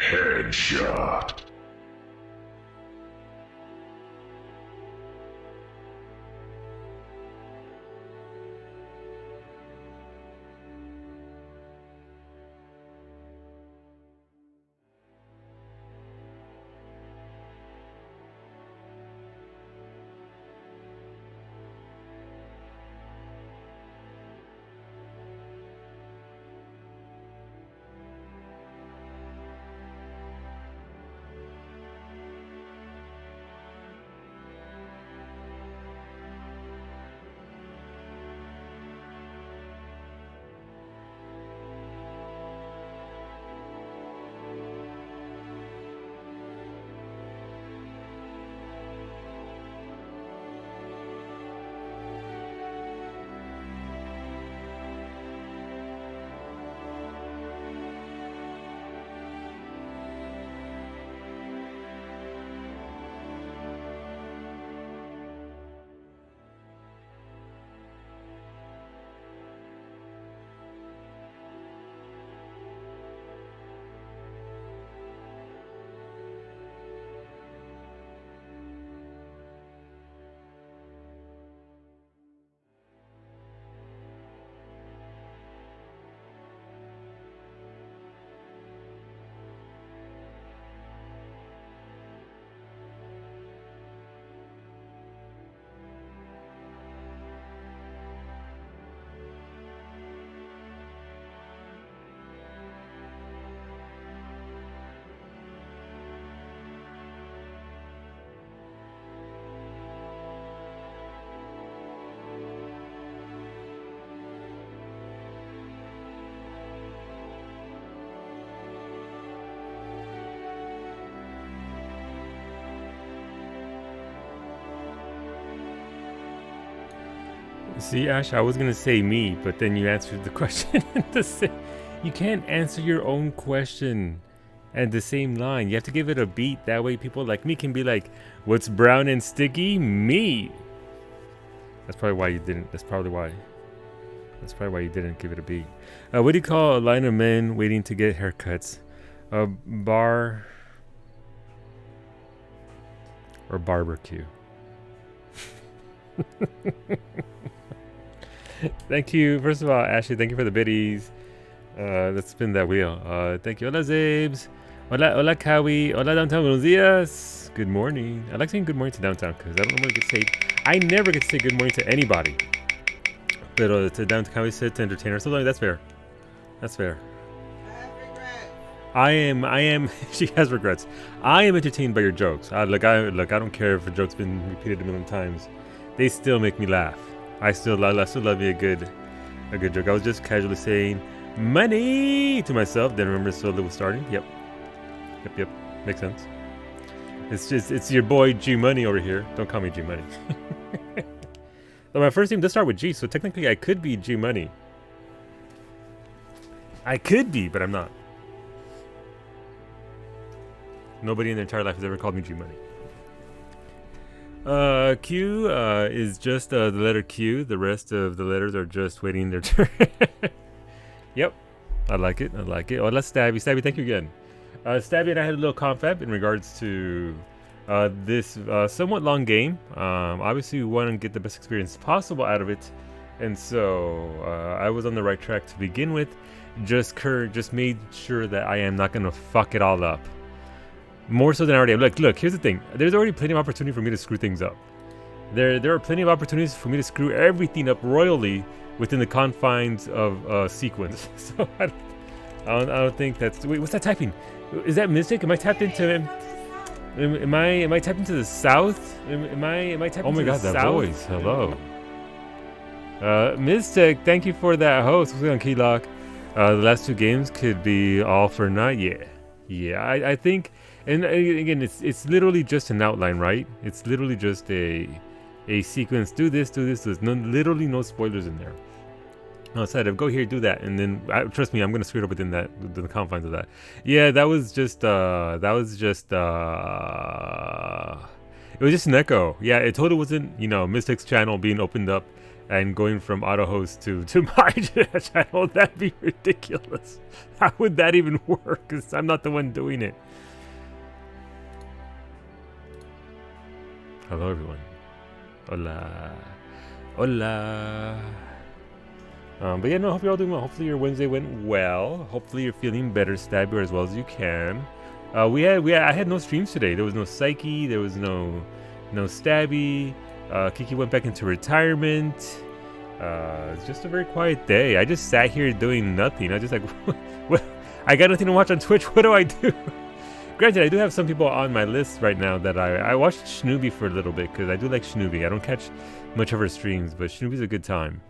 Headshot. See, Ash, I was gonna say me, but then you answered the question. You can't answer your own question at the same line. You have to give it a beat. That way, people like me can be like, "What's brown and sticky? Me." That's probably why you didn't. That's probably why. That's probably why you didn't give it a beat. What do you call a line of men waiting to get haircuts? A bar or barbecue? Thank you. First of all, Ashley, thank you for the biddies. Let's spin that wheel. Thank you. Hola, Zabes. Hola, Kawi. Hola, Downtown. Buenos dias. Good morning. I like saying good morning to Downtown because I don't normally get to say. I never get to say good morning to anybody. But to Downtown Kawi said to entertain her. So that's fair. That's fair. I am. She has regrets. I am entertained by your jokes. Look, I don't care if a joke's been repeated a million times. They still make me laugh. I still love you a good joke. I was just casually saying money to myself. Then remember Solo was starting. Yep. Makes sense. It's your boy G Money over here. Don't call me G Money. So my first name does start with G, so technically I could be G Money. I could be, but I'm not. Nobody in their entire life has ever called me G Money. Q is just the letter Q. The rest of the letters are just waiting their turn. Yep. I like it. Oh, let's Stabby. Stabby, thank you again. Stabby and I had a little confab in regards to this somewhat long game. Obviously, we want to get the best experience possible out of it. And so I was on the right track to begin with. Just made sure that I am not going to fuck it all up. More so than I already am. Look, here's the thing. There's already plenty of opportunity for me to screw things up. There are plenty of opportunities for me to screw everything up royally within the confines of sequence. So I don't think that's... Wait, what's that typing? Is that Mystic? Am I tapped into... Am I tapped into the south? Am I tapped into the south? Oh my god, that voice. Hello. Mystic, thank you for that host. What's going on, Keylock? The last two games could be all for naught. Yeah, I think... And again, it's literally just an outline, right? It's literally just a sequence. Do this. Literally no spoilers in there. Outside of go here, do that, and then trust me, I'm gonna screw it up within the confines of that. Yeah, it was just an echo. Yeah, it totally wasn't Mystic's channel being opened up and going from auto host to my channel. That'd be ridiculous. How would that even work? Because I'm not the one doing it. Hello, everyone. Hola. Hola. But yeah, no, hope you're all doing well. Hopefully your Wednesday went well. Hopefully you're feeling better, Stabby, as well as you can. I had no streams today. There was no Psyche. There was no Stabby. Kiki went back into retirement. It's just a very quiet day. I just sat here doing nothing. I just like, what? I got nothing to watch on Twitch. What do I do? Granted, I do have some people on my list right now that I watched Schnooby for a little bit because I do like Schnooby. I don't catch much of her streams, but Schnooby's a good time.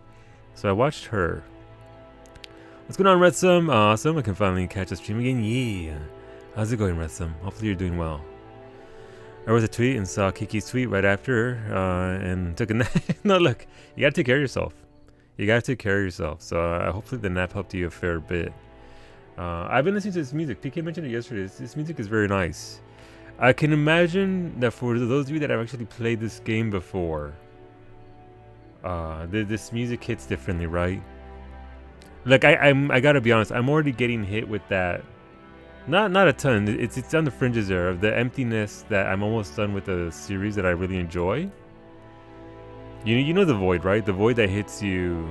So I watched her. What's going on, Redsum? Awesome. I can finally catch a stream again. Yeah. How's it going, Redsum? Hopefully you're doing well. I was a tweet and saw Kiki's tweet right after and took a nap. No, look. You got to take care of yourself. You got to take care of yourself. So hopefully the nap helped you a fair bit. I've been listening to this music. PK mentioned it yesterday. This music is very nice. I can imagine that for those of you that have actually played this game before, this music hits differently, right? Like I gotta be honest, I'm already getting hit with that. Not a ton. It's on the fringes there of the emptiness that I'm almost done with a series that I really enjoy. You know the void, right? The void that hits you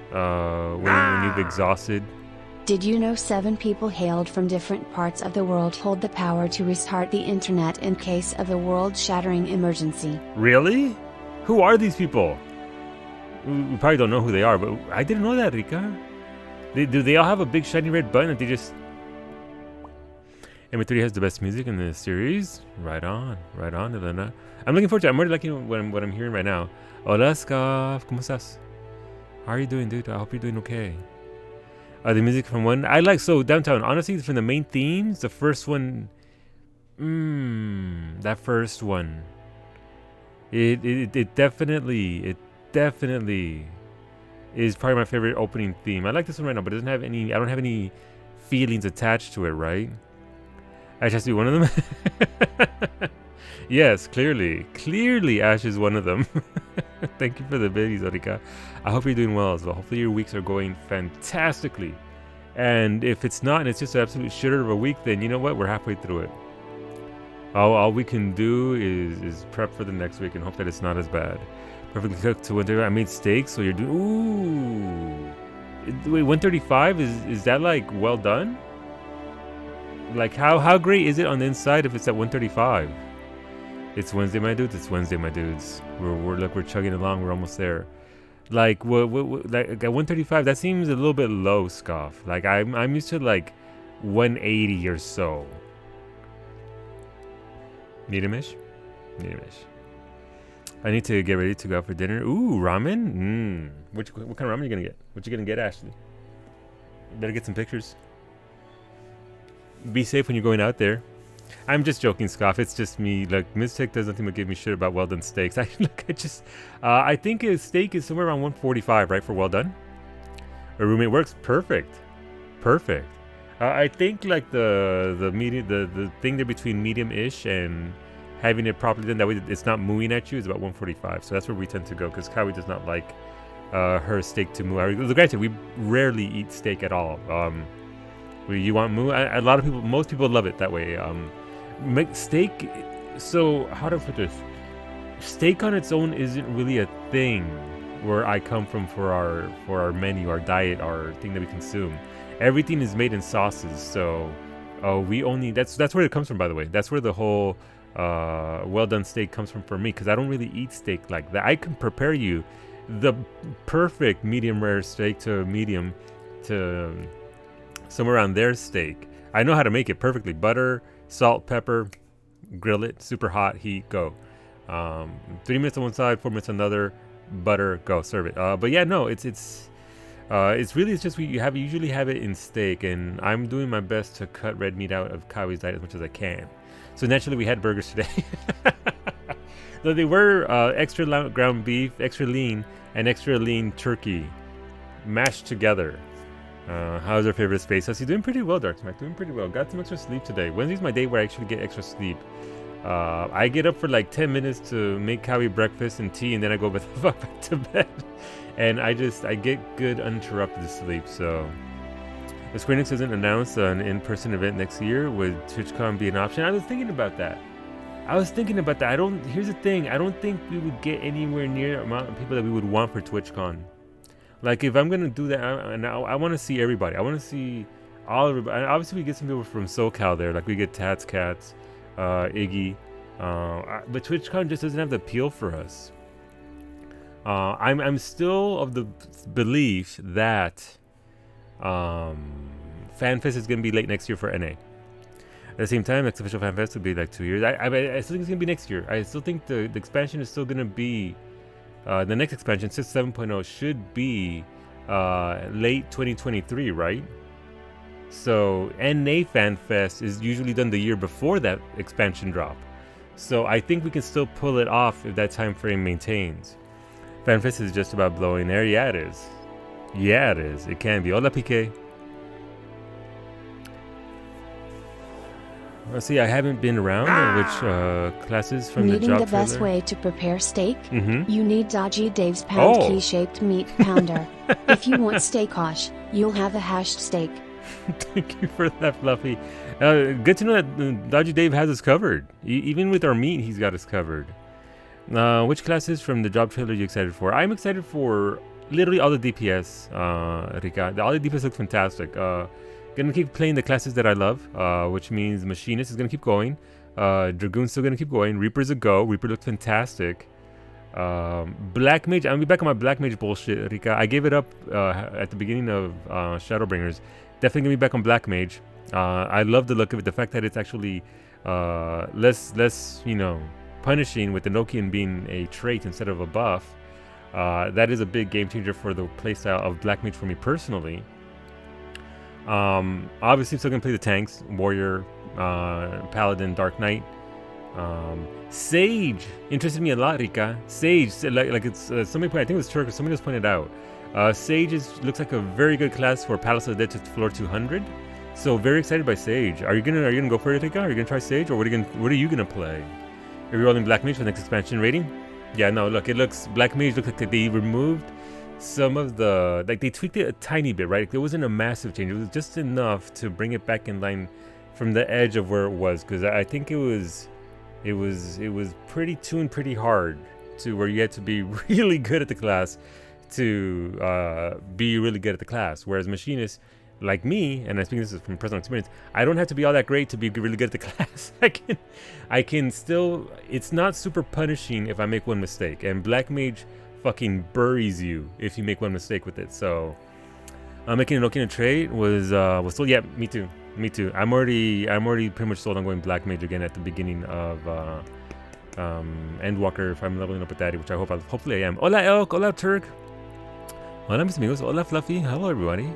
when you've exhausted. Did you know 7 people hailed from different parts of the world hold the power to restart the internet in case of a world-shattering emergency? Really? Who are these people? We probably don't know who they are, but I didn't know that, Rika. Do they all have a big shiny red button that they just... MA3 has the best music in the series. Right on, Elena. I'm looking forward to it. I'm already liking what I'm hearing right now. Hola, Scaf. ¿Cómo estás? How are you doing, dude? I hope you're doing okay. The music from one... I like... So, Downtown, honestly, from the main themes, the first one... that first one. It definitely is probably my favorite opening theme. I like this one right now, but it doesn't have any... I don't have any feelings attached to it, right? Ash has to be one of them? Yes, clearly. Clearly Ash is one of them. Thank you for the biddies, Orika. I hope you're doing well as well. Hopefully your weeks are going fantastically. And if it's not, and it's just an absolute shitter of a week, then you know what? We're halfway through it. All we can do is prep for the next week and hope that it's not as bad. Perfectly cooked to 135. I made steaks, so you're doing... Ooh. Wait, 135? Is that like well done? Like how great is it on the inside if it's at 135? It's Wednesday, my dudes. It's Wednesday, my dudes. We're chugging along. We're almost there. Like what like at 135, that seems a little bit low, Scoff. Like I'm used to like 180 or so. Medium-ish. I need to get ready to go out for dinner. Ooh, ramen. What kind of ramen are you gonna get? What you gonna get, Ashley? You better get some pictures. Be safe when you're going out there. I'm just joking, Scoff. It's just me. Like, Mystic does nothing but give me shit about well done steaks. I think a steak is somewhere around 145, right, for well done. A roommate works perfect. I think like the medium, the thing there between medium-ish and having it properly done, that way it's not mooing at you, is about 145. So that's where we tend to go because Kawi does not like her steak to moo. Granted, we rarely eat steak at all. You want moo? A lot of people, most people love it that way. Make steak. So how to put this? Steak on its own isn't really a thing where I come from for our menu, our diet, our thing that we consume. Everything is made in sauces, so we only that's where it comes from. By the way, that's where the whole well done steak comes from for me, because I don't really eat steak like that. I can prepare you the perfect medium rare steak to medium to somewhere around their steak. I know how to make it perfectly. Butter, salt, pepper, grill it, super hot, heat, go. 3 minutes on one side, 4 minutes on another, butter, go, serve it. But yeah, no, it's just we usually have it in steak, and I'm doing my best to cut red meat out of Kawi's diet as much as I can. So naturally, we had burgers today. So they were extra ground beef, extra lean, and extra lean turkey mashed together. How's our favorite space? You're doing pretty well, Dark Smack. Doing pretty well. Got some extra sleep today. Wednesday's my day where I actually get extra sleep. I get up for like 10 minutes to make Kawi breakfast and tea, and then I go back to bed. And I get good uninterrupted sleep. So if Square Enix doesn't announce an in-person event next year, would TwitchCon be an option? I was thinking about that. Here's the thing. I don't think we would get anywhere near the amount of people that we would want for TwitchCon. Like, if I'm gonna do that, I want to see everybody. I want to see all of everybody. Obviously, we get some people from SoCal there. Like, we get Tats Cats, Iggy. But TwitchCon just doesn't have the appeal for us. I'm still of the belief that FanFest is gonna be late next year for NA. At the same time, next official FanFest will be like 2 years. I still think it's gonna be next year. I still think the expansion is still gonna be the next expansion, 7.0, should be late 2023, right? So NA FanFest is usually done the year before that expansion drop. So I think we can still pull it off if that time frame maintains. FanFest is just about blowing air. Yeah, it is. Yeah, it is. It can be. Hola, PK. Let's see, I haven't been around. Which classes from Needing the job the best trailer? way to prepare steak? Mm-hmm. You need Dodgy Dave's pound Oh. key-shaped meat pounder. If you want steak hash, you'll have a hashed steak. Thank you for that, Fluffy. Good to know that Dodgy Dave has us covered. Even with our meat, he's got us covered. Which classes from the job trailer are you excited for? I'm excited for literally all the DPS, Rika. All the DPS look fantastic. Gonna keep playing the classes that I love, which means Machinist is gonna keep going. Dragoon's still gonna keep going. Reaper's a go. Reaper looked fantastic. Black Mage, I'm gonna be back on my Black Mage bullshit, Rika. I gave it up at the beginning of Shadowbringers. Definitely gonna be back on Black Mage. I love the look of it. The fact that it's actually less punishing, with the Nokian being a trait instead of a buff. That is a big game changer for the playstyle of Black Mage for me personally. Obviously, I'm still gonna play the tanks: Warrior, Paladin, Dark Knight. Sage interested me a lot, Rika. Sage, like it's somebody. I think it was Turk. Somebody just pointed out. Sage looks like a very good class for Palace of the Dead to floor 200. So very excited by Sage. Are you gonna go for it, Rika? Are you gonna try Sage, or what are you gonna play? Are you rolling Black Mage for the next expansion rating? Yeah, no. Look, Black Mage looks like they removed some of the, like, they tweaked it a tiny bit, right? There wasn't a massive change. It was just enough to bring it back in line from the edge of where it was, because I think it was pretty tuned pretty hard to where you had to be really good at the class to be really good at the class. Whereas Machinist, like me, and I think this is from personal experience, I don't have to be all that great to be really good at the class. I can still, it's not super punishing if I make one mistake, and Black Mage fucking buries you if you make one mistake with it. So making an Okina trade was still, yeah, me too. I'm already pretty much sold on going Black Mage again at the beginning of Endwalker if I'm leveling up with that, which hopefully I am. Hola Elk, hola Turk, hola mis amigos, hola Fluffy, hello everybody.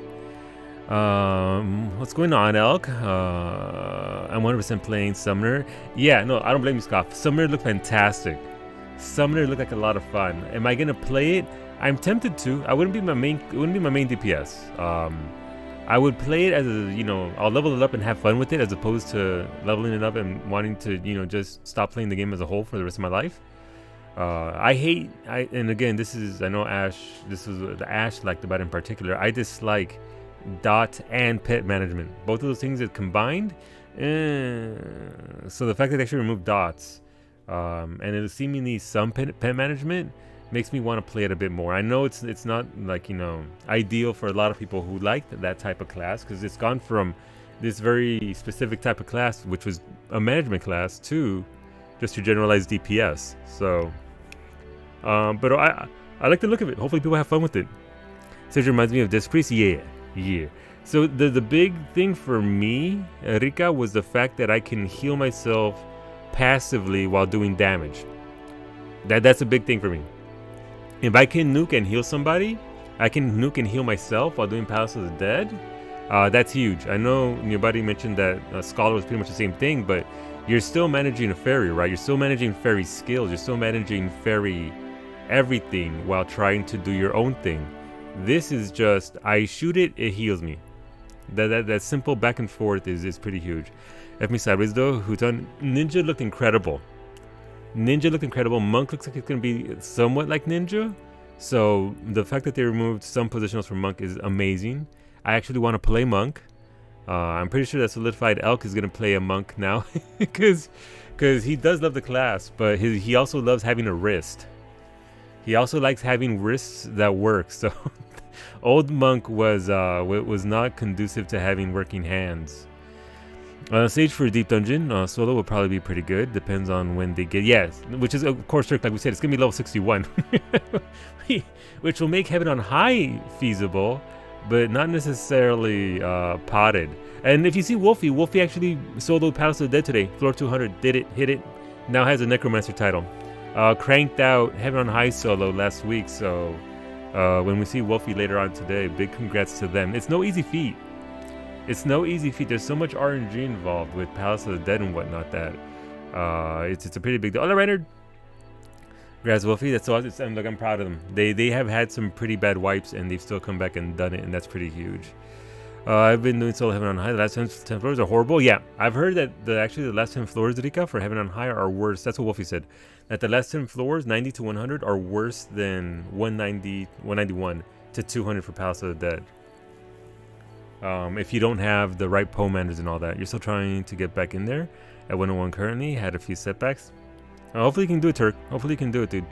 What's going on, Elk? I'm 100% playing Summoner. Yeah, no, I don't blame you, Scoff. Summoner looked fantastic. Summoner looked like a lot of fun. Am I gonna play it? I'm tempted to. It wouldn't be my main DPS. I would play it as I'll level it up and have fun with it, as opposed to leveling it up and wanting to, just stop playing the game as a whole for the rest of my life. And again, I know Ash, this is the Ash liked about it in particular. I dislike dot and pet management. Both of those things that combined. So the fact that they actually removed dots, and it was seemingly some pet management, makes me want to play it a bit more. I know it's not like ideal for a lot of people who like that type of class, because it's gone from this very specific type of class, which was a management class, to just your generalized DPS. So, but I like the look of it. Hopefully people have fun with it. Sage reminds me of Disc Priest. Yeah. So the big thing for me, Rika, was the fact that I can heal myself passively while doing damage. That's a big thing for me. If I can nuke and heal somebody, I can nuke and heal myself while doing Palace of the Dead. That's huge. I know your buddy mentioned that Scholar was pretty much the same thing, but you're still managing a fairy, right? You're still managing fairy skills. You're still managing fairy everything while trying to do your own thing. This is just, I shoot it, it heals me. That simple back and forth is pretty huge. F me sideways though. Huton. Ninja looked incredible. Monk looks like it's going to be somewhat like Ninja. So the fact that they removed some positionals from Monk is amazing. I actually want to play Monk. I'm pretty sure that Solidified Elk is going to play a Monk now. Because he does love the class. But he also loves having a wrist. He also likes having wrists that work. So old Monk was not conducive to having working hands. Sage for Deep Dungeon solo will probably be pretty good. Depends on when they get. Yes, which is of course, like we said, it's gonna be level 61, which will make Heaven on High feasible, but not necessarily potted. And if you see Wolfie actually soloed Palace of the Dead today. Floor 200, did it, hit it. Now has a Necromancer title. Cranked out Heaven on High solo last week. So when we see Wolfie later on today, big congrats to them. It's no easy feat. There's so much RNG involved with Palace of the Dead and whatnot that it's a pretty big deal. All right, Reynard. Congrats, Wolfie. That's awesome. I'm proud of them. They have had some pretty bad wipes and they've still come back and done it, and that's pretty huge. I've been doing solo Heaven on High. The last 10 floors are horrible. Yeah, I've heard that the last 10 floors, Rika, for Heaven on High are worse. That's what Wolfie said. That the last 10 floors, 90 to 100, are worse than 190, 191 to 200 for Palace of the Dead. If you don't have the right Pomanders and all that. You're still trying to get back in there at 101 currently. Had a few setbacks. Hopefully you can do it, Turk. Hopefully you can do it, dude.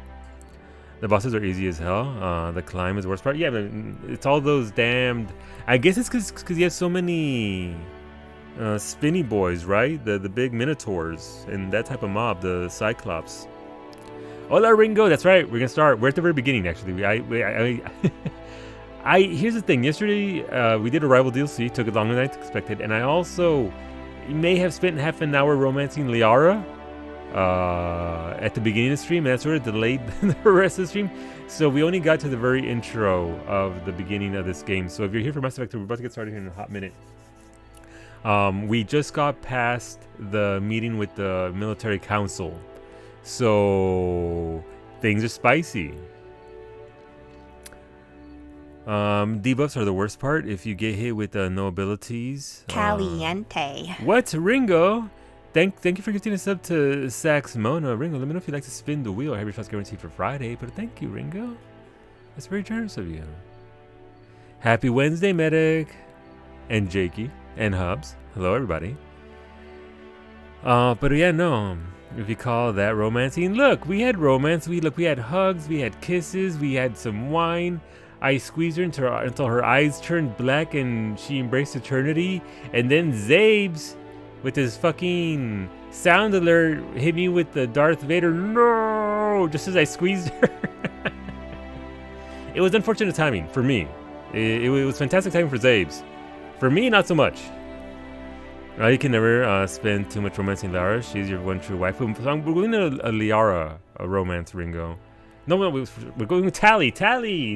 The bosses are easy as hell. The climb is the worst part. Yeah, but it's all those damned... I guess it's because you have so many spinny boys, right? The big minotaurs and that type of mob, the Cyclops. Hola, Ringo. That's right. We're going to start. We're at the very beginning, actually. Here's the thing. Yesterday, we did a Rival DLC. Took it longer than I expected. And I also may have spent half an hour romancing Liara at the beginning of the stream. And that sort of delayed the rest of the stream. So we only got to the very intro of the beginning of this game. So if you're here for Mass Effect 2, we're about to get started here in a hot minute. We just got past the meeting with the military council. So things are spicy. Debuffs are the worst part if you get hit with no abilities. Caliente. What? Ringo? Thank you for gifting a sub to Sax Mona. Ringo, let me know if you'd like to spin the wheel. I have your shots guaranteed for Friday, but thank you, Ringo. That's very generous of you. Happy Wednesday, Medic. And Jakey. And Hubs. Hello, everybody. But yeah, no. If you call that romancing. Look, we had romance. We had hugs. We had kisses. We had some wine. I squeezed her until her eyes turned black and she embraced eternity. And then Zabes, with his fucking sound alert, hit me with the Darth Vader no, just as I squeezed her. It was unfortunate timing for me. It was fantastic timing for Zabes. For me, not so much. You can never spend too much romancing Liara. She's your one true wife. So we're going to a Liara romance, Ringo. No, we're going with Tali,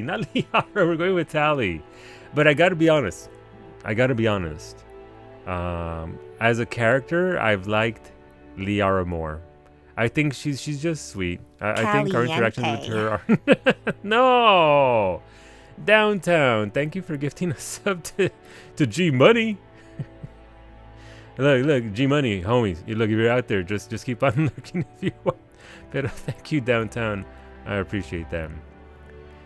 not Liara. We're going with Tali. But I gotta be honest. As a character, I've liked Liara more. I think she's just sweet. I think our interactions with her are... No! Downtown. Thank you for gifting a sub to G Money. Look, G Money, homies. If you're out there, just keep on looking if you want. But thank you, Downtown. I appreciate that.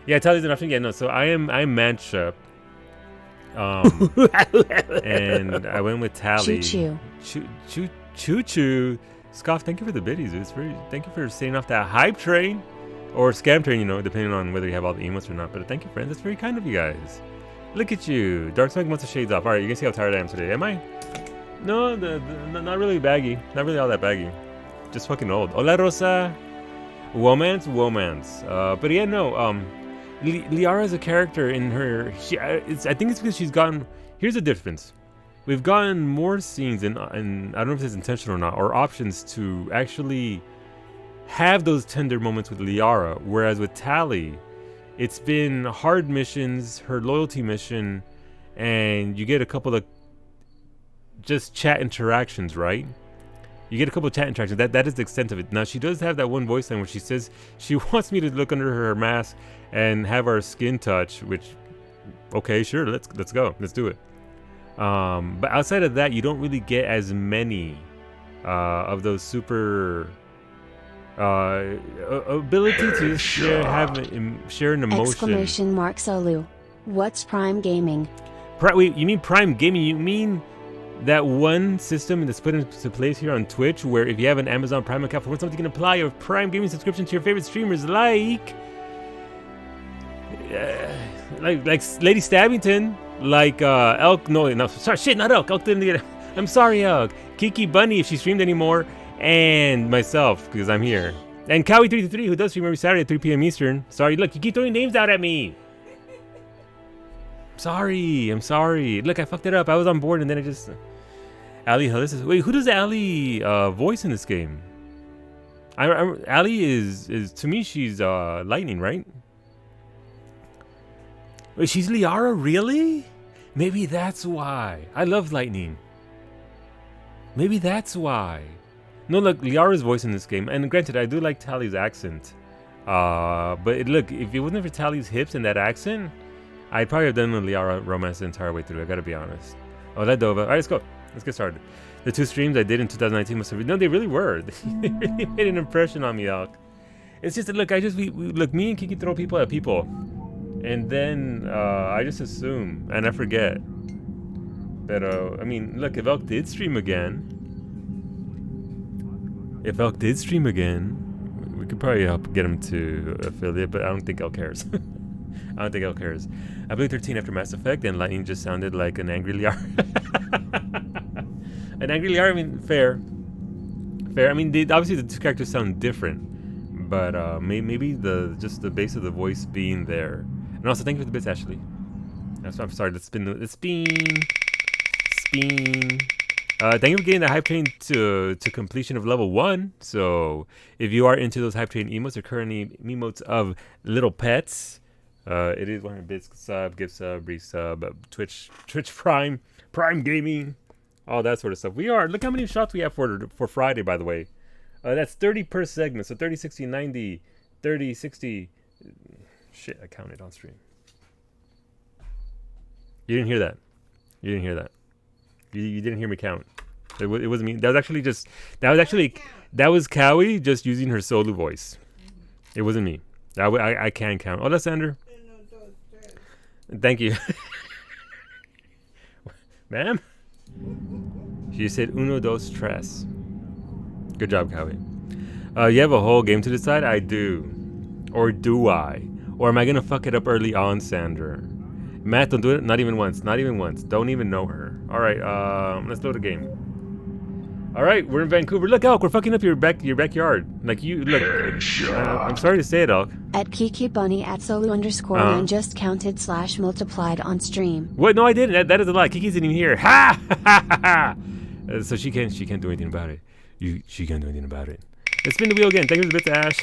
Yeah, Tali's an option. Yeah, no. So I'm Manchup. And I went with Tali. Choo-choo. Scoff, thank you for the biddies. Thank you for staying off that hype train. Or scam train, depending on whether you have all the emotes or not. But thank you, friends. That's very kind of you guys. Look at you. Dark Smoke wants the shades off. Alright, you can see how tired I am today. Am I? No, not really baggy. Not really all that baggy. Just fucking old. Hola, Rosa. Womance. But yeah, no. Liara is a character in her. I think it's because she's gotten. Here's the difference. We've gotten more scenes, and I don't know if it's intentional or not, or options to actually have those tender moments with Liara. Whereas with Tali, it's been hard missions, her loyalty mission, and you get a couple of just chat interactions, right? You get a couple of chat interactions. That is the extent of it. Now, she does have that one voice line where she says she wants me to look under her mask and have our skin touch, which, okay, sure, let's go. Let's do it. But outside of that, you don't really get as many of those super ability to share an emotion. Exclamation mark Solu. What's Prime Gaming? Wait, you mean Prime Gaming? You mean that one system that's put into place here on Twitch, where if you have an Amazon Prime account, for something you can apply a Prime Gaming subscription to your favorite streamers, like Lady Stabbington, like Elk. No, sorry, shit, not Elk. Elk didn't get it. I'm sorry, Elk. Kiki Bunny, if she streamed anymore, and myself, because I'm here, and Cowie333, who does stream every Saturday at 3 p.m. Eastern. Sorry, look, you keep throwing names out at me. I'm sorry. Look, I fucked it up. I was on board and then I just... Ali, wait, who does Ali voice in this game? Ali is to me, she's Lightning, right? Wait, she's Liara, really? Maybe that's why. I love Lightning. Maybe that's why. No, look, Liara's voice in this game, and granted, I do like Tally's accent. But look, if it wasn't for Tally's hips and that accent, I'd probably have done the Liara romance the entire way through, I gotta be honest. Oh, that Dova. Alright, let's go. Let's get started. The 2 streams I did in 2019 must have... No, they really were. They really made an impression on me, Elk. It's just that, look, look, me and Kiki throw people at people. And then, I just assume, and I forget. But, I mean, look, if Elk did stream again... we could probably help get him to affiliate, but I don't think Elk cares. I believe 13 after Mass Effect, and Lightning just sounded like an angry Liara. An angry Liara, I mean, fair. I mean, obviously the 2 characters sound different, but maybe just the base of the voice being there. And also, thank you for the bits, Ashley. I'm sorry, let's spin. Thank you for getting the hype train to completion of level 1. So, if you are into those hype train emotes, or currently emotes of little pets. It is 100 bits, sub, gift sub, resub, Twitch Prime Gaming, all that sort of stuff. Look how many shots we have for Friday, by the way. That's 30 per segment, so 30, 60, 90, 30, 60. Shit, I counted on stream. You didn't hear that. You didn't hear me count. It wasn't me. That was Cowie just using her solo voice. It wasn't me. I can count. Oh, that's Sander. Thank you. Ma'am? She said uno, dos, tres. Good job, Cowie. You have a whole game to decide? I do. Or do I? Or am I gonna fuck it up early on, Sander? Matt, don't do it. Not even once. Don't even know her. Alright, let's load a game. Alright, we're in Vancouver. Look, Elk, we're fucking up your backyard. Like, you, look, I'm sorry to say it, Elk. At Kiki Bunny at Solu_9 just counted / multiplied on stream. What? No, I didn't. That is a lie. Kiki's didn't even hear. Ha! So she can't do anything about it. She can't do anything about it. Let's spin the wheel again. Thank you for the bit to Ash.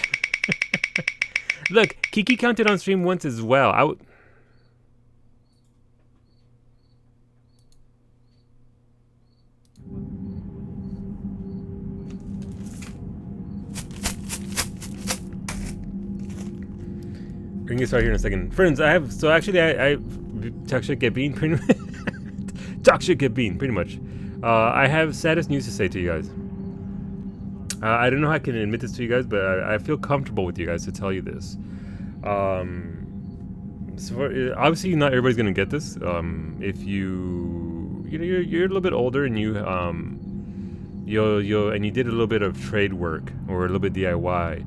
Look, Kiki counted on stream once as well. We're gonna get started here in a second. Friends, I talk shit, get bean, pretty much. Talk shit, get bean, pretty much. I have saddest news to say to you guys. I don't know how I can admit this to you guys, but I feel comfortable with you guys to tell you this. Obviously, not everybody's gonna get this. If you're a little bit older and you did a little bit of trade work or a little bit DIY,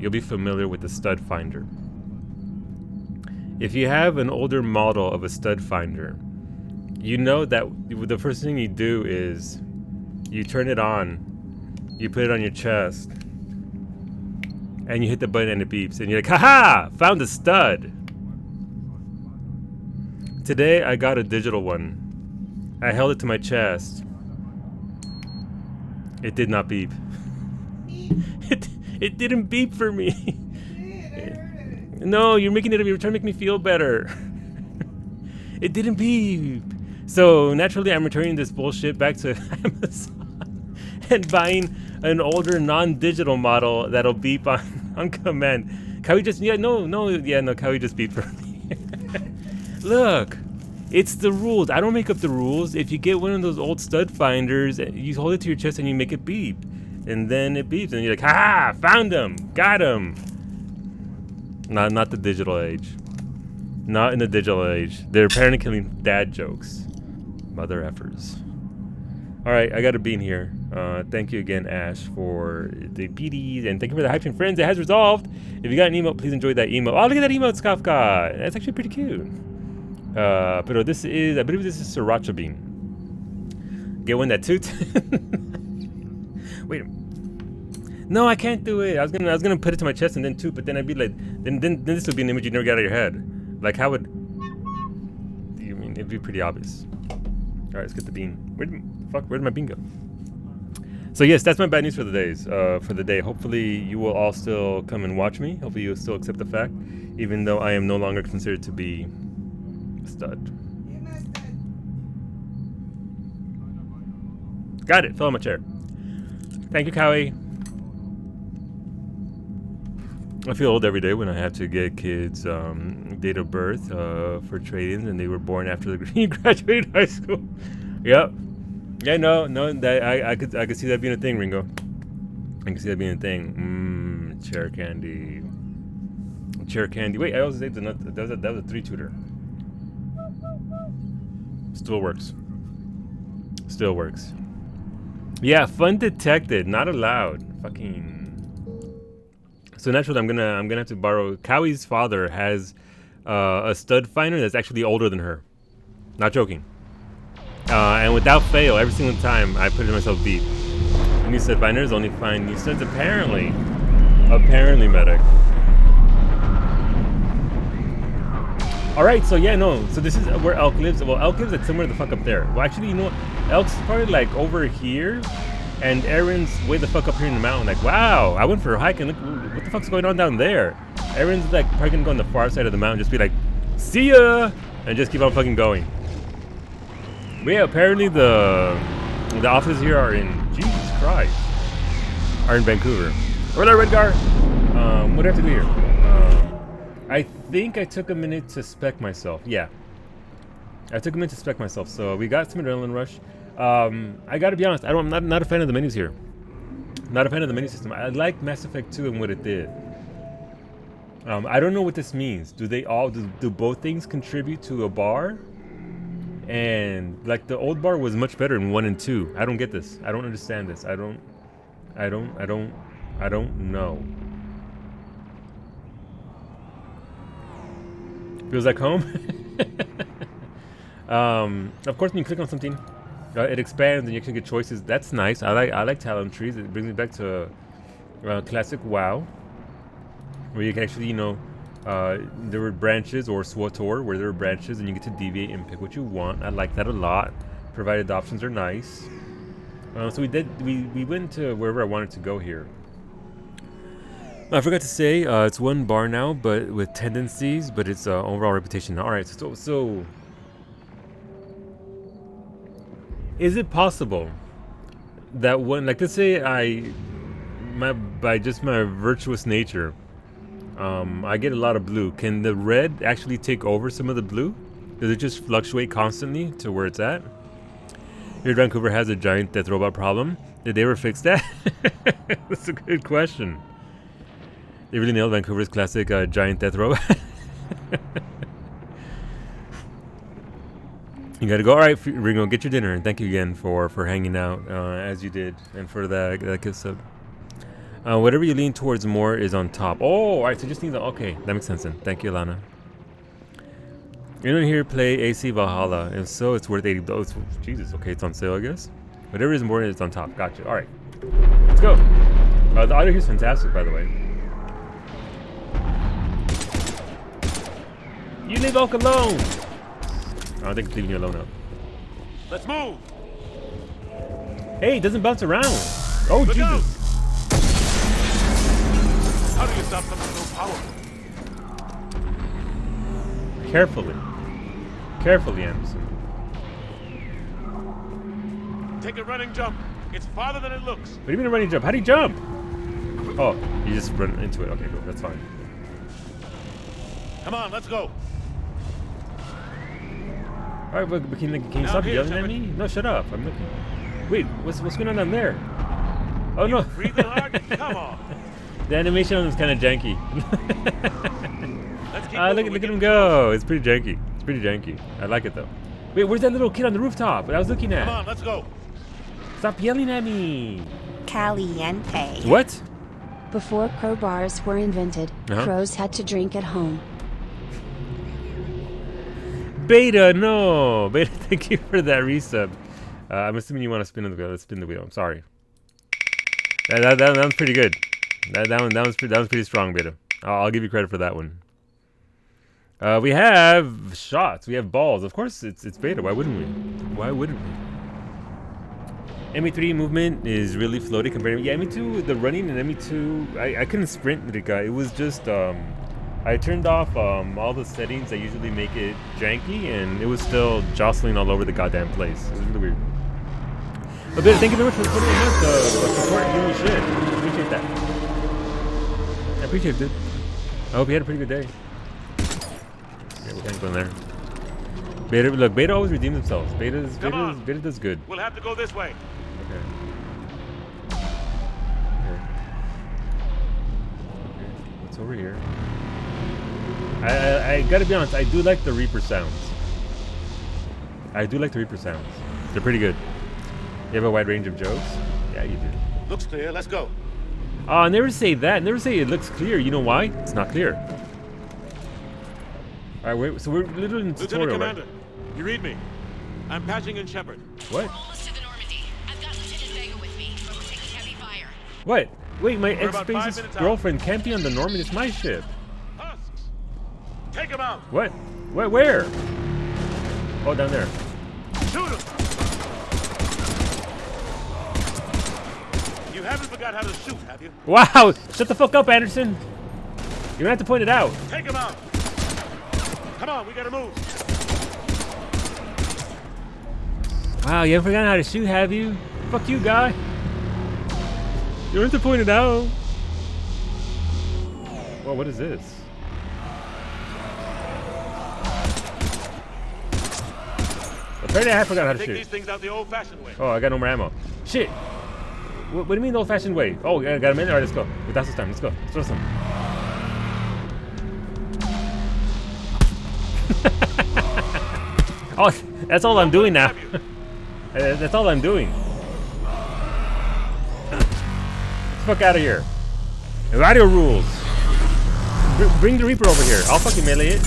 you'll be familiar with the stud finder. If you have an older model of a stud finder, you know that the first thing you do is you turn it on, you put it on your chest, and you hit the button and it beeps, and you're like, haha, found a stud. Today I got a digital one. I held it to my chest. It did not beep. It didn't beep for me. No, you're trying to make me feel better. It didn't beep. So naturally, I'm returning this bullshit back to Amazon and buying an older non-digital model that'll beep on command. Cowie just Cowie just beeped for me. Look, It's the rules. I don't make up the rules. If you get one of those old stud finders, you hold it to your chest and you make it beep. And then it beeps and you're like, ha! Found him! Got him! Not the digital age. Not in the digital age. They're apparently killing dad jokes. Mother effers. Alright, I got a bean here. Thank you again, Ash, for the BDs, and thank you for the hype and friends. It has resolved. If you got an emote, please enjoy that emote. Oh, look at that emote, Skafka. That's actually pretty cute. But this is, I believe this is Sriracha bean. Get one that toots. Wait a minute. No, I can't do it. I was gonna put it to my chest and then toot, but then I'd be like, then this would be an image you never get out of your head. Like, how would? You mean it'd be pretty obvious? All right, let's get the bean. Where did my bean go? So yes, that's my bad news for the days. For the day. Hopefully you will all still come and watch me. Hopefully you'll still accept the fact, even though I am no longer considered to be a stud. Got it. Fell on my chair. Thank you, Cowie. I feel old every day when I have to get kids' date of birth for trade-ins, and they were born after the graduated high school. Yep. Yeah, no, that I could see that being a thing, Ringo. I can see that being a thing. Chair candy. Chair candy. Wait, I also saved that was a 3-tutor. Still works. Still works. Yeah, fun detected, not allowed. Fucking. So naturally, I'm gonna have to borrow. Cowie's father has a stud finder that's actually older than her. Not joking. And without fail, every single time I put it in myself beat. New stud finders only find new studs. Apparently, medic. All right, so yeah, no. So this is where Elk lives. Well, Elk lives at somewhere the fuck up there. Well, actually, you know what? Elk's probably like over here. And Aaron's way the fuck up here in the mountain. Like, wow, I went for a hike and look, what the fuck's going on down there? Aaron's like probably gonna go on the far side of the mountain, just be like, see ya, and just keep on fucking going. But yeah, apparently the offices here are in, Jesus Christ, are in Vancouver. Where there, Redgar? What do I have to do here? I think I took a minute to spec myself. Yeah, I took a minute to spec myself. So we got some adrenaline rush. I gotta be honest, I'm not a fan of the menus here. Not a fan of the menu system. I like Mass Effect 2 and what it did. I don't know what this means. Do they all, do both things contribute to a bar? And like the old bar was much better in 1 and 2. I don't get this. I don't understand this. I don't know. Feels like home. Of course, when you click on something, it expands and you can get choices. That's nice. I like talent trees. It brings me back to classic WoW, where you can actually, you know, there were branches, or SWTOR, where there were branches and you get to deviate and pick what you want. I like that a lot. Provided options are nice. So we went to wherever I wanted to go here. I forgot to say, it's one bar now, but with tendencies, but it's overall reputation. All right, so is it possible that when, like, let's say by just my virtuous nature, I get a lot of blue. Can the red actually take over some of the blue? Does it just fluctuate constantly to where it's at? Here, Vancouver has a giant death robot problem. Did they ever fix that? That's a good question. They really nailed Vancouver's classic giant death robot. You gotta go. All right, Ringo, get your dinner, and thank you again for hanging out as you did, and for that kiss up. Whatever you lean towards more is on top. Oh, all right. So just need the. Okay, that makes sense then. Thank you, Lana. Anyone here play AC Valhalla? If so, it's worth $80. Jesus. Okay, it's on sale, I guess. Whatever is more, it's on top. Gotcha. All right, let's go. The audio here is fantastic, by the way. You leave Elk alone. I don't think it's leaving you alone now. Let's move. Hey, it doesn't bounce around. Oh, Look Jesus. out. How do you stop something so powerful? Carefully. Carefully, Anderson. Take a running jump. It's farther than it looks. What do you mean a running jump? How do you jump? Oh, you just run into it. Okay, cool. That's fine. Come on, let's go. All right, but can you Now stop here, yelling at Shepard. me? No, shut up. I'm looking. Wait, what's going on down there? Oh no. Breathing hard? Come on. The animation on him is kind of janky. Let's keep Look moving. at him go. It's pretty janky. It's pretty janky. I like it though. Wait, where's that little kid on the rooftop that I was looking at? Come on, let's go. Stop yelling at me. Caliente. What? Before crowbars were invented, Uh-huh. crows had to drink at home. Beta, no. Beta, thank you for that resub. I'm assuming you want to spin the wheel. Let's spin the wheel. I'm sorry. That was pretty good. That was pretty strong, Beta. I'll give you credit for that one. We have shots. We have balls. Of course, it's Beta. Why wouldn't we? Why wouldn't we? ME3 movement is really floaty compared to... Yeah, ME2, the running in ME2, I couldn't sprint with it, guy. It was just, I turned off all the settings that usually make it janky, and it was still jostling all over the goddamn place. It was really weird. But thank you very much for putting in the support. You really should. Appreciate that. I appreciate it, dude. I hope you had a pretty good day. Yeah, we can't go in there. Beta, look, Beta always redeems themselves. Beta does good. We'll have to go this way. Okay. What's over here? I gotta be honest, I do like the Reaper sounds. They're pretty good. You have a wide range of jokes? Yeah, you do. Looks clear. Let's go. Oh, never say that. Never say it looks clear. You know why? It's not clear. Alright, wait, so we're literally in Lieutenant tutorial, Commander, right? you read me. I'm patching in Shepard. What? Almost to the Normandy. I've got Lieutenant Vega with me, but we're taking heavy fire. What? Wait, my We're about 5 ex-base's minutes out. girlfriend can't be on the Norman. It's my ship. Husks! Take him out. What? Where? Oh, down there. Shoot him. You haven't forgot how to shoot, have you? Wow! Shut the fuck up, Anderson! You don't have to point it out. Take him out. Come on, we gotta move. Wow, you haven't forgotten how to shoot, have you? Fuck you, guy. You don't have to point it out. Well, what is this? Apparently I have forgotten how to Take shoot. these things out the old-fashioned way. Oh, I got no more ammo. Shit! What do you mean the old-fashioned way? Oh, I got a minute? Alright, let's go. Without this time, let's go. Let's throw some. Oh, that's all I'm doing now. That's all I'm doing. Get the fuck out of here. Radio rules. Bring the Reaper over here. I'll fucking melee it.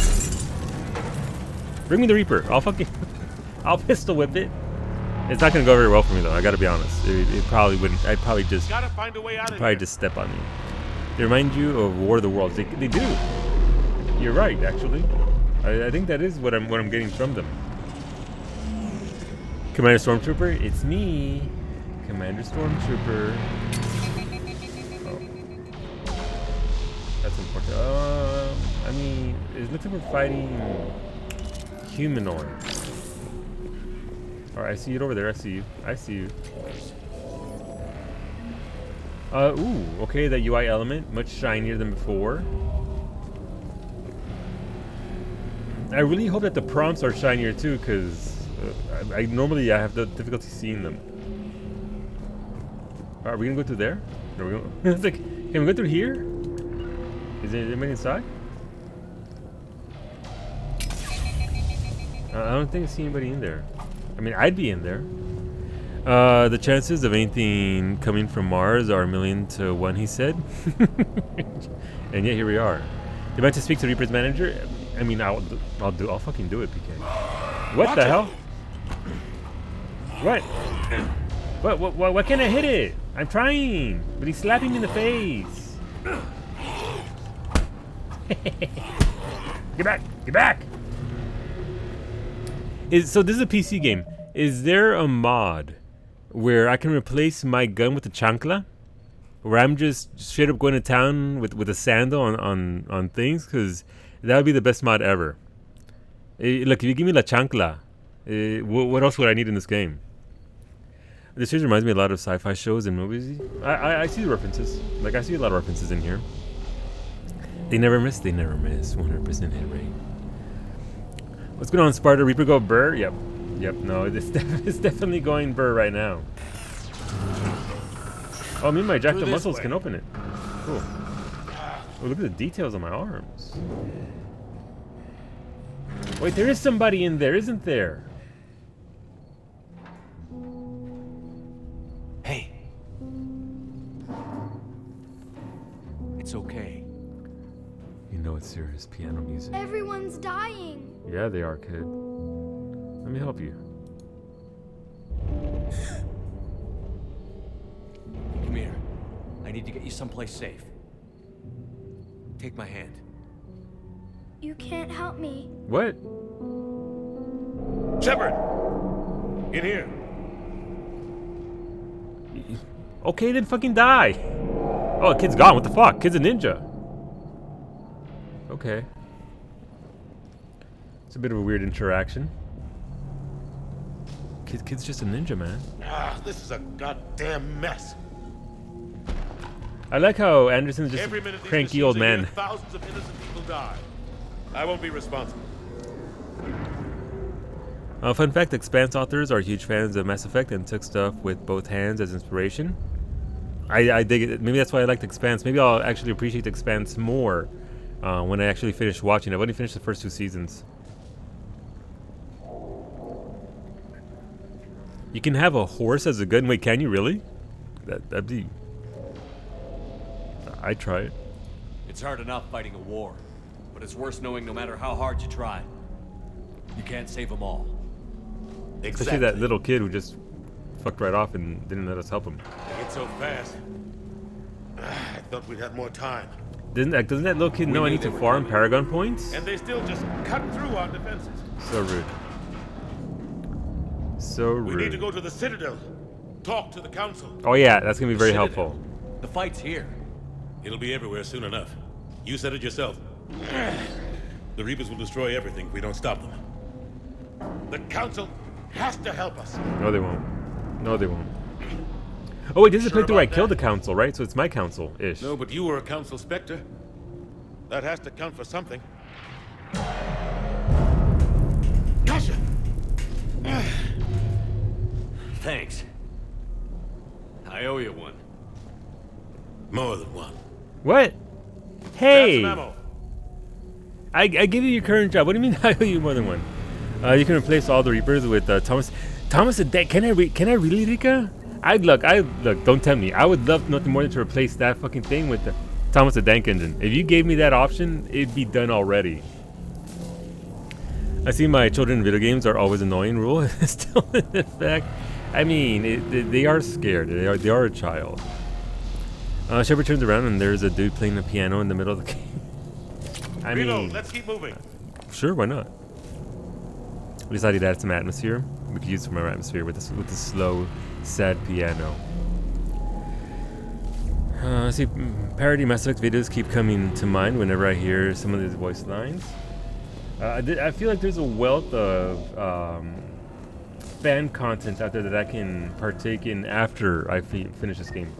Bring me the Reaper. I'll pistol whip it. It's not gonna go very well for me though. I gotta be honest. It probably wouldn't. I'd probably just Gotta find a way out of probably here. just step on me. They remind you of War of the Worlds. They do. You're right, actually. I think that is what I'm getting from them. Commander Stormtrooper, it's me, Commander Stormtrooper. Oh. That's important. I mean, it looks like we're fighting humanoids. Alright, I see it over there. I see you. I see you. Ooh, okay, that UI element, much shinier than before. I really hope that the prompts are shinier too, because I normally have the difficulty seeing them. Are we gonna go through there? Are we gonna, it's like, can we go through here? Is there anybody inside? I don't think I see anybody in there. I mean, I'd be in there. The chances of anything coming from Mars are 1,000,000 to 1, he said. And yet here we are. You about to speak to Reaper's manager? I mean, I'll fucking do it, PK. What the hell? What? Why can't I hit it? I'm trying, but he's slapping me in the face. Get back! Get back! So this is a PC game. Is there a mod where I can replace my gun with a chancla? Where I'm just straight up going to town with a sandal on things? Because that would be the best mod ever. Look, if you give me la chancla, what else would I need in this game? This series reminds me a lot of sci-fi shows and movies. I see the references. Like, I see a lot of references in here. They never miss. 100% hit rate. What's going on, Sparta? Reaper go Burr? Yep. Yep, no, it's definitely going Burr right now. Oh, me and my jacked up muscles can open it. Cool. Oh, look at the details on my arms. Wait, there is somebody in there, isn't there? Hey. It's okay. You know it's serious piano music. Everyone's dying. Yeah, they are, kid. Let me help you. Come here. I need to get you someplace safe. Take my hand. You can't help me. What? Shepard! In here. Okay, then fucking die. Oh, the kid's gone. What the fuck? Kid's a ninja. Okay. It's a bit of a weird interaction. Kid's just a ninja, man. Ah, this is a goddamn mess. I like how Anderson's just Every a minute these cranky machines old are man. here, thousands of innocent people die. I won't be responsible. Fun fact, Expanse authors are huge fans of Mass Effect and took stuff with both hands as inspiration. I dig it. Maybe that's why I liked Expanse. Maybe I'll actually appreciate Expanse more when I actually finish watching. I've only finished the first 2 seasons. You can have a horse as a gun? Wait, can you really? That'd be... I'd try it. It's hard enough fighting a war, but it's worse knowing no matter how hard you try, you can't save them all. Especially that little kid who just fucked right off and didn't let us help him. They get so fast. I thought we'd have more time. Doesn't that little kid know I need to farm Paragon points? And they still just cut through our defenses. So rude. So rude. We need to go to the Citadel. Talk to the Council. Oh yeah, that's gonna be very Citadel. helpful. The fight's here. It'll be everywhere soon enough. You said it yourself. The Reapers will destroy everything if we don't stop them. The Council has to help us. No, they won't. No, they won't. Oh wait, this is a Sure playthrough where I about killed the that? Council, right? So it's my Council-ish. No, but you were a Council Spectre. That has to count for something. Gotcha! Thanks. I owe you one. More than one. What? Grab Hey! some ammo. I give you your current job. What do you mean I owe you more than one? You can replace all the Reapers with Thomas. Thomas the Tank. Can I really, Rika? Look. Don't tempt me. I would love nothing more than to replace that fucking thing with the Thomas the Tank Engine. If you gave me that option, it'd be done already. I see my children in video games are always annoying rule. It's still in effect. I mean, they are scared. They are a child. Shepard turns around and there's a dude playing the piano in the middle of the game. I Reload. mean, Let's keep moving. sure, why not? We decided to add some atmosphere. We could use some more atmosphere with the slow, sad piano. See, parody Mass Effect videos keep coming to mind whenever I hear some of these voice lines. I feel like there's a wealth of fan content out there that I can partake in after I finish this game.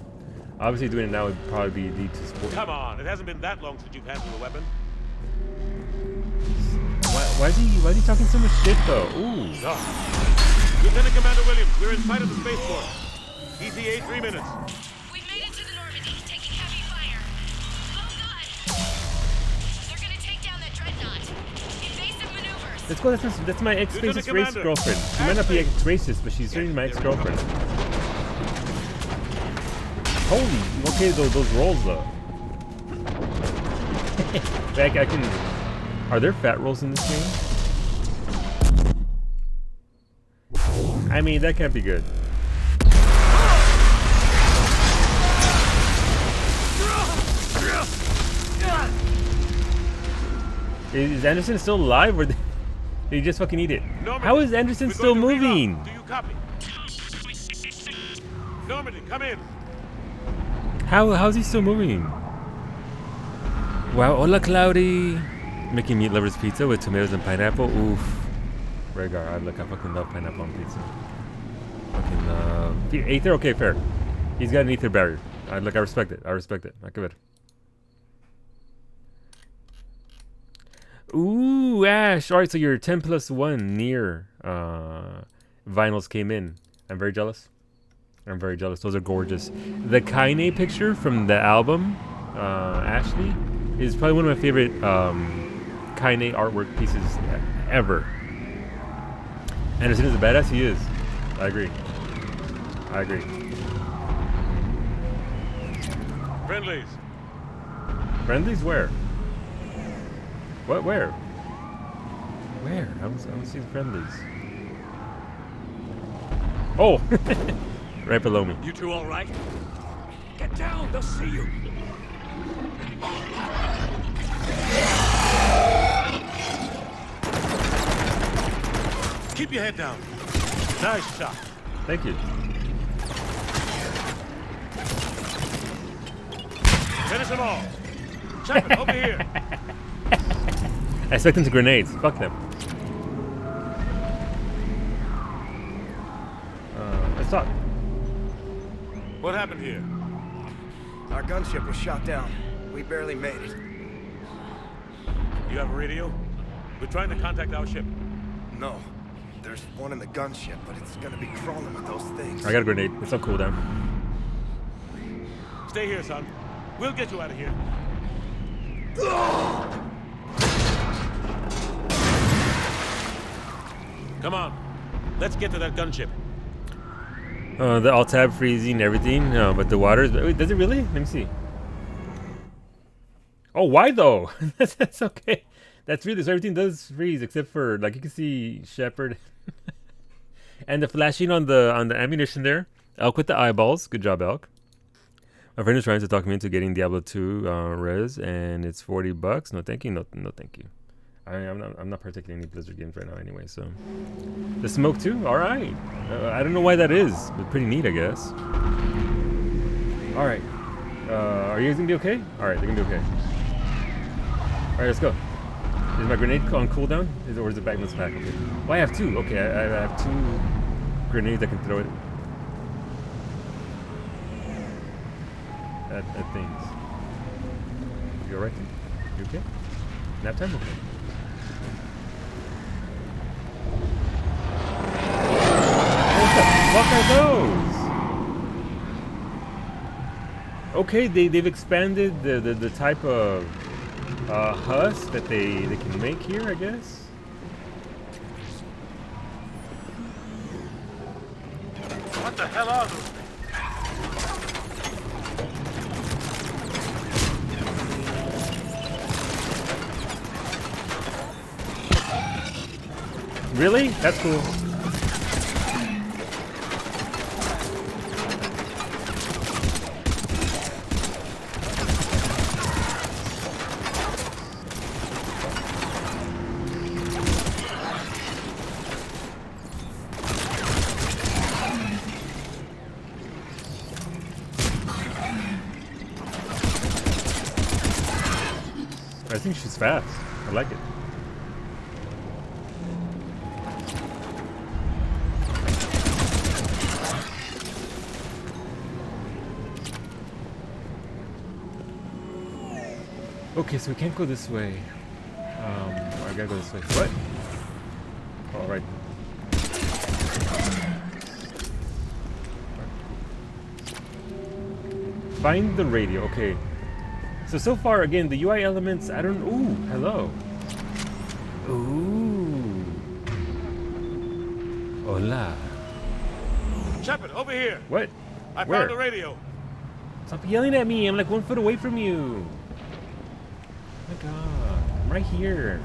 Obviously, doing it now would probably be lead to sport. Come on. It hasn't been that long since you've handled a weapon. Why is he talking so much shit though? Ooh. Lieutenant Commander Williams, we're in sight of the spaceport. ETA 3 minutes. We've made it to the Normandy, taking heavy fire. Oh god! They're gonna take down that dreadnought. Invasive maneuvers. Let's go. That's my ex-racist Commander, girlfriend. She might not be ex-racist, but she's certainly my ex-girlfriend. Holy, okay, those rolls though. Back, I can. Are there fat rolls in this game? I mean, that can't be good. Is Anderson still alive, or did he just fucking eat it? Normandy, How is Anderson we're still going to reload. moving? Do you copy? Normandy, come in. How's he still moving? Wow, hola Cloudy. Making meat lovers pizza with tomatoes and pineapple. Oof. Rhaegar, I fucking love pineapple on pizza. Fucking love. Aether, okay, fair. He's got an ether barrier. I respect it. I respect it. I give it. Ooh. Ooh, Ash. All right, so your 10 plus 1 near vinyls came in. I'm very jealous. I'm very jealous. Those are gorgeous. The Kaine picture from the album, Ashley, is probably one of my favorite Kaine artwork pieces ever. Anderson is a badass. He is. I agree. I agree. Friendlies. Friendlies where? What? Where? Where? I don't see the friendlies. Oh! Right below me. You two all right? Get down, they'll see you. Keep your head down. Nice shot. Thank you. Finish them all. Chapman, over here. I expect them to grenades. Fuck them. Let's talk. What happened here? Our gunship was shot down. We barely made it. You have a radio? We're trying to contact our ship. No. There's one in the gunship, but it's gonna be crawling with those things. I got a grenade. It's on cooldown. Stay here, son. We'll get you out of here. Come on. Let's get to that gunship. The alt tab freezing everything, but the water is. Wait, does it really? Let me see. Oh, why though? That's okay. That's really so everything does freeze except for like you can see Shepard and the flashing on the ammunition there. Elk with the eyeballs. Good job, Elk. My friend is trying to talk me into getting Diablo 2 res, and it's $40. No, thank you. No, thank you. I'm not particularly any Blizzard games right now anyway. So the smoke too. All right. I don't know why that is, but pretty neat, I guess. All right. Are you guys gonna be okay? All right, they're gonna be okay. All right, let's go. Is my grenade on cooldown? Or is it back in this pack? Okay. Oh, I have two. Okay, I have two grenades I can throw it at things. You alright? You okay? Nap time? Okay. What are those? Okay, they've expanded the type of husk that they can make here, I guess. What the hell are those? Really? That's cool. I think she's fast. I like it. Okay, so we can't go this way. I gotta go this way. What? All right. Find the radio. Okay. So far, again, the UI elements, I don't... Ooh, hello. Ooh. Hola. Shepard, over here. What? I Where? found the radio. Stop yelling at me. I'm like 1 foot away from you. Oh my god. I'm right here.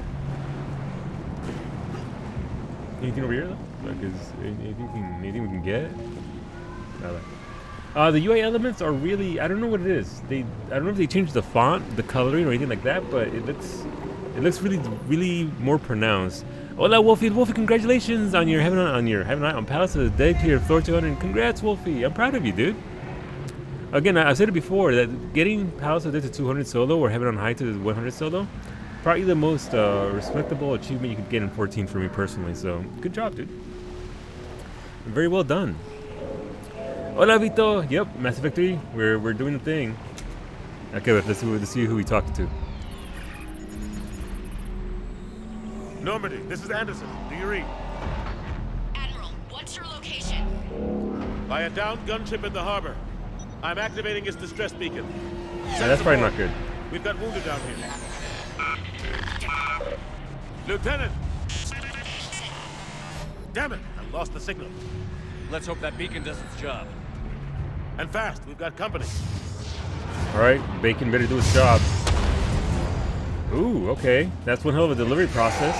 Anything over here, though? Like, is anything we can get? No, the UI elements are really, I don't know what it is. I don't know if they changed the font, the coloring, or anything like that, but it looks really more pronounced. Hola, Wolfie! Wolfie, congratulations on your Heaven on Palace of the Dead clear of floor 200. Congrats, Wolfie! I'm proud of you, dude. Again, I said it before that getting Palace of the Dead to 200 solo or Heaven on High to 100 solo, probably the most respectable achievement you could get in 14 for me personally. So, good job, dude. Very well done. Hola, Vito. Yep, Mass Effect 3. We're doing the thing. Okay, let's see who we talked to. Normandy, this is Anderson. Do you read? Admiral, what's your location? By a downed gunship in the harbor. I'm activating its distress beacon. Yeah, that's probably not good. We've got wounded down here. Lieutenant! Damn it! I lost the signal. Let's hope that beacon does its job. And fast, we've got company. All right, Bacon better do his job. Ooh, okay. That's one hell of a delivery process.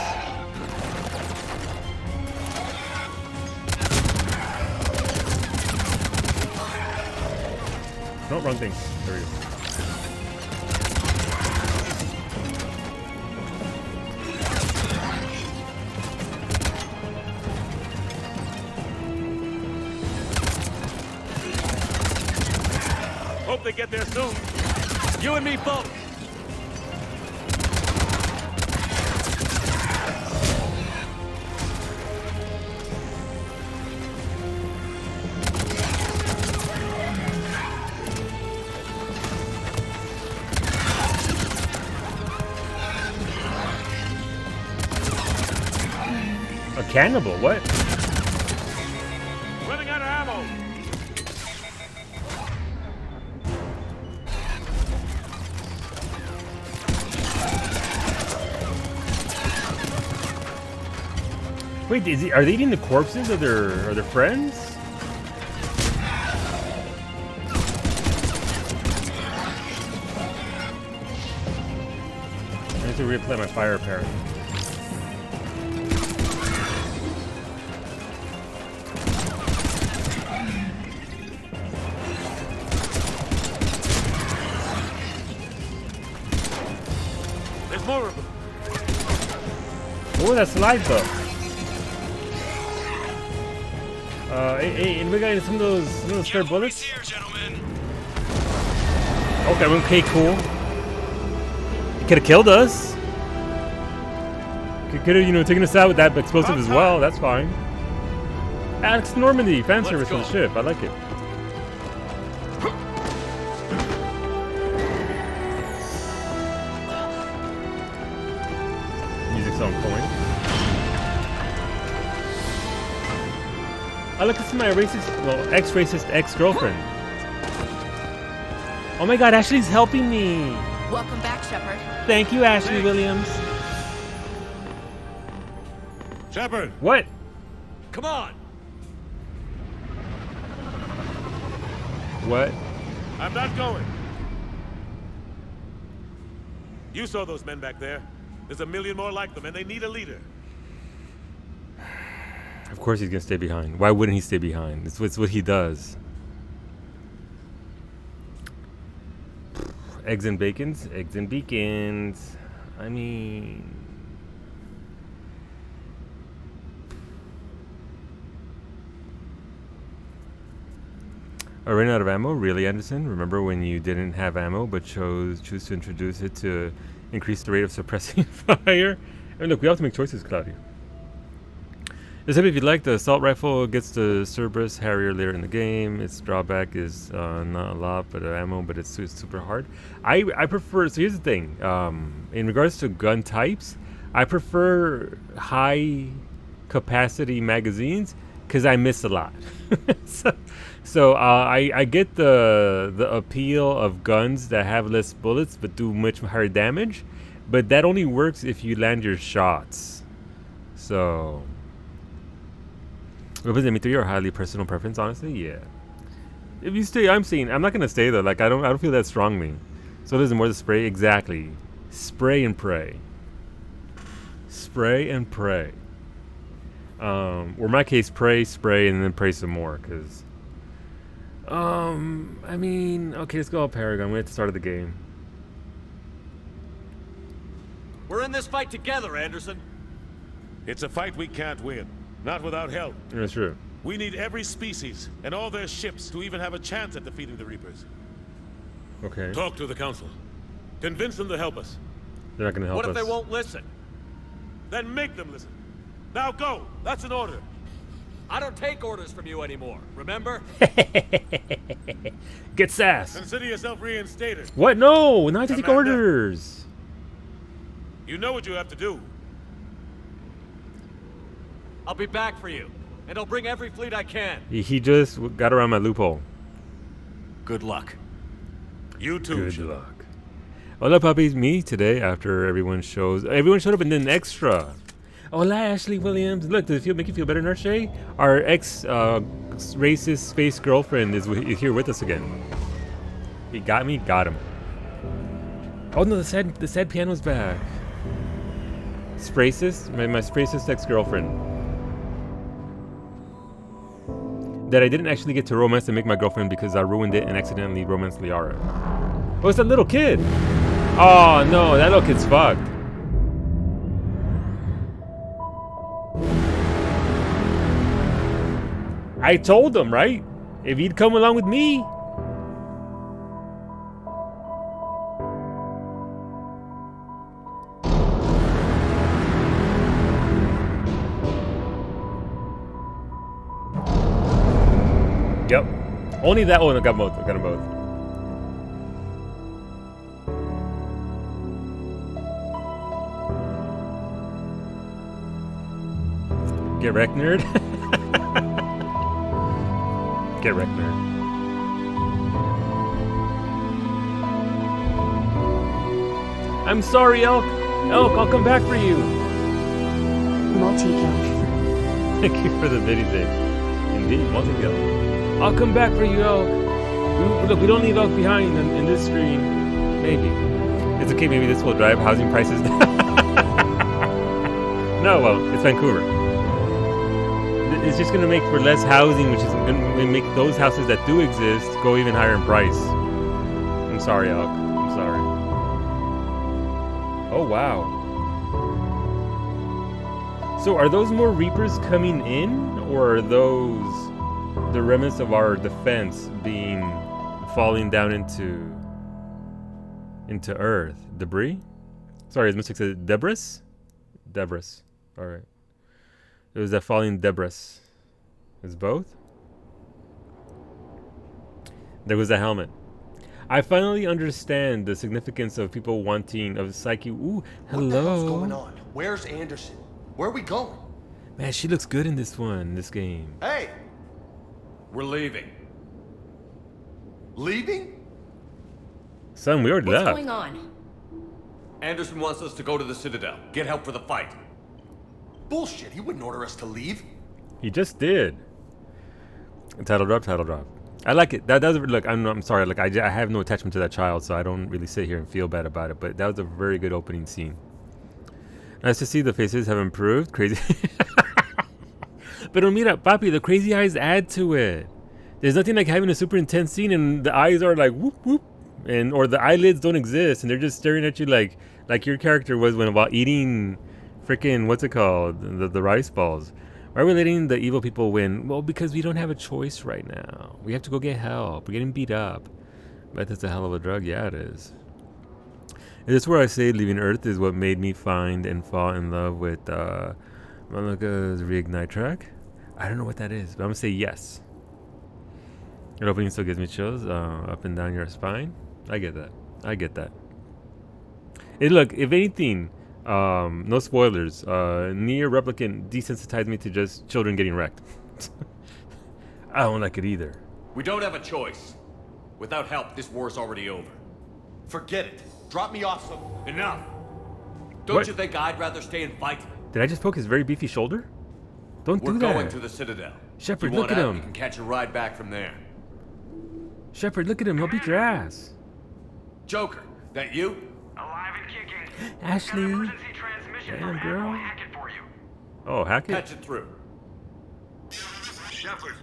No, wrong thing. There we go. Hope they get there soon. You and me both. A cannibal? What? Running out of ammo. Wait, are they eating the corpses of their friends? I need to reapply my fire apparently. There's more of them. Oh, that's live though. Hey, and we got some of those spare bullets. Okay, cool. He could have killed us. Could have, taken us out with that explosive as well. That's fine. Alex Normandy, fan service for the ship. I like it. Music's on point. I look at my ex-racist ex-girlfriend. Oh my God, Ashley's helping me. Welcome back, Shepard. Thank you, Ashley Williams. Shepard! What? Come on. What? I'm not going. You saw those men back there. There's a million more like them, and they need a leader. Of course he's gonna stay behind. Why wouldn't he stay behind? It's what he does. Eggs and bacons? Eggs and beacons. I mean... I ran out of ammo? Really, Anderson? Remember when you didn't have ammo but choose to introduce it to increase the rate of suppressing fire? I mean, look, we have to make choices, Claudia. Except if you like, the assault rifle gets the Cerberus Harrier later in the game. Its drawback is not a lot, but ammo, but it's super hard. I prefer, so here's the thing. In regards to gun types, I prefer high capacity magazines because I miss a lot. So I get the appeal of guns that have less bullets but do much higher damage, but that only works if you land your shots. So weapons in M3 are highly personal preference, honestly. Yeah. If you stay, I'm not gonna stay though. Like I don't feel that strongly. So there's more the spray. Exactly. Spray and pray. Spray and pray. Or in my case, pray, spray, and then pray some more. Cause, I mean, okay, let's go all Paragon. We're at the start of the game. We're in this fight together, Anderson. It's a fight we can't win. Not without help. That's true. We need every species and all their ships to even have a chance at defeating the Reapers. Okay. Talk to the Council. Convince them to help us. They're not gonna help us. What if they won't listen? Then make them listen. Now go! That's an order. I don't take orders from you anymore, remember? Get sass. Consider yourself reinstated. What? No, not to take Commander. orders. You know what you have to do. I'll be back for you, and I'll bring every fleet I can. He just got around my loophole. Good luck. You too, Good Shiva. luck. Hola, puppies. Me today after everyone showed up and then extra. Hola, Ashley Williams. Look, does it make you feel better, Nurse Shay? Our ex-racist space girlfriend is here with us again. He got me, got him. Oh no, the sad piano's back. Spracist? My spracist ex-girlfriend. That I didn't actually get to romance and make my girlfriend because I ruined it and accidentally romanced Liara. Oh, it's that little kid! Oh no, that little kid's fucked. I told him, right? If he'd come along with me. Yep. Only that one. I got both. I got them both. Get wrecked, nerd. Get wrecked, nerd. I'm sorry, Elk. Elk, I'll come back for you. Multi-kill. Thank you for the video, Dave. Indeed, multi-kill. I'll come back for you, Elk. Look, we don't leave Elk behind in this stream. Maybe. It's okay, maybe this will drive housing prices down. No, well, it's Vancouver. It's just going to make for less housing, which is going to make those houses that do exist go even higher in price. I'm sorry, Elk. I'm sorry. Oh, wow. So are those more Reapers coming in, or are those the remnants of our defense falling down into Earth? Debris? Sorry, his mistake said debris? Debris. Alright. It was that falling debris. It's both? There was a helmet. I finally understand the significance of people wanting of Psyche. Ooh, hello. What the hell's going on? Where's Anderson? Where are we going? Man, she looks good in this game. Hey! We're leaving. Leaving? Son, we already What's left. going on? Anderson wants us to go to the Citadel. Get help for the fight. Bullshit, he wouldn't order us to leave. He just did. Title drop. I like it. That was look. I'm sorry. Like I have no attachment to that child, so I don't really sit here and feel bad about it. But that was a very good opening scene. Nice to see the faces have improved. Crazy. But mira, papi, the crazy eyes add to it. There's nothing like having a super intense scene and the eyes are like whoop whoop, or the eyelids don't exist and they're just staring at you like your character was while eating freaking what's it called, the rice balls. Why are we letting the evil people win? Well, because we don't have a choice right now. We have to go get help. We're getting beat up. But that's a hell of a drug. Yeah, it is. Is this where I say leaving Earth is what made me find and fall in love with Malaka's Reignite track? I don't know what that is, but I'm going to say yes. Your opening still gives me chills up and down your spine. I get that. Look, if anything, no spoilers. Nier Replicant desensitized me to just children getting wrecked. I don't like it either. We don't have a choice. Without help, this war's already over. Forget it. Drop me off some. Enough! Don't What? you think I'd rather stay and fight? Did I just poke his very beefy shoulder? Don't We're do that. going to the Citadel. Shepard, If you look want at out, him. You can catch a ride back from there. Shepard, look at him. He'll beat your ass. Joker, that you? Alive and kicking. Ashley. Got emergency transmission Damn, from girl. Admiral Hackett for you. Oh, Hackett? Patch it through. Shepard,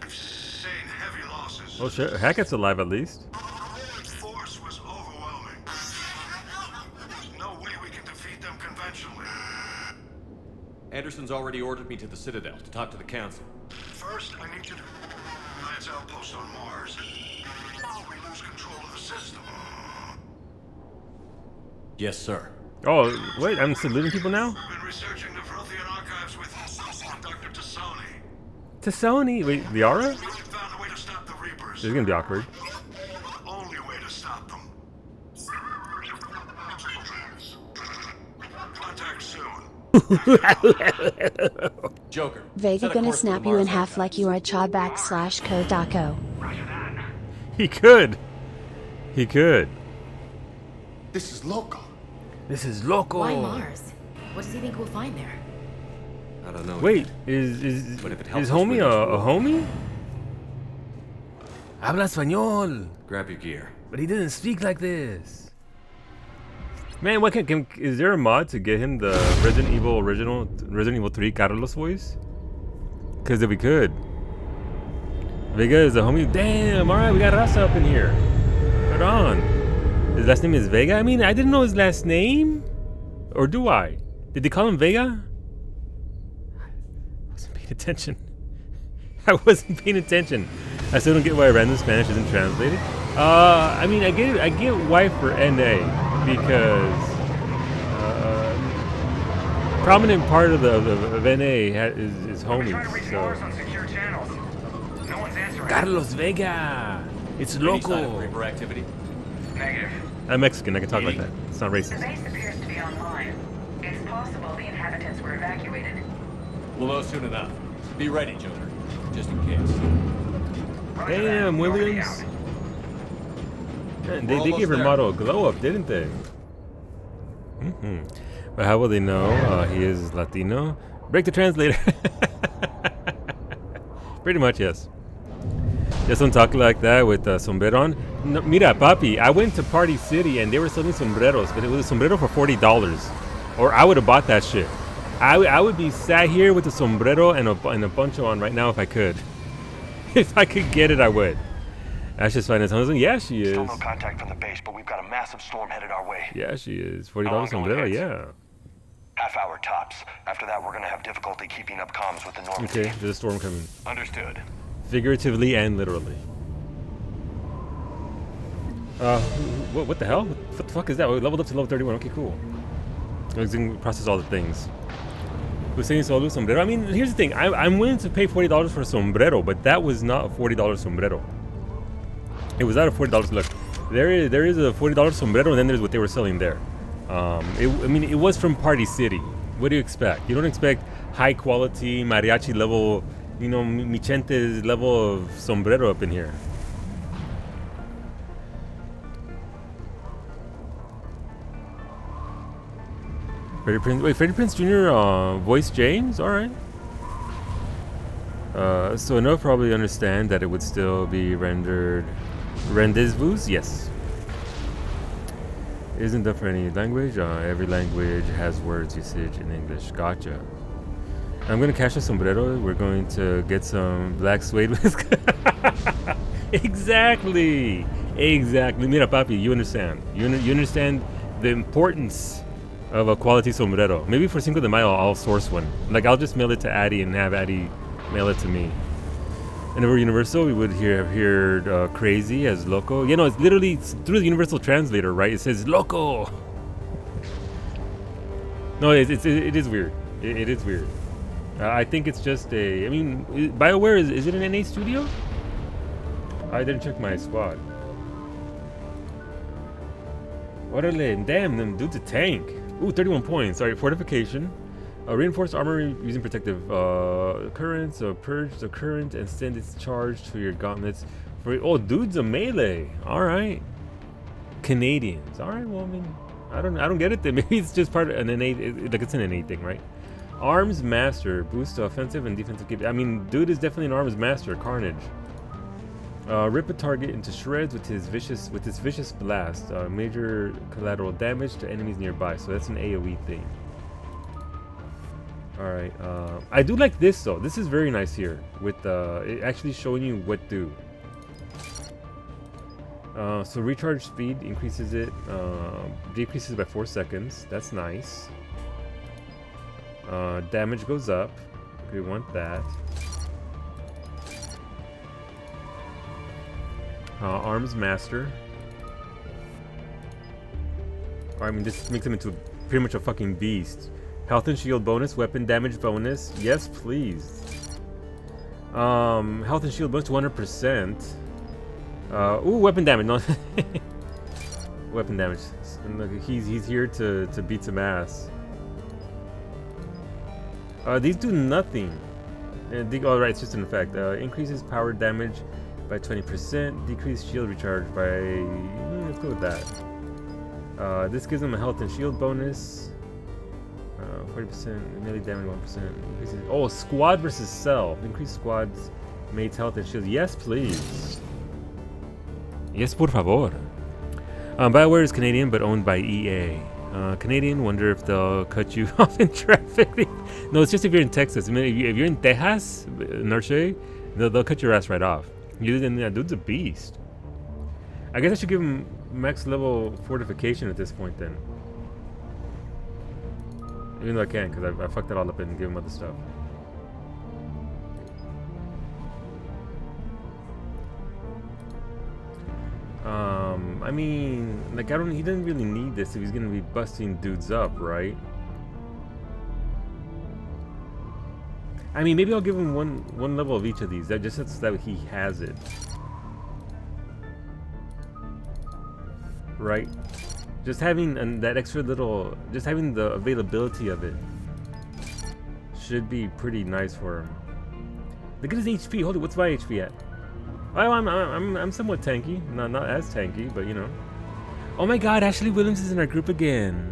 sustained heavy losses. Oh, shit. Hackett's alive at least. The force was overwhelming. There's no way we can defeat them conventionally. Anderson's already ordered me to the Citadel to talk to the Council. First, I need you to Lance outpost on Mars. We lose control of the system. Yes, sir. Oh, wait. I'm saluting people now? We've been researching the Vrothian archives with Dr. Tassoni. Tassoni. Wait, Liara? We found a way to stop the Reapers. This is gonna be awkward. The only way to stop them. Contact soon. Joker. Vega set a gonna course for the snap you in Mars half like you are a Chodback/Kodako. He could. He could. This is local. This is local. Why Mars? What does he think we'll find there? I don't know. Wait, yet. is But if it helps is us homie win a this war- homie? Habla español. Grab your gear. But he didn't speak like this. Man, what is there a mod to get him the Resident Evil 3 Carlos voice? Because if we could. Vega is a homie. Damn, alright, we got Raza up in here. Right on. His last name is Vega? I mean, I didn't know his last name. Or do I? Did they call him Vega? I wasn't paying attention. I wasn't paying attention. I still don't get why random Spanish isn't translated. I mean, I get why for NA because prominent part of NA is homies. So Carlos Vega, it's Any sign of local. Reaper activity? Negative. I'm Mexican. I can talk like that. It's not The racist. base appears to be online. It's possible the inhabitants were evacuated. We'll know soon enough. Be ready, Joker. Just in case. Damn, Williams. Man, they almost gave her there. model a glow up, didn't they? But how will they know he is Latino? Break the translator. Pretty much, yes. Just don't talk like that with sombrero on. No, mira, papi, I went to Party City and they were selling sombreros, but it was a sombrero for $40. Or I would have bought that shit. I would be sat here with a sombrero and a poncho on right now if I could. If I could get it, I would. That's just fine. Yeah, she is. Still no contact from the base, but we've got a massive storm headed our way. Yeah, she is. How long $40 till it sombrero, hits? yeah. Half hour tops. After that, we're gonna have difficulty keeping up comms with the Normandy. Okay, there's a storm coming. Understood. Figuratively and literally. What the hell? What the fuck is that? We leveled up to level 31. Okay, cool. I was going to process all the things. Hussein Solu sombrero. I mean, here's the thing. I'm willing to pay $40 for a sombrero, but that was not a $40 sombrero. It was not a $40. Look, there is a $40 sombrero, and then there's what they were selling there. I mean, it was from Party City. What do you expect? You don't expect high quality mariachi level, you know, Michente's level of sombrero up in here. Freddie Prinze, wait, Freddie Prinze Jr. Voice James? Alright. So Noah probably understand that it would still be rendered rendezvous? Yes. Isn't that for any language? Every language has words usage in English. Gotcha. I'm gonna cash a sombrero. We're going to get some black suede with. Exactly. Mira, papi, you understand. You understand the importance of a quality sombrero. Maybe for Cinco de Mayo, I'll source one. Like, I'll just mail it to Addie and have Addie mail it to me. And over Universal, we would hear crazy as loco. You know, it's literally through the Universal translator, right? It says loco. No, it is weird. It is weird. I think it's just a. I mean, BioWare is it an NA studio? I didn't check my squad. Orale, damn, them dude's a tank. Ooh, 31 points. Alright, fortification. Reinforced armor using protective currents. Purge the current and send its charge to your gauntlets. Oh, dude's a melee. Alright. Canadians. Alright, well, I mean, I don't get it then. Maybe it's just part of an innate, like it's an innate thing, right? Arms Master. Boost offensive and defensive cap. I mean, dude is definitely an Arms Master. Carnage. Rip a target into shreds with his vicious blast. Major collateral damage to enemies nearby. So that's an AoE thing. Alright, I do like this though. This is very nice here with it actually showing you what do. So recharge speed increases it, decreases by 4 seconds. That's nice. Damage goes up. We want that. Arms Master. I mean, this makes him into pretty much a fucking beast. Health and shield bonus, weapon damage bonus. Yes, please. Health and shield bonus 100%. Ooh, weapon damage. No, weapon damage. And look, he's here to beat some ass. These do nothing. Oh, right, it's just an effect. Increases power damage by 20%. Decrease shield recharge by... let's go with that. This gives them a health and shield bonus. 40% melee damage, 1%. Increases... Oh, squad versus self. Increase squad's mate's health and shield. Yes, please. Yes, por favor. BioWare is Canadian, but owned by EA. Canadian, wonder if they'll cut you off in traffic. No, it's just if you're in Texas. I mean, if you're in Texas, Norche, they'll cut your ass right off. That dude's a beast. I guess I should give him max level fortification at this point then. Even though I can't, because I fucked it all up and give him other stuff. I mean, like, he doesn't really need this if he's gonna be busting dudes up, right? I mean, maybe I'll give him one level of each of these. That just so that he has it, right? Just having that extra little, just having the availability of it should be pretty nice for him. Look at his HP. Hold it. What's my HP at? Oh, I'm somewhat tanky. Not as tanky, but you know. Oh my God, Ashley Williams is in our group again.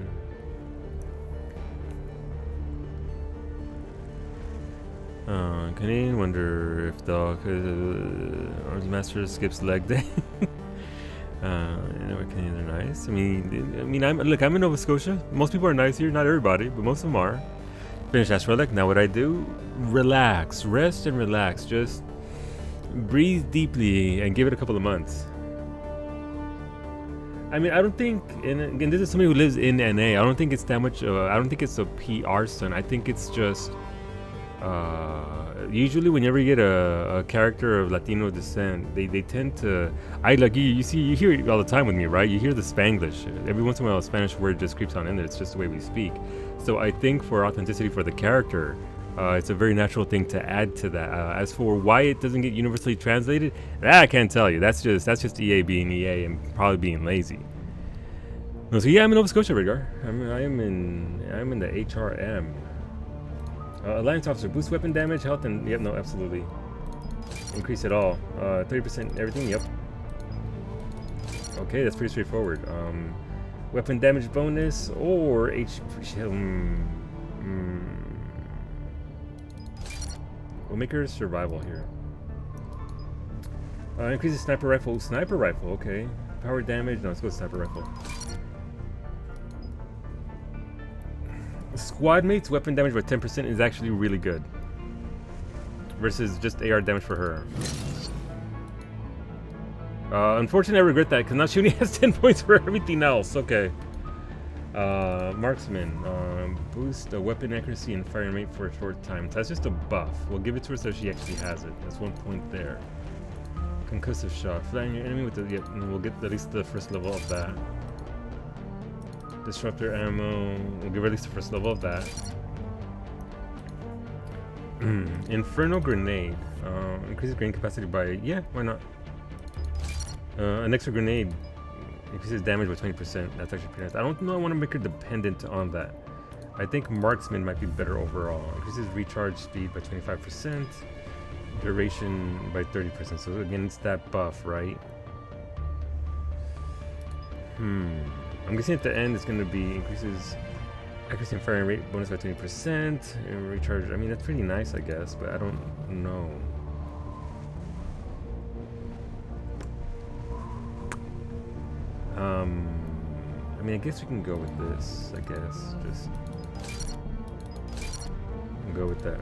Canadian, wonder if the Arms Master skips leg day. You know, Canadians are nice. I mean, I'm in Nova Scotia. Most people are nice here. Not everybody, but most of them are. Finish Ash Relic. Now what I do? Relax, rest, and relax. Just breathe deeply and give it a couple of months. I mean, I don't think, and again, this is somebody who lives in NA. I don't think it's that much. I don't think it's a PR stunt. I think it's just. Usually, whenever you get a character of Latino descent, they tend to. You hear it all the time with me, right? You hear the Spanglish. Every once in a while, a Spanish word just creeps on in there. It's just the way we speak. So I think for authenticity for the character, it's a very natural thing to add to that. As for why it doesn't get universally translated, that I can't tell you. That's just EA being EA and probably being lazy. So yeah, I'm in Nova Scotia, Redgar. I'm in the HRM. Alliance officer, boost weapon damage, health, and yep, no, absolutely. Increase it all. 30% everything, yep. Okay, that's pretty straightforward. Weapon damage bonus or HP. We'll make her survival here. Increases sniper rifle. Sniper rifle, okay. Power damage. No, let's go with sniper rifle. Squad mates weapon damage by 10% is actually really good. Versus just AR damage for her. Unfortunately, I regret that because now she only has 10 points for everything else. Okay. Marksman. Boost weapon accuracy and firing rate for a short time. So that's just a buff. We'll give it to her so she actually has it. That's 1 point there. Concussive shot. Flying your enemy with the. Yep, and we'll get at least the first level of that. Disruptor ammo. We'll give her at least the first level of that. Inferno grenade. Increases grenade capacity by. Yeah, why not? An extra grenade increases damage by 20%. That's actually pretty nice. I don't know. I want to make her dependent on that. I think marksman might be better overall. Increases recharge speed by 25%. Duration by 30%. So again, it's that buff, right? I'm guessing at the end it's going to be increases accuracy and firing rate bonus by 20%. And recharge. I mean, that's pretty nice, I guess, but I don't know. I mean, I guess we can go with this. I guess just go with that.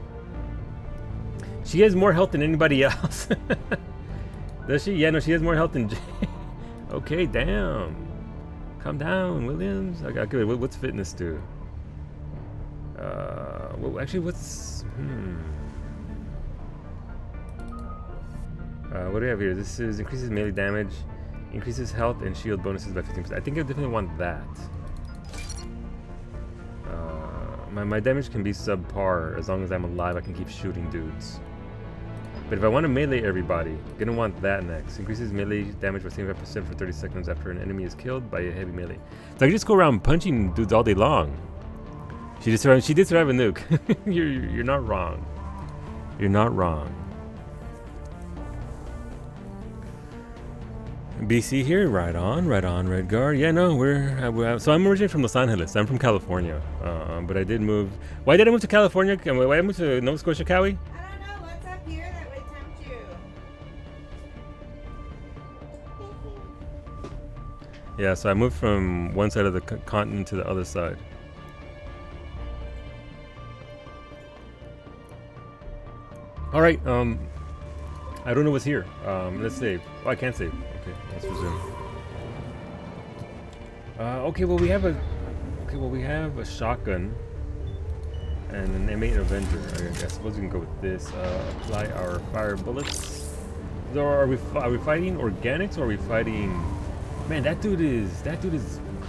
She has more health than anybody else. Does she? Yeah, no, she has more health than Jay. Okay, damn. Calm down, Williams. Okay, good. What's fitness do? Well, actually, what's what do we have here? This is increases melee damage, increases health and shield bonuses by 15%. I think I definitely want that. My damage can be subpar as long as I'm alive. I can keep shooting dudes. But if I want to melee everybody, I'm gonna want that next. Increases melee damage by 75% for 30 seconds after an enemy is killed by a heavy melee. So I can just go around punching dudes all day long. She did survive a nuke. You're not wrong. You're not wrong. BC here, right on, Redguard. Yeah, no, so I'm originally from Los Angeles. I'm from California, but I did move. Why did I move to California? Why did I move to Nova Scotia, Cowie? I don't know. What's up here that would tempt you? Yeah, so I moved from one side of the continent to the other side. All right, I don't know what's here. Let's save. Oh, I can't save. Okay, let's resume. Okay, well we have a shotgun and an M8 Avenger. I suppose we can go with this. Apply our fire bullets. So are we fighting organics or are we fighting? Man, that dude is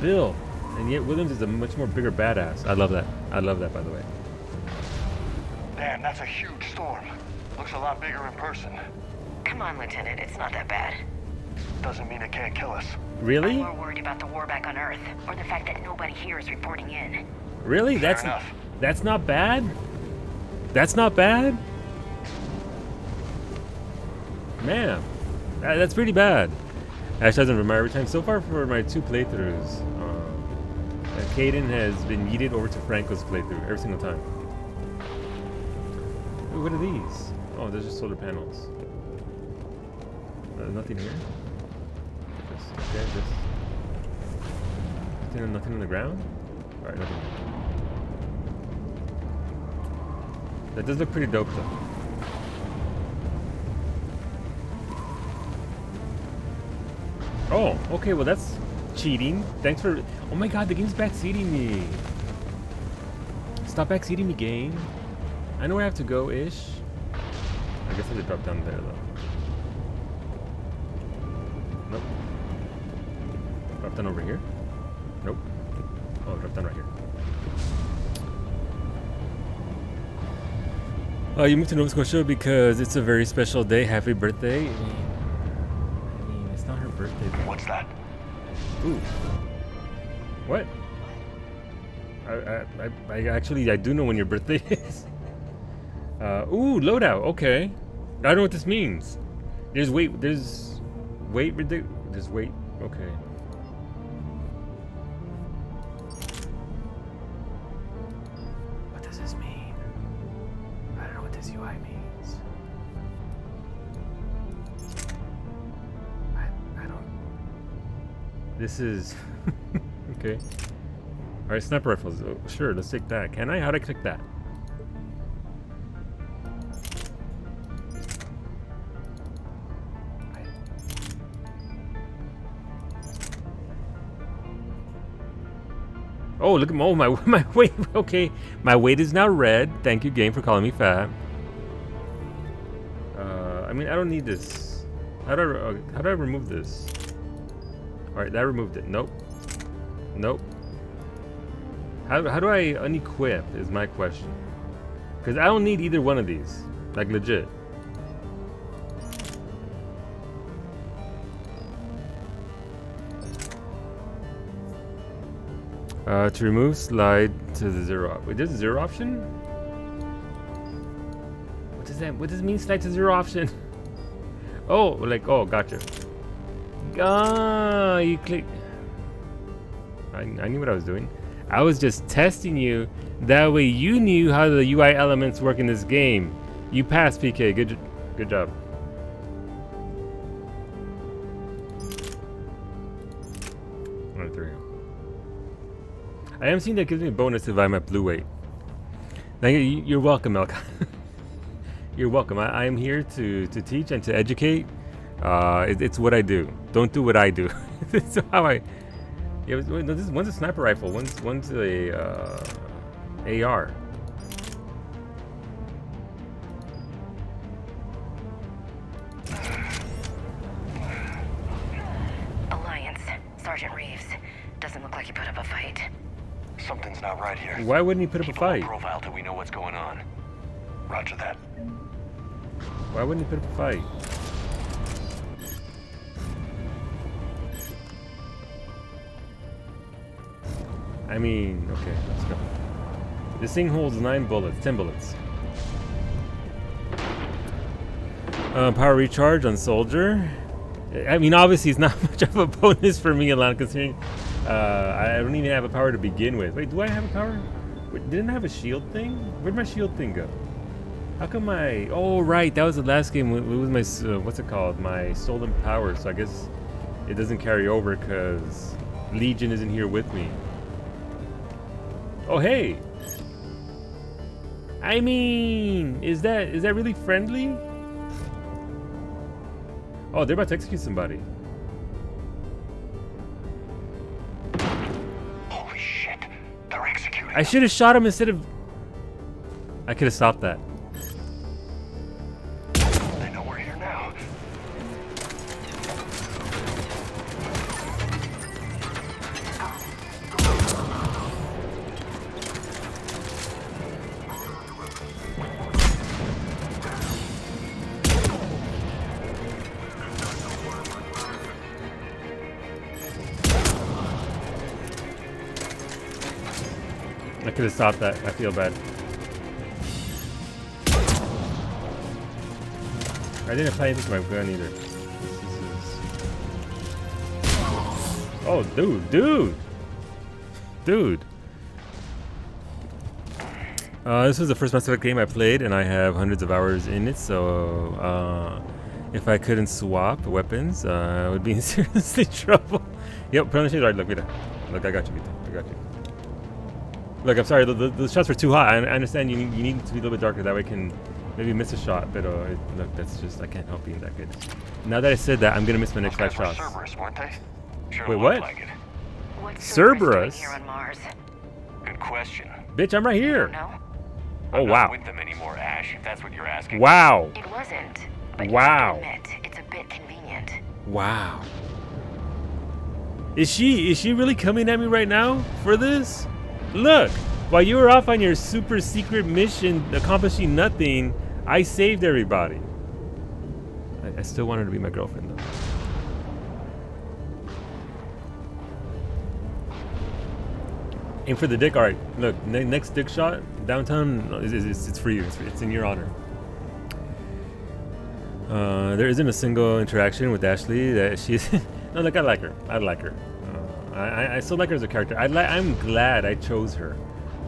Bill, and yet Williams is a much more bigger badass. I love that. I love that, by the way. Damn, that's a huge storm. Looks a lot bigger in person. Come on, Lieutenant, it's not that bad. Doesn't mean it can't kill us. Really? I'm more worried about the war back on Earth, or the fact that nobody here is reporting in. Really? Fair That's enough. That's not bad? That's not bad? Man, that's pretty bad. Ash doesn't remember every time. So far for my 2 playthroughs, Caden has been yeeted over to Franco's playthrough every single time. Ooh, what are these? Oh, they're just solar panels. Nothing here? Nothing on the ground? Alright, nothing. That does look pretty dope though. Oh, okay, well that's cheating. Thanks for... Oh my god, the game's backseating me. Stop backseating me, game. I know where I have to go-ish. I guess I have to drop down there though. Nope. Drop down over here? Nope. Oh, drop down right here. Oh, you moved to Nova Scotia because it's a very special day. Happy birthday. I mean, it's not her birthday. What's that? Ooh. What? I actually, I do know when your birthday is. Ooh, loadout. Okay. I don't know what this means. There's weight. There's weight. There's weight. Okay. What does this mean? I don't know what this UI means. I don't. This is okay. All right, sniper rifles. Oh, sure, let's take that. Can I? How'd I click that? Oh, look at my weight. Okay, my weight is now red. Thank you, game, for calling me fat. I mean, I don't need this. How do I remove this? All right, that removed it. Nope. Nope. How do I unequip is my question. Because I don't need either one of these. Like, legit. To remove, slide to the 0. Wait, there's a 0 option? What does that? What does it mean, slide to 0 option? Oh, like, oh, gotcha. Ah, you click. I knew what I was doing. I was just testing you. That way you knew how the UI elements work in this game. You passed, PK. Good job. I am seeing that gives me a bonus if I'm at blue weight. Thank you. You're welcome, Elka. You're welcome. I am here to teach and to educate. It's what I do. Don't do what I do. That's how I. Yeah, one's a sniper rifle. One's a AR. Alliance, Sergeant Reeves. Doesn't look like you put up a fight. Something's not right here. Why wouldn't he put up a fight? Profile till we know what's going on. Roger that. Why wouldn't he put up a fight? I mean, okay, let's go. This thing holds 10 bullets. Power recharge on soldier. I mean, obviously, it's not much of a bonus for me, Alana, considering I don't even have a power to begin with. Wait, do I have a power? Wait, didn't I have a shield thing? Where'd my shield thing go? How come my... Oh, right, that was the last game. It was my... what's it called? My stolen power. So I guess it doesn't carry over because Legion isn't here with me. Oh, hey! I mean, is that really friendly? Oh, they're about to execute somebody. Holy shit. They're executing. I should have shot him instead of... I could have stopped that. They know we're here now. I could have stopped that. I feel bad. I didn't apply anything to my gun either. Oh, dude. This was the first Mass Effect game I played, and I have hundreds of hours in it. So, if I couldn't swap weapons, I would be in seriously trouble. Yep, pronouncing right. Look, Vita. Look, I got you, Vita. I got you. Look, I'm sorry. The shots were too hot. I understand you need it to be a little bit darker. That way I can maybe miss a shot. But look, that's just, I can't help being that good. Now that I said that, I'm gonna miss my next 5 shots. Cerberus, weren't they? Sure. Wait, what? Like it. What's Cerberus? here on Mars? Good question. Bitch, I'm right here. No. Oh, I'm wow. not with them anymore, Ash, if that's what you're asking. Wow. It wasn't. But Wow. you have to admit, it's a bit convenient. Wow. Is she really coming at me right now for this? Look, while you were off on your super secret mission accomplishing nothing, I saved everybody. I still want her to be my girlfriend though. Aim for the dick. All right. Look, next dick shot downtown. It's for you. It's in your honor. There isn't a single interaction with Ashley that she's. No, look, I like her. I still like her as a character. I'm glad I chose her.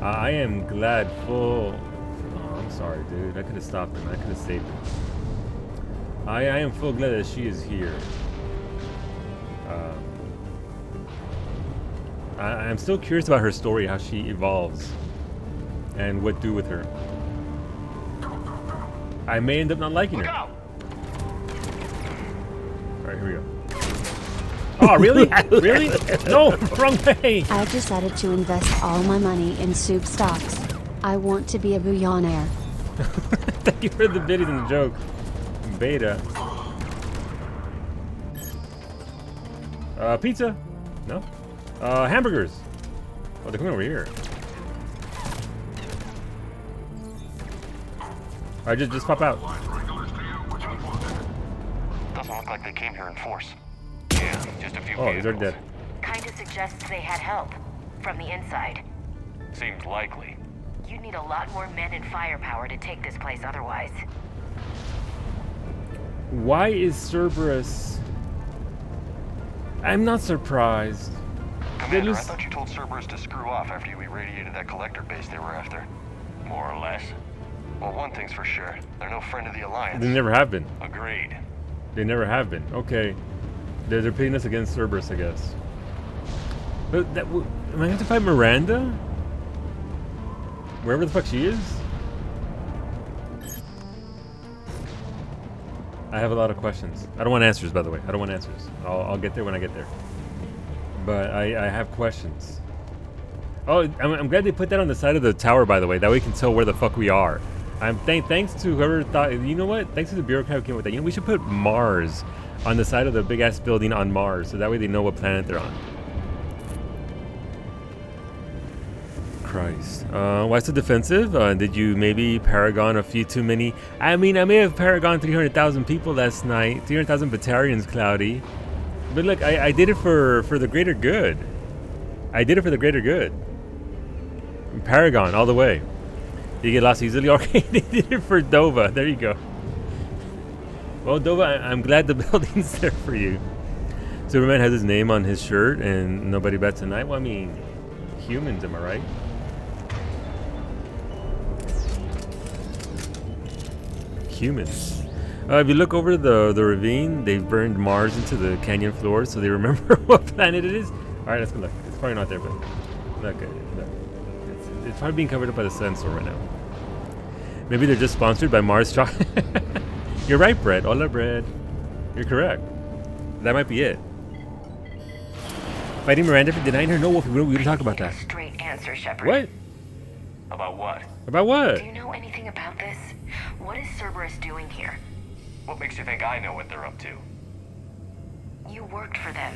I am glad full. Oh, I'm sorry, dude. I could have stopped him. I could have saved him. I am full glad that she is here. I'm still curious about her story, how she evolves, and what do with her. I may end up not liking her. All right, here we go. Oh, really? Really? No, wrong way. I've decided to invest all my money in soup stocks. I want to be a billionaire. Thank you for the biddies and the joke. Beta. Pizza? No? Hamburgers. Oh, they're coming over here. Alright, just pop out. Doesn't look like they came here in force. Yeah, just a few Oh, he's already dead. Kinda suggests they had help. From the inside. Seems likely. You'd need a lot more men and firepower to take this place otherwise. Why is Cerberus... I'm not surprised. Commander, I thought you told Cerberus to screw off after you irradiated that collector base they were after. More or less. Well, one thing's for sure. They're no friend of the Alliance. They never have been. Agreed. They never have been. Okay. They're pitting us against Cerberus, I guess. But that... Am I going to have to fight Miranda? Wherever the fuck she is? I have a lot of questions. I don't want answers, by the way. I don't want answers. I'll get there when I get there. But I have questions. Oh, I'm glad they put that on the side of the tower, by the way. That way we can tell where the fuck we are. Thanks to whoever thought... You know what? Thanks to the bureaucrat who came with that. You know, we should put Mars on the side of the big-ass building on Mars. So that way they know what planet they're on. Christ. Why so defensive? Did you maybe Paragon a few too many? I mean, I may have Paragon 300,000 people last night. 300,000 Batarians, Cloudy. But look, I did it for the greater good. I did it for the greater good. Paragon, all the way. You get lost easily. Okay, they did it for Dova. There you go. Well, Dova, I'm glad the building's there for you. Superman has his name on his shirt, and nobody bats an eye. Well, I mean, humans, am I right? Humans. If you look over the ravine, they've burned Mars into the canyon floor, so they remember what planet it is. All right, let's go look. It's probably not there, but look. It's probably being covered up by the sensor right now. Maybe they're just sponsored by Mars Chocolate. You're right, Brett. Hola, Brett. You're correct. That might be it. Fighting Miranda for denying her. No, Wolfie, we don't talk about that. Straight answer, Shepard. What? About what? About what? Do you know anything about this? What is Cerberus doing here? What makes you think I know what they're up to? You worked for them.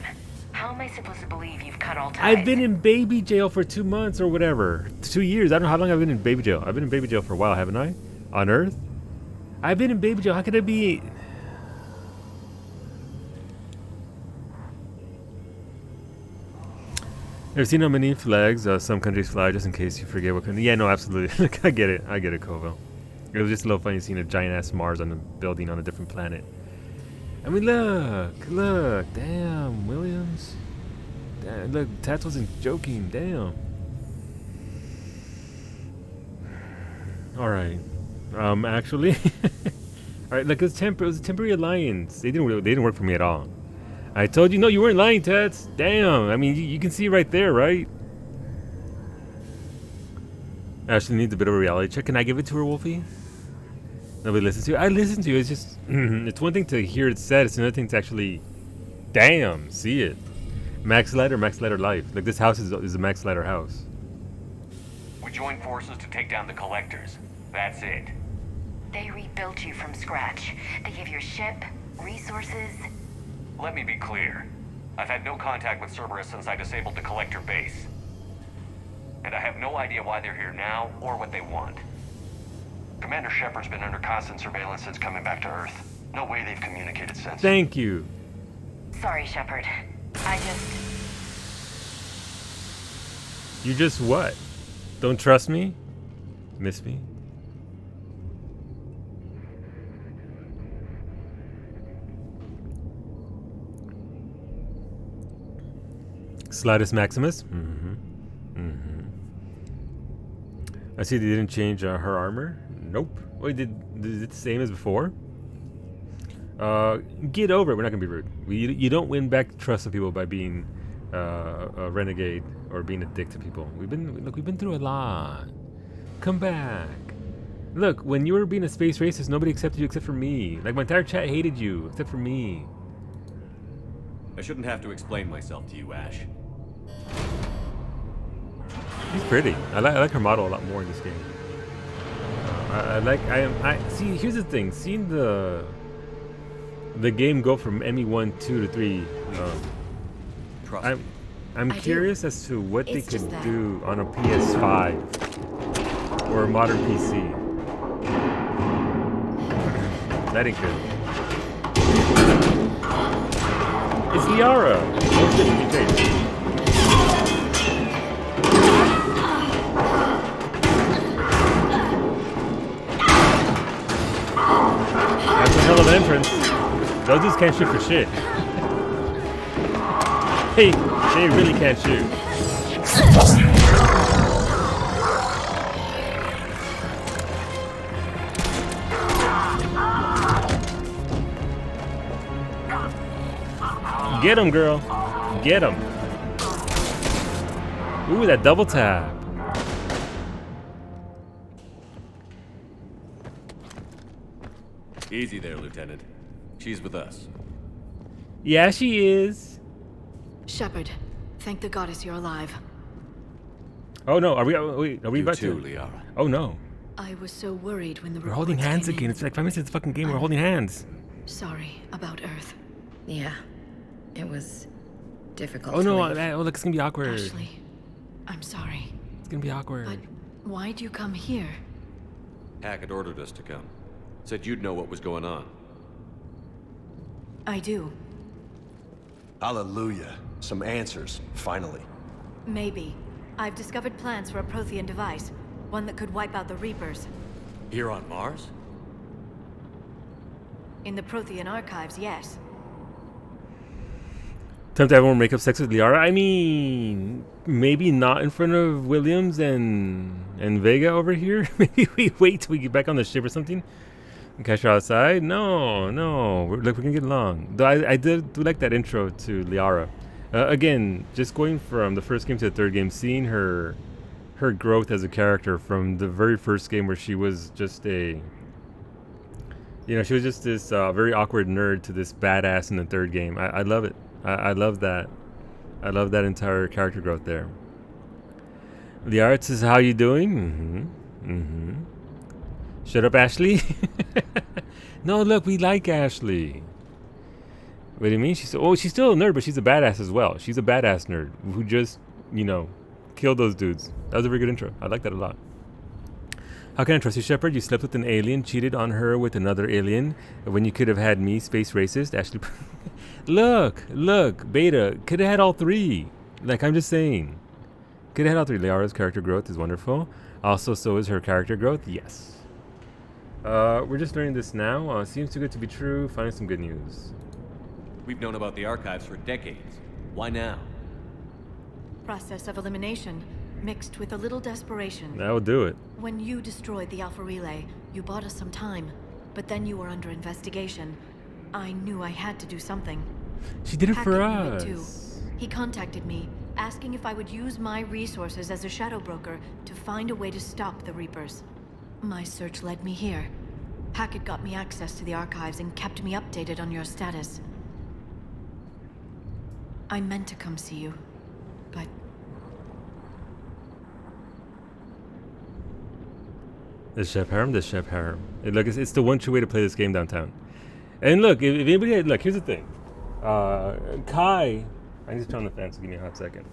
How am I supposed to believe you've cut all ties? I've been in baby jail for 2 months or whatever. 2 years. I don't know how long I've been in baby jail. I've been in baby jail for a while, haven't I? On Earth? I've been in baby jail. How could I be... Ever seen how many flags some countries fly, just in case you forget what country? Yeah, no, absolutely. I get it, Kovo. It was just a little funny seeing a giant-ass Mars on the building on a different planet. I mean, look, damn, Williams. Damn, look, Tats wasn't joking, damn. All right, actually, all right, look, it was a temporary alliance. They didn't work for me at all. I told you, no, you weren't lying, Tats. Damn, I mean, you can see right there, right? Ashley needs a bit of a reality check. Can I give it to her, Wolfie? Nobody listens to it. I listen to it. It's just, it's one thing to hear it said. It's another thing to actually, damn, see it. Max Lighter life. Like, this house is a Max Lighter house. We joined forces to take down the Collectors. That's it. They rebuilt you from scratch. They gave you a ship, resources. Let me be clear. I've had no contact with Cerberus since I disabled the Collector base. And I have no idea why they're here now or what they want. Commander Shepard's been under constant surveillance since coming back to Earth. No way they've communicated since. Thank you. Sorry, Shepard. You just what? Don't trust me? Miss me? Slidus Maximus? I see they didn't change her armor. Nope. Wait, is it the same as before? Get over it. We're not gonna be rude. You don't win back the trust of people by being a renegade or being a dick to people. We've been through a lot. Come back. Look, when you were being a space racist, nobody accepted you except for me. Like, my entire chat hated you except for me. I shouldn't have to explain myself to you, Ash. She's pretty. I like her model a lot more in this game. See, here's the thing. Seeing the game go from ME1, 2 to 3. I'm curious as to what they could do on a PS5 or a modern PC. That ain't good. It's Liara. Most different face. That's a hell of an entrance. Those dudes can't shoot for shit. Hey, they really can't shoot. Get him, girl. Get him. Ooh, that double tap. Easy there, Lieutenant. She's with us. Yeah, she is. Shepard, thank the goddess you're alive. Oh no, are we about too, to? Liara. Oh no. I was so worried when the We're holding reports hands came again. in. It's like 5 minutes into the fucking game. We're holding hands. Sorry about Earth. Yeah, it was difficult. Oh no, to leave. look, it's gonna be awkward. Ashley, I'm sorry. It's gonna be awkward. But why'd you come here? Hackett ordered us to come. Said you'd know what was going on. I do. Hallelujah. Some answers, finally. Maybe. I've discovered plans for a Prothean device. One that could wipe out the Reapers. Here on Mars? In the Prothean archives, yes. Time to have more makeup sex with Liara? I mean, maybe not in front of Williams and Vega over here. Maybe we wait till we get back on the ship or something and catch her outside. No. Look, we can get along. Though I do like that intro to Liara. Again, just going from the first game to the third game, seeing her growth as a character from the very first game where she was just she was just this very awkward nerd to this badass in the third game. I love it. I love that. I love that entire character growth there. The arts is how you doing? Shut up, Ashley. No, look, we like Ashley. What do you mean? She's still a nerd, but she's a badass as well. She's a badass nerd who just, killed those dudes. That was a very good intro. I like that a lot. How can I trust you, Shepard? You slept with an alien, cheated on her with another alien, when you could have had me, space racist. Ashley. Look, Beta could have had all three. Like, I'm just saying, could have had all three. Liara's character growth is wonderful. Also, so is her character growth. Yes. We're just learning this now. Seems too good to be true. Finding some good news. We've known about the archives for decades. Why now? Process of elimination, mixed with a little desperation. That will do it. When you destroyed the Alpha Relay, you bought us some time. But then you were under investigation. I knew I had to do something. She did it for Hackett us. knew it too. He contacted me, asking if I would use my resources as a shadow broker to find a way to stop the Reapers. My search led me here. Hackett got me access to the archives and kept me updated on your status. I meant to come see you, but... The Chef Harem. Look, it's the one true way to play this game downtown. And look, if anybody... Look, here's the thing. Kai... I need to turn on the fan, so give me a hot second.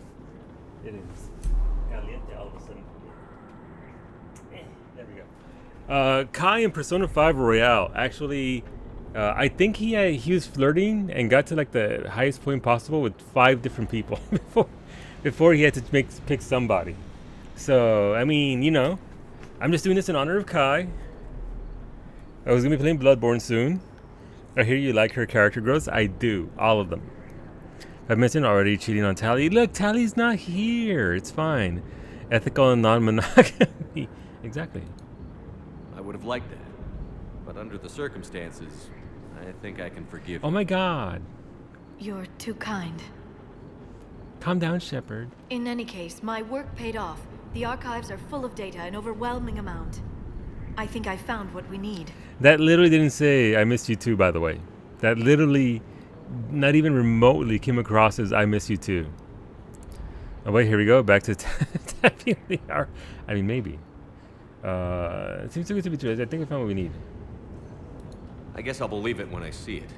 It is caliente all of a sudden. There we go. Kai in Persona 5 Royale, actually... I think he was flirting and got to like the highest point possible with 5 different people before he had to pick somebody. So, I mean, I'm just doing this in honor of Kai. I was going to be playing Bloodborne soon. I hear you like her character growth. I do. All of them. I've mentioned already cheating on Tali. Look, Tali's not here. It's fine. Ethical and non-monogamy. Exactly. I would have liked that. But under the circumstances, I think I can forgive you. Oh my god. You're too kind. Calm down, Shepard. In any case, my work paid off. The archives are full of data, an overwhelming amount. I think I found what we need. That literally didn't say, I missed you too, by the way. That literally, not even remotely came across as, I miss you too. Oh wait, here we go. Back to tapping the hour. I mean, maybe. It seems too good to be true. I think I found what we need. I guess I'll believe it when I see it.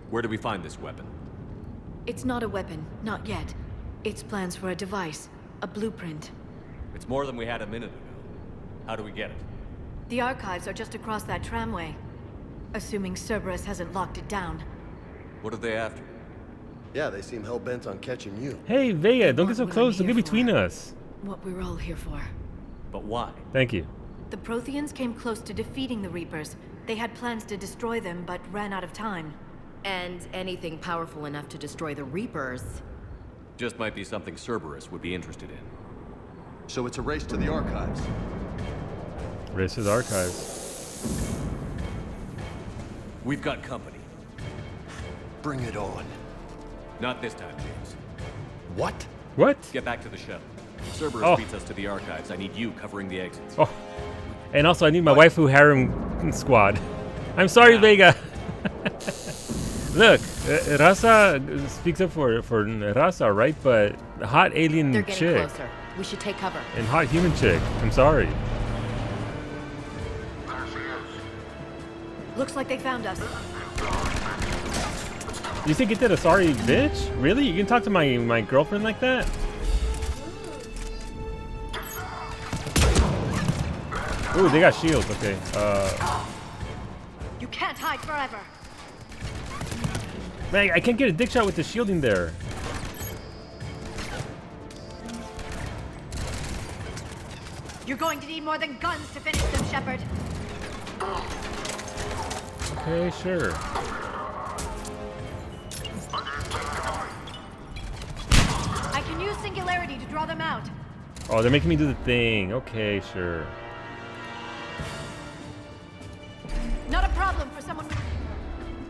Where do we find this weapon? It's not a weapon, not yet. It's plans for a device, a blueprint. It's more than we had a minute ago. How do we get it? The archives are just across that tramway. Assuming Cerberus hasn't locked it down. What are they after? Yeah, they seem hell-bent on catching you. Hey, Vega, don't get so close. Don't get between us. What we're all here for. But why? Thank you. The Protheans came close to defeating the Reapers. They had plans to destroy them, but ran out of time. And anything powerful enough to destroy the Reapers. Just might be something Cerberus would be interested in. So it's a race to the archives. Race to the archives. We've got company. Bring it on. Not this time, James. What? What? Get back to the ship. If Cerberus beats us to the archives, I need you covering the exits. Oh. And also, I need my waifu harem squad. I'm sorry, Vega. Look, Rasa speaks up for Rasa, right? But hot alien They're getting chick. closer. We should take cover. And hot human chick. I'm sorry. Looks like they found us. You think it did a sorry bitch? Really? You can talk to my girlfriend like that? Ooh, they got shields. Okay. You can't hide forever. Man, I can't get a dick shot with the shielding there. You're going to need more than guns to finish them, Shepard. Okay, sure. I can use Singularity to draw them out. Oh, they're making me do the thing. Okay, sure. Not a problem for someone with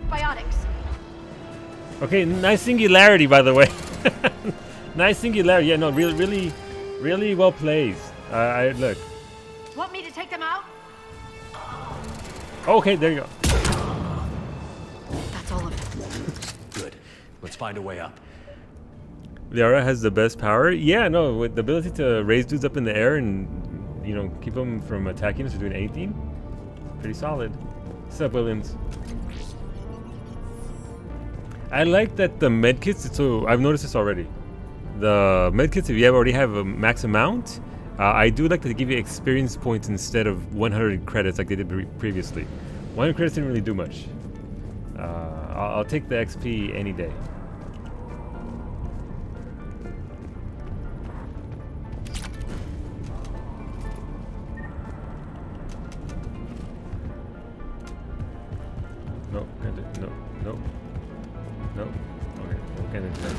biotics. Okay, nice singularity, by the way. Nice singularity. Yeah, no, really well played. I look. Want me to take them out? Okay, there you go. That's all of it. Good. Let's find a way up. Liara has the best power. Yeah, no, with the ability to raise dudes up in the air and, you know, keep them from attacking us or doing anything. Pretty solid. What's up, Williams? I like that the medkits, so I've noticed this already. The medkits, if you already have a max amount, I do like to give you experience points instead of 100 credits like they did previously. 100 credits didn't really do much. I'll take the XP any day. No, no, no, no. Okay, what can I do?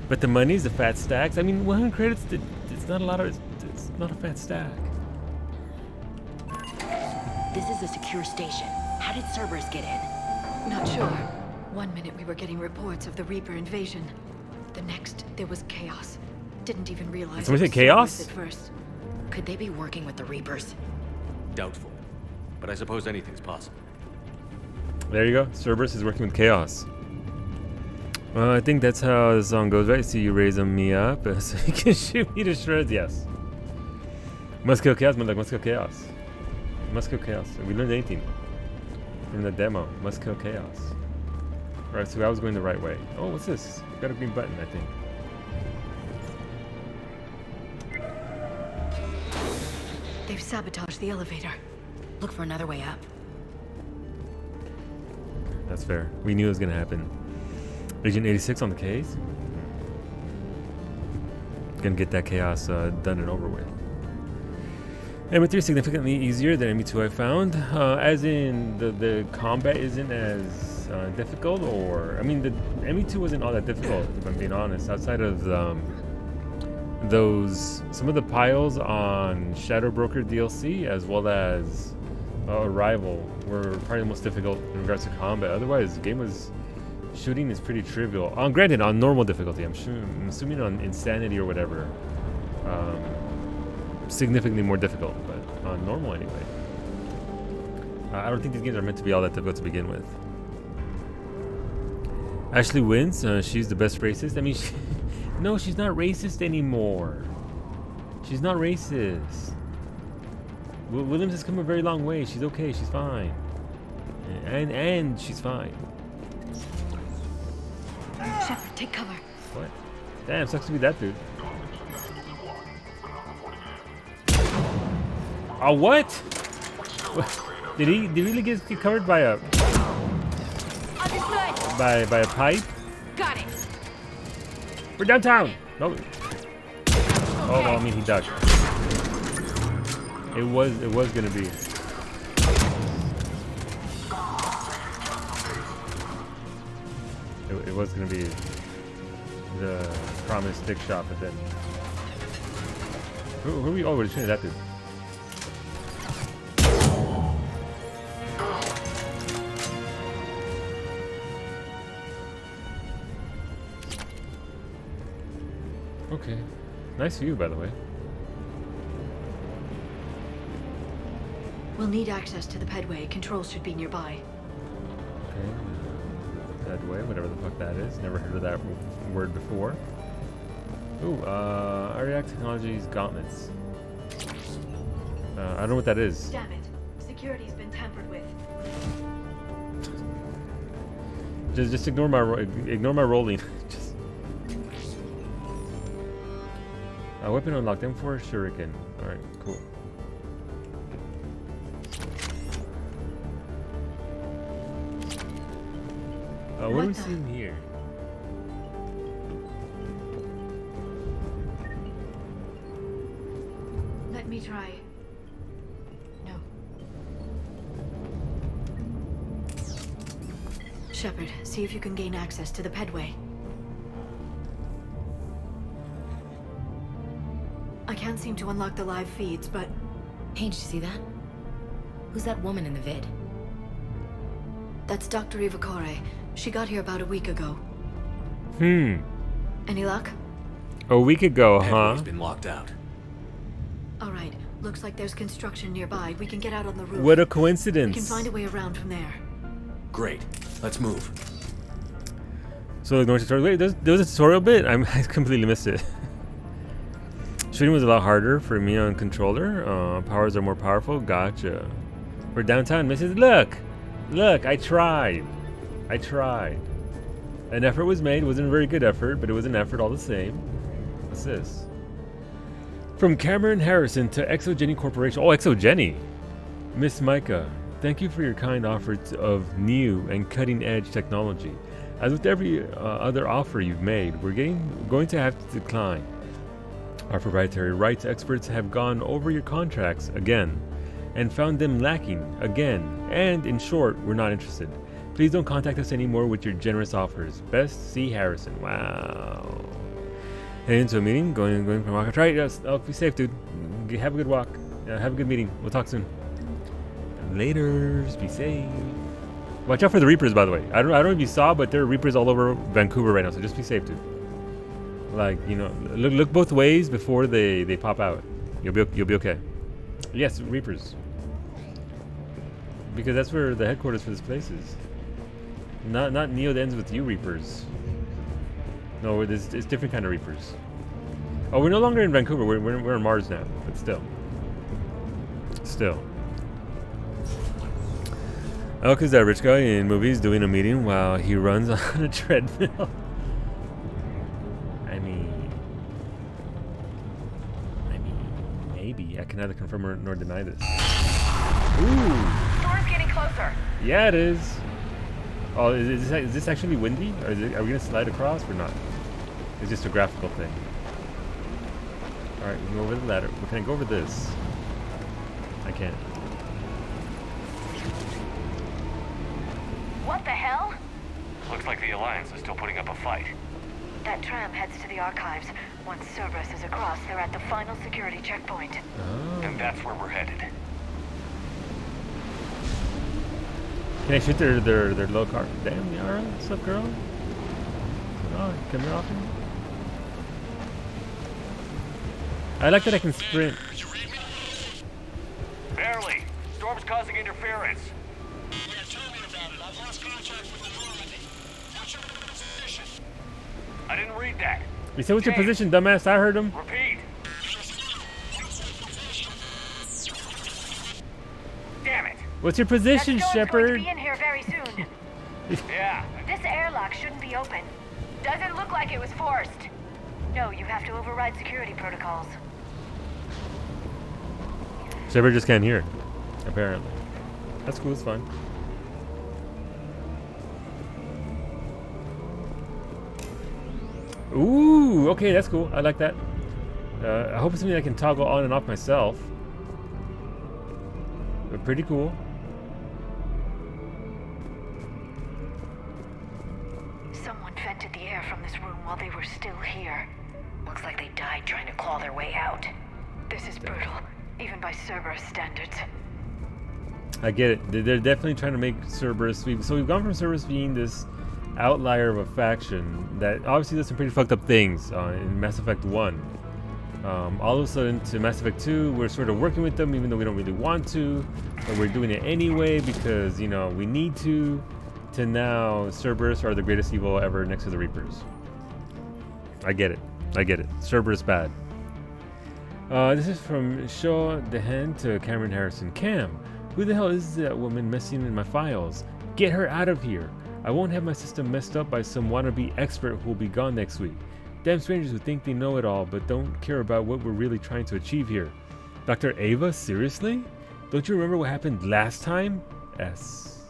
But the money's the fat stacks. I mean, 100 credits, it's not a lot of, it's not a fat stack. This is a secure station. How did Cerberus get in? Not sure. 1 minute we were getting reports of the Reaper invasion. The next, there was chaos. Didn't even realize. Somebody say chaos? At first. Could they be working with the Reapers? Doubtful. But I suppose anything's possible. There you go. Cerberus is working with chaos. Well, I think that's how the song goes, right? See you raising me up so you can shoot me to shreds. Yes. Must kill chaos, man. Like, must kill chaos. Must kill chaos. We learned anything from the demo. Must kill chaos. Right, so I was going the right way. Oh, what's this? Got a green button, I think. They've sabotaged the elevator. Look for another way up. That's fair. We knew it was going to happen. Agent 86 on the case. Gonna get that chaos done and over with. ME3 is significantly easier than ME2 I found. As in, the combat isn't as difficult, or... I mean, the ME2 wasn't all that difficult, if I'm being honest. Outside of some of the piles on Shadow Broker DLC, as well as Arrival, were probably the most difficult in regards to combat. Otherwise, the game was... Shooting is pretty trivial. Granted, on normal difficulty. I'm assuming on Insanity or whatever. Significantly more difficult, but on normal anyway. I don't think these games are meant to be all that difficult to begin with. Ashley wins. She's the best racist. I mean, no, she's not racist anymore. She's not racist. Williams has come a very long way. She's okay. She's fine. And she's fine. Shepard, take cover. What? Damn, sucks to be that dude. Oh, what? Did he really get covered by a... Understood. By a pipe? Got it. We're downtown. No. Oh, well, I mean, he ducked. It was gonna be. It was gonna be the promised dick shot, but then who are we? Oh, we're shooting that dude. Okay, nice view, by the way. We'll need access to the pedway. Controls should be nearby. Okay. Pedway, whatever the fuck that is. Never heard of that word before. Ooh, Ariac Technologies gauntlets. I don't know what that is. Damn it. Security's been tampered with. Just ignore my rolling. Just a weapon unlocked. M4 Shuriken. All right, cool. What are we seeing here? Shepard, see if you can gain access to the pedway. I can't seem to unlock the live feeds, but... Hey, did you see that? Who's that woman in the vid? That's Dr. Ivakore. She got here about a week ago. Any luck? A week ago, Pedway's huh? been locked out. Alright, looks like there's construction nearby. We can get out on the roof. What a We can coincidence. find a way around from there. Great. Let's move. So the tutorial. Wait, there was a tutorial bit? I completely missed it. Shooting was a lot harder for me on controller. Powers are more powerful. Gotcha. We're downtown, Mrs. Look, I tried. An effort was made. It wasn't a very good effort, but it was an effort all the same. What's this? From Cameron Harrison to Exogeny Corporation. Oh, Exogeny. Miss Micah, thank you for your kind offer of new and cutting-edge technology. As with every other offer you've made, we're going to have to decline. Our proprietary rights experts have gone over your contracts again and found them lacking again, and in short, we're not interested. Please don't contact us anymore with your generous offers. Best, C. Harrison. Wow. Heading into a meeting, going for a walk. Try it. Yes. Oh, be safe, dude. Have a good walk. Have a good meeting. We'll talk soon. Laters. Be safe. Watch out for the Reapers, by the way. I don't know if you saw, but there are Reapers all over Vancouver right now, so just be safe, dude. Like, you know, look both ways before they pop out. You'll be okay. Yes, Reapers. Because that's where the headquarters for this place is. Not Neo that ends with you Reapers. No, it's different kind of Reapers. Oh, we're no longer in Vancouver. We're on Mars now, but still. Oh, because that rich guy in movies doing a meeting while he runs on a treadmill. I mean, maybe. I can neither confirm nor deny this. Ooh. Storm's getting closer. Yeah, it is. Oh, is this actually windy? Or are we going to slide across or not? It's just a graphical thing. Alright, we can go over the ladder. Can I go over this? I can't. What the hell? Looks like the Alliance is still putting up a fight. That tram heads to the archives. Once Cerberus is across, they're at the final security checkpoint. Oh. And that's where we're headed. Can I shoot their little car? Damn, Yara, what's up, girl? Oh, come here often. I like that I can sprint. Barely. Storm's causing interference. Yeah, tell me about it. I've lost contact with the Normandy. What's your position? I didn't read that. You said what's your position, dumbass? I heard him. Repeat. Damn it. What's your position, Shepard? Going to be in here very soon. Yeah. This airlock shouldn't be open. Doesn't look like it was forced. No, you have to override security protocols. Shepard just can't hear, apparently. That's cool, it's fine. Ooh, okay, that's cool. I like that. I hope it's something I can toggle on and off myself. But pretty cool. Someone vented the air from this room while they were still here. Looks like they died trying to claw their way out. This is brutal, even by Cerberus standards. I get it. They're definitely trying to make Cerberus. So we've gone from Cerberus being this outlier of a faction that obviously does some pretty fucked up things in Mass Effect 1. All of a sudden to Mass Effect 2, we're sort of working with them even though we don't really want to, but we're doing it anyway because, you know, we need to now Cerberus are the greatest evil ever next to the Reapers. I get it. Cerberus bad. This is from Shaw Dehen to Cameron Harrison. Cam, who the hell is that woman messing in my files? Get her out of here. I won't have my system messed up by some wannabe expert who will be gone next week. Damn strangers who think they know it all but don't care about what we're really trying to achieve here. Dr. Ava, seriously? Don't you remember what happened last time? S.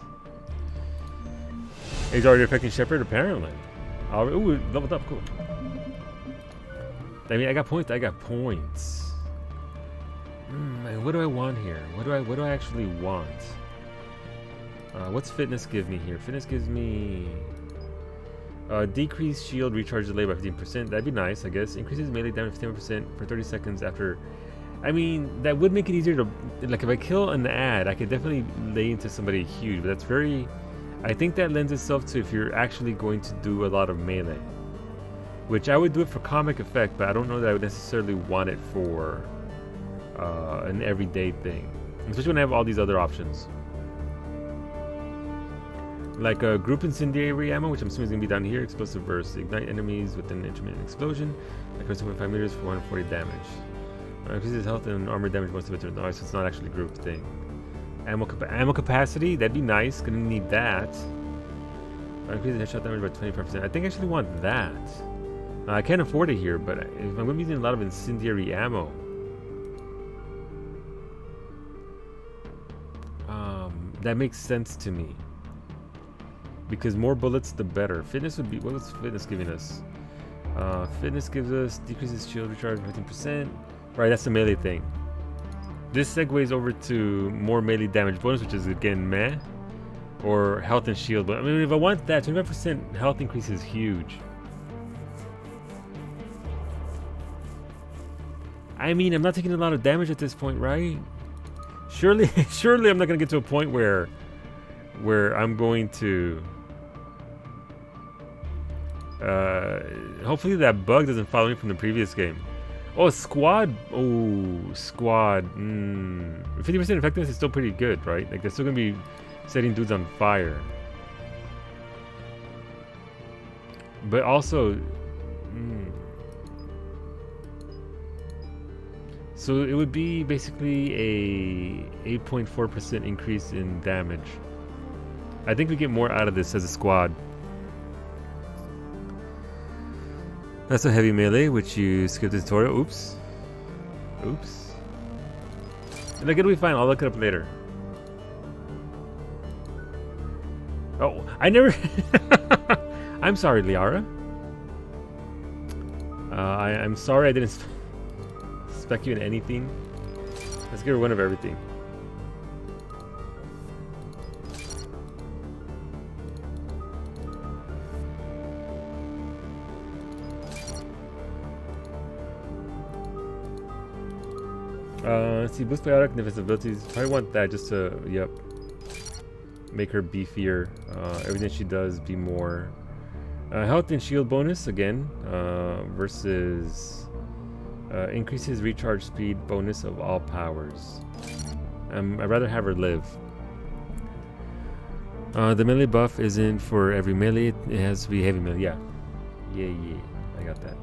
Age already affecting Shepard, apparently. Ooh, leveled up, cool. I mean, I got points. Man, what do I want here? What do I actually want? What's fitness give me here? Fitness gives me decreased shield recharge delay by 15%. That'd be nice, I guess. Increases melee damage 15% for 30 seconds after. I mean, that would make it easier to, like, if I kill an ad, I could definitely lay into somebody huge. But that's very, I think that lends itself to if you're actually going to do a lot of melee, which I would do it for comic effect, but I don't know that I would necessarily want it for an everyday thing, especially when I have all these other options. Like a group incendiary ammo, which I'm assuming is going to be down here. Explosive burst. Ignite enemies with an intermittent explosion. Like 2.5 meters for 140 damage. Increases health and armor damage once the turn. No, so it's not actually a group thing. Ammo capacity, that'd be nice. Gonna need that. Increases headshot damage by 25%. I think I actually want that. I can't afford it here, but if I'm going to be using a lot of incendiary ammo, that makes sense to me. Because more bullets, the better. Fitness would be... What was fitness giving us? Fitness gives us... Decreases shield recharge 15%. Right, that's the melee thing. This segues over to more melee damage bonus, which is, again, meh. Or health and shield. But, I mean, if I want that, 25% health increase is huge. I mean, I'm not taking a lot of damage at this point, right? Surely I'm not going to get to a point where I'm going to... hopefully that bug doesn't follow me from the previous game. Oh, squad. Oh, squad. 50% effectiveness is still pretty good, right? Like, they're still going to be setting dudes on fire. But also... So it would be basically a 8.4% increase in damage. I think we get more out of this as a squad. That's a heavy melee, which you skip the tutorial. Oops. Oops. Like, it'll be fine. I'll look it up later. Oh, I never... I'm sorry, Liara. I'm sorry I didn't spec you in anything. Let's give her one of everything. Let's see, boost biotic and invisibilities. Probably want that just to, yep, make her beefier. Everything she does be more. Health and shield bonus again, versus increases recharge speed bonus of all powers. I'd rather have her live. The melee buff isn't for every melee. It has to be heavy melee. Yeah. I got that.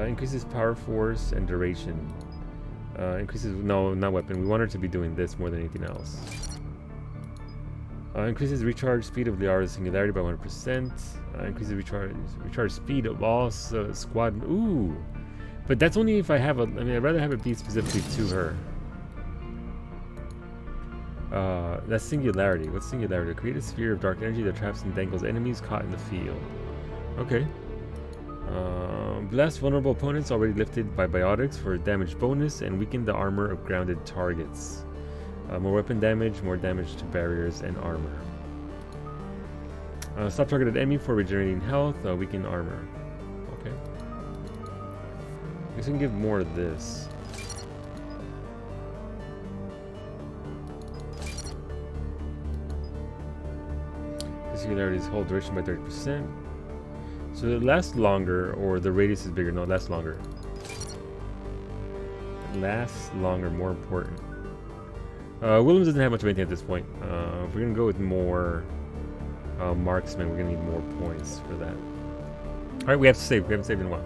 Increases power, force, and duration. Increases... No, not weapon. We want her to be doing this more than anything else. Increases recharge speed of Liara's singularity by 100%. Increases recharge speed of all squad... Ooh! But that's only if I have a... I mean, I'd rather have it be specifically to her. That's singularity. What's singularity? Create a sphere of dark energy that traps and dangles enemies caught in the field. Okay. Blast vulnerable opponents already lifted by biotics for damage bonus and weaken the armor of grounded targets. More weapon damage, more damage to barriers and armor. Stop targeted enemy for regenerating health, weaken armor. Okay. I guess we can give more of this. Singularity's hold duration by 30%. So it lasts longer, or the radius is bigger. No, it lasts longer. It lasts longer, more important. Williams doesn't have much of anything at this point. If we're going to go with more marksmen, we're going to need more points for that. Alright, we have to save. We haven't saved in a while.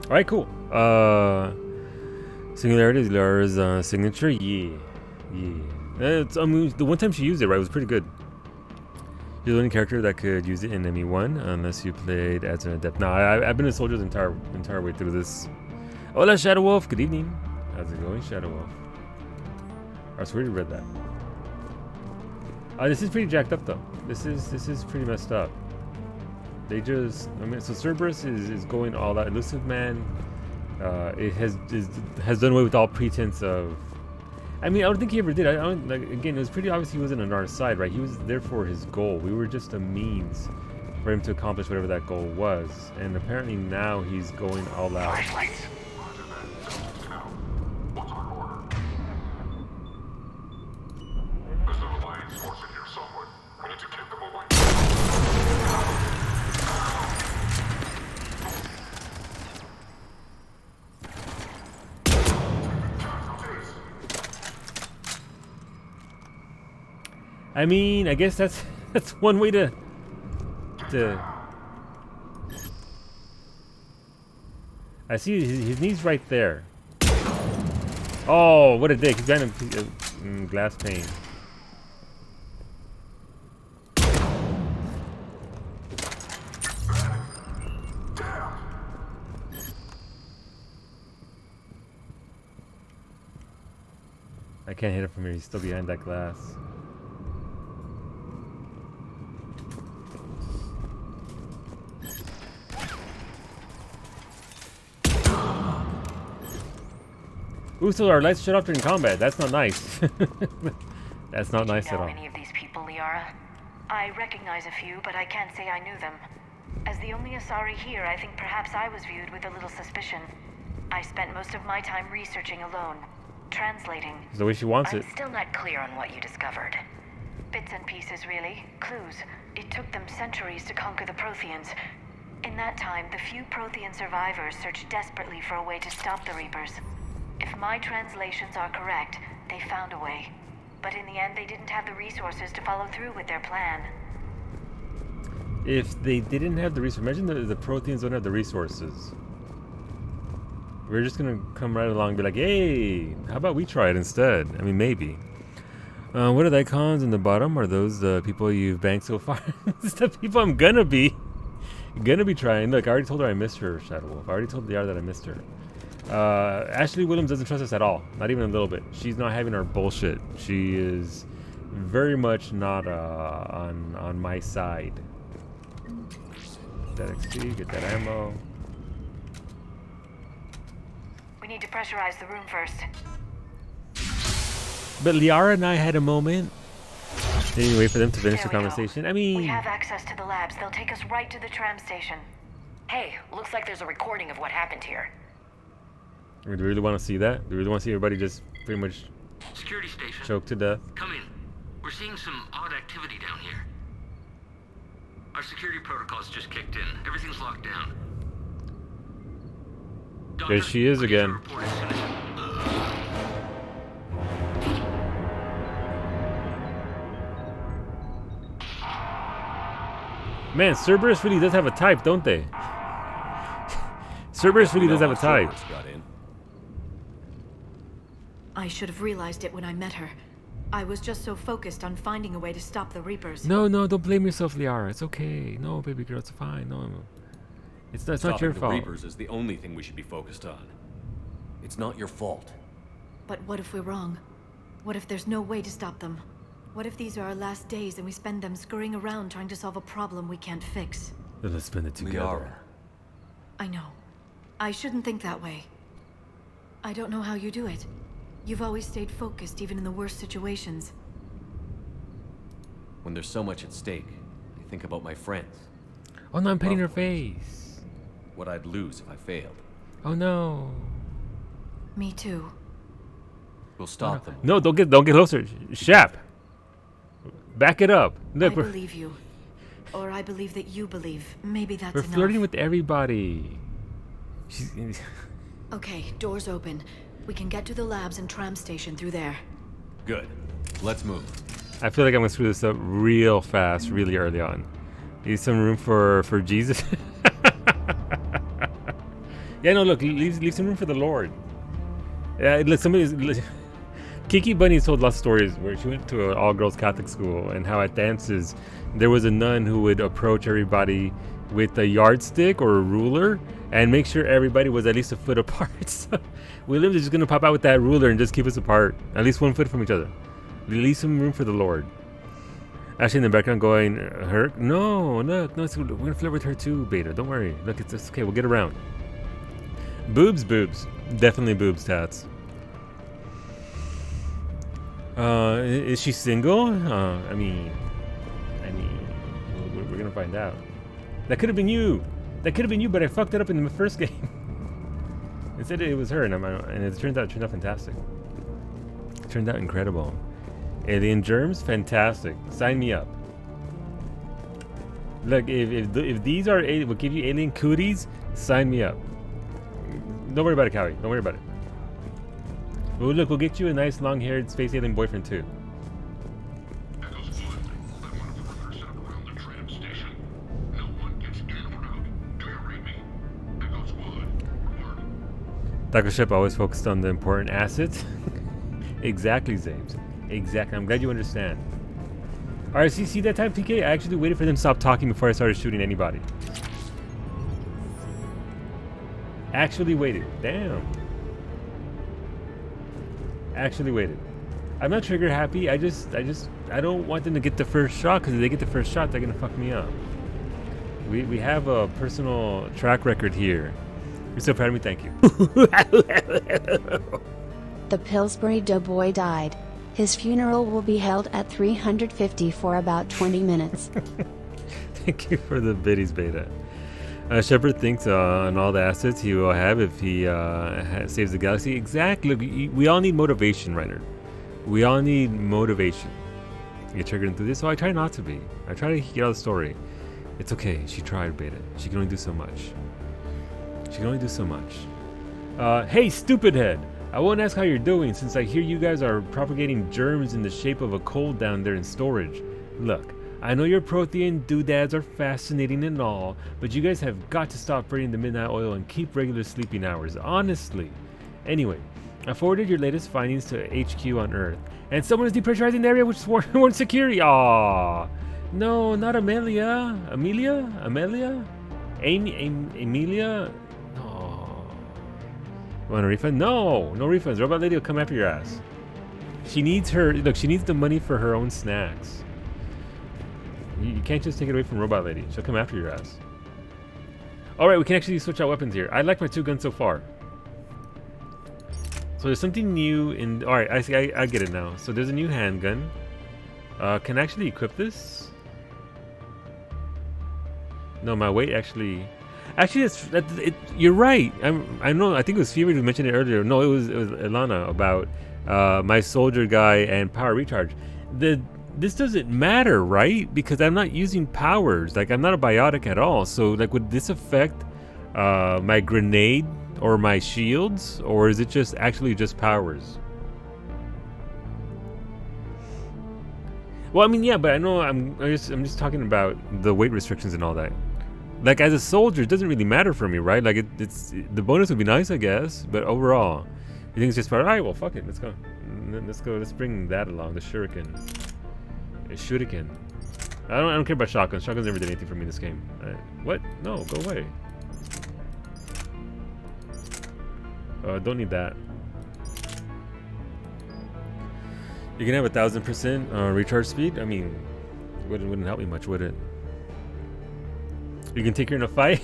Alright, cool. Singularity is Liara's signature. Yeah. I mean, the one time she used it, right, it was pretty good. You're the only character that could use it in ME1, unless you played as an adept. No, I've been a soldier the entire way through this. Hola, Shadow Wolf. Good evening. How's it going, Shadow Wolf? Alright, so we already read that. This is pretty jacked up, though. This is pretty messed up. They just, I mean, so Cerberus is going all out. Elusive Man, it has done away with all pretense of. I mean, I don't think he ever did. I don't like. Again, it was pretty obvious he wasn't on our side, right? He was there for his goal. We were just a means for him to accomplish whatever that goal was. And apparently now he's going all out. Flashlights. I mean, I guess that's one way to. I see his knee's right there. Oh, what a dick! He's got a glass pane. I can't hit him from here. He's still behind that glass. Ooh, so our lights shut off during combat. That's not nice. That's not nice at all. Any of these people, Liara? I recognize a few, but I can't say I knew them. As the only Asari here, I think perhaps I was viewed with a little suspicion. I spent most of my time researching alone, translating. It's the way she wants it. I'm still not clear on what you discovered. Bits and pieces, really. Clues. It took them centuries to conquer the Protheans. In that time, the few Prothean survivors searched desperately for a way to stop the Reapers. If my translations are correct, they found a way. But in the end, they didn't have the resources to follow through with their plan. If they didn't have the resources, imagine the Protheans don't have the resources. We're just gonna come right along and be like, hey, how about we try it instead? I mean, maybe. What are the icons in the bottom? Are those the people you've banked so far? It's the people I'm gonna be trying. Look, I already told her I missed her, Shadow Wolf. I already told Liara that I missed her. Ashley Williams doesn't trust us at all. Not even a little bit. She's not having our bullshit. She is very much not on my side. Get that XP, get that ammo. We need to pressurize the room first. But Liara and I had a moment. Didn't wait for them to finish the There we go. conversation. I mean, We have access to the labs. They'll take us right to the tram station. Hey, looks like there's a recording of what happened here. do we really want to see that? Do we really want to see everybody just pretty much Security station. choked to death? Come in. We're seeing some odd activity down here. Our security protocols just kicked in. Everything's locked down. There she is again. Report as soon as Man, Cerberus really does have a type, don't they? Cerberus really does have a type. I should have realized it when I met her. I was just so focused on finding a way to stop the Reapers. No, don't blame yourself, Liara. It's okay. No, baby girl, it's fine. No. It's not your fault. The Reapers is the only thing we should be focused on. It's not your fault. But what if we're wrong? What if there's no way to stop them? What if these are our last days and we spend them scurrying around trying to solve a problem we can't fix? Then let's spend it together. I know. I shouldn't think that way. I don't know how you do it. You've always stayed focused even in the worst situations. When there's so much at stake, I think about my friends. Oh no, I'm petting her face. What I'd lose if I failed. Oh no. Me too. We'll stop them. No, don't get closer. Shap. Back it up. Look, I believe you. Or I believe that you believe. Maybe that's we're enough. flirting with everybody. Okay, doors open. We can get to the labs and tram station through there. Good. Let's move. I feel like I'm gonna screw this up real fast, really early on. Need some room for Jesus. Yeah, no, look, leave some room for the Lord. Yeah, look, Kiki Bunny told lots of stories where she went to an all-girls Catholic school and how at dances there was a nun who would approach everybody with a yardstick or a ruler and make sure everybody was at least a foot apart. So Williams is just gonna pop out with that ruler and just keep us apart, at least 1 foot from each other. Leave some room for the Lord. Actually, in the background, going, her? No, we're gonna flirt with her too, Beta. Don't worry. Look, it's okay. We'll get around. Boobs, definitely boobs, tats. Is she single? I mean, we're gonna find out. That could have been you. That could have been you, but I fucked it up in the first game. It said it was her, and it turned out fantastic. It turned out incredible. Alien germs, fantastic. Sign me up. Look, if these are will give you alien cooties, sign me up. Don't worry about it, Cowie. Don't worry about it. Well, look, we'll get you a nice long-haired space alien boyfriend too. Dr. Shep always focused on the important assets. Exactly, Zames. Exactly. I'm glad you understand. Alright, see that time, PK? I actually waited for them to stop talking before I started shooting anybody. Actually waited. Damn. Actually waited. I'm not trigger happy. I don't want them to get the first shot, because if they get the first shot, they're gonna fuck me up. We have a personal track record here. You're so proud of me, thank you. The Pillsbury Doughboy died. His funeral will be held at 350 for about 20 minutes. Thank you for the biddies beta. Shepard thinks on all the assets he will have if he saves the galaxy. Exactly. We all need motivation, Reiner. We all need motivation. You get triggered into this, so I try not to be. I try to get out of the story. It's okay. She tried, beta. She can only do so much. She can only do so much. Hey, stupid head. I won't ask how you're doing since I hear you guys are propagating germs in the shape of a cold down there in storage. Look, I know your Prothean doodads are fascinating and all, but you guys have got to stop burning the midnight oil and keep regular sleeping hours, honestly. Anyway, I forwarded your latest findings to HQ on Earth, and someone is depressurizing the area which warrants security. Aww. No, not Amelia. Amelia? Amelia? Want a refund? No refunds. Robot Lady will come after your ass. She needs she needs the money for her own snacks. You can't just take it away from Robot Lady. She'll come after your ass. Alright, we can actually switch out weapons here. I like my two guns so far. So there's something new in... Alright, I see. I get it now. So there's a new handgun. Can I actually equip this? No, my weight actually... Actually, you're right. I know. I think it was Fury who mentioned it earlier. No, it was Ilana about my soldier guy and power recharge. This doesn't matter, right? Because I'm not using powers. Like, I'm not a biotic at all. So, like, would this affect my grenade or my shields, or is it just actually just powers? Well, I mean, yeah, but I know I'm just talking about the weight restrictions and all that. Like, as a soldier, it doesn't really matter for me, right? Like, it's the bonus would be nice, I guess, but overall, you think it's just part. All right, well, fuck it, let's go. Let's bring that along. The shuriken. A shuriken. I don't care about shotguns. Shotguns never did anything for me in this game. What? No, go away. Don't need that. You can have 1,000% recharge speed. I mean, wouldn't help me much, would it? You can take her in a fight?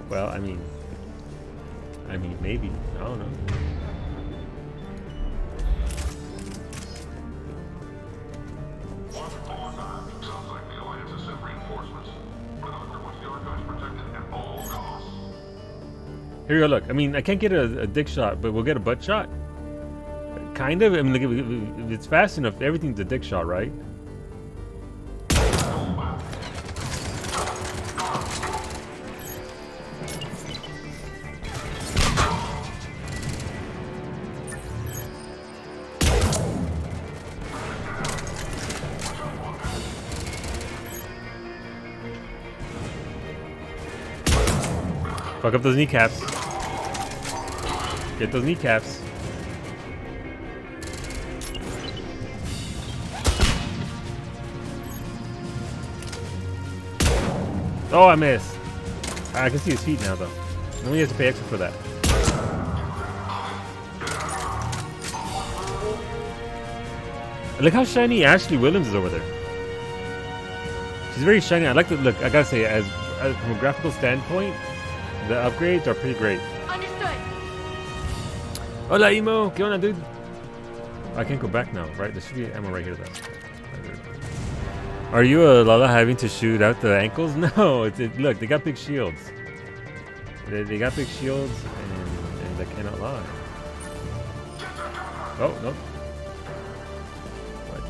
Well, I mean, maybe. I don't know. Here we go, look. I mean, I can't get a dick shot, but we'll get a butt shot? Kind of. I mean, look, if it's fast enough, everything's a dick shot, right? Fuck up those kneecaps. Get those kneecaps. Oh, I missed. I can see his feet now, though. Then we have to pay extra for that. Look how shiny Ashley Williams is over there. She's very shiny. I like the look. I gotta say, as from a graphical standpoint, the upgrades are pretty great. Understood. Hola, Emo. ¿Qué onda, dude? I can't go back now, right? There should be ammo right here, though. Are you, Lala, having to shoot out the ankles? No, look, they got big shields. They got big shields, and they cannot lie. Oh, nope. What?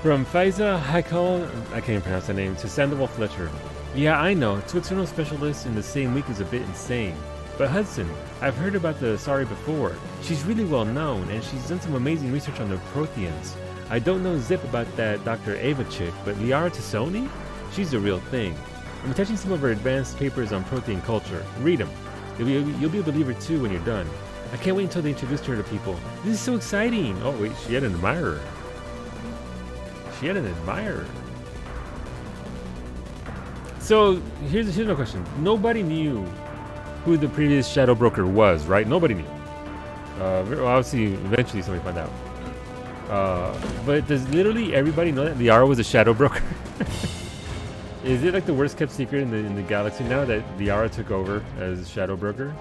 From Faiza Haikal, I can't even pronounce that name, to Sandoval Fletcher. Yeah, I know, two external specialists in the same week is a bit insane. But Hudson, I've heard about the Asari before. She's really well known, and she's done some amazing research on the Protheans. I don't know zip about that Dr. Ava chick, but Liara Tassoni? She's the real thing. I'm attaching some of her advanced papers on Prothean culture. Read them. You'll be a believer too when you're done. I can't wait until they introduce her to people. This is so exciting! Oh wait, she had an admirer. She had an admirer. So, here's my question. Nobody knew who the previous Shadow Broker was, right? Nobody knew. Well, obviously, eventually somebody found out. But does literally everybody know that Liara was a Shadow Broker? Is it like the worst kept secret in the galaxy now that Liara took over as Shadow Broker?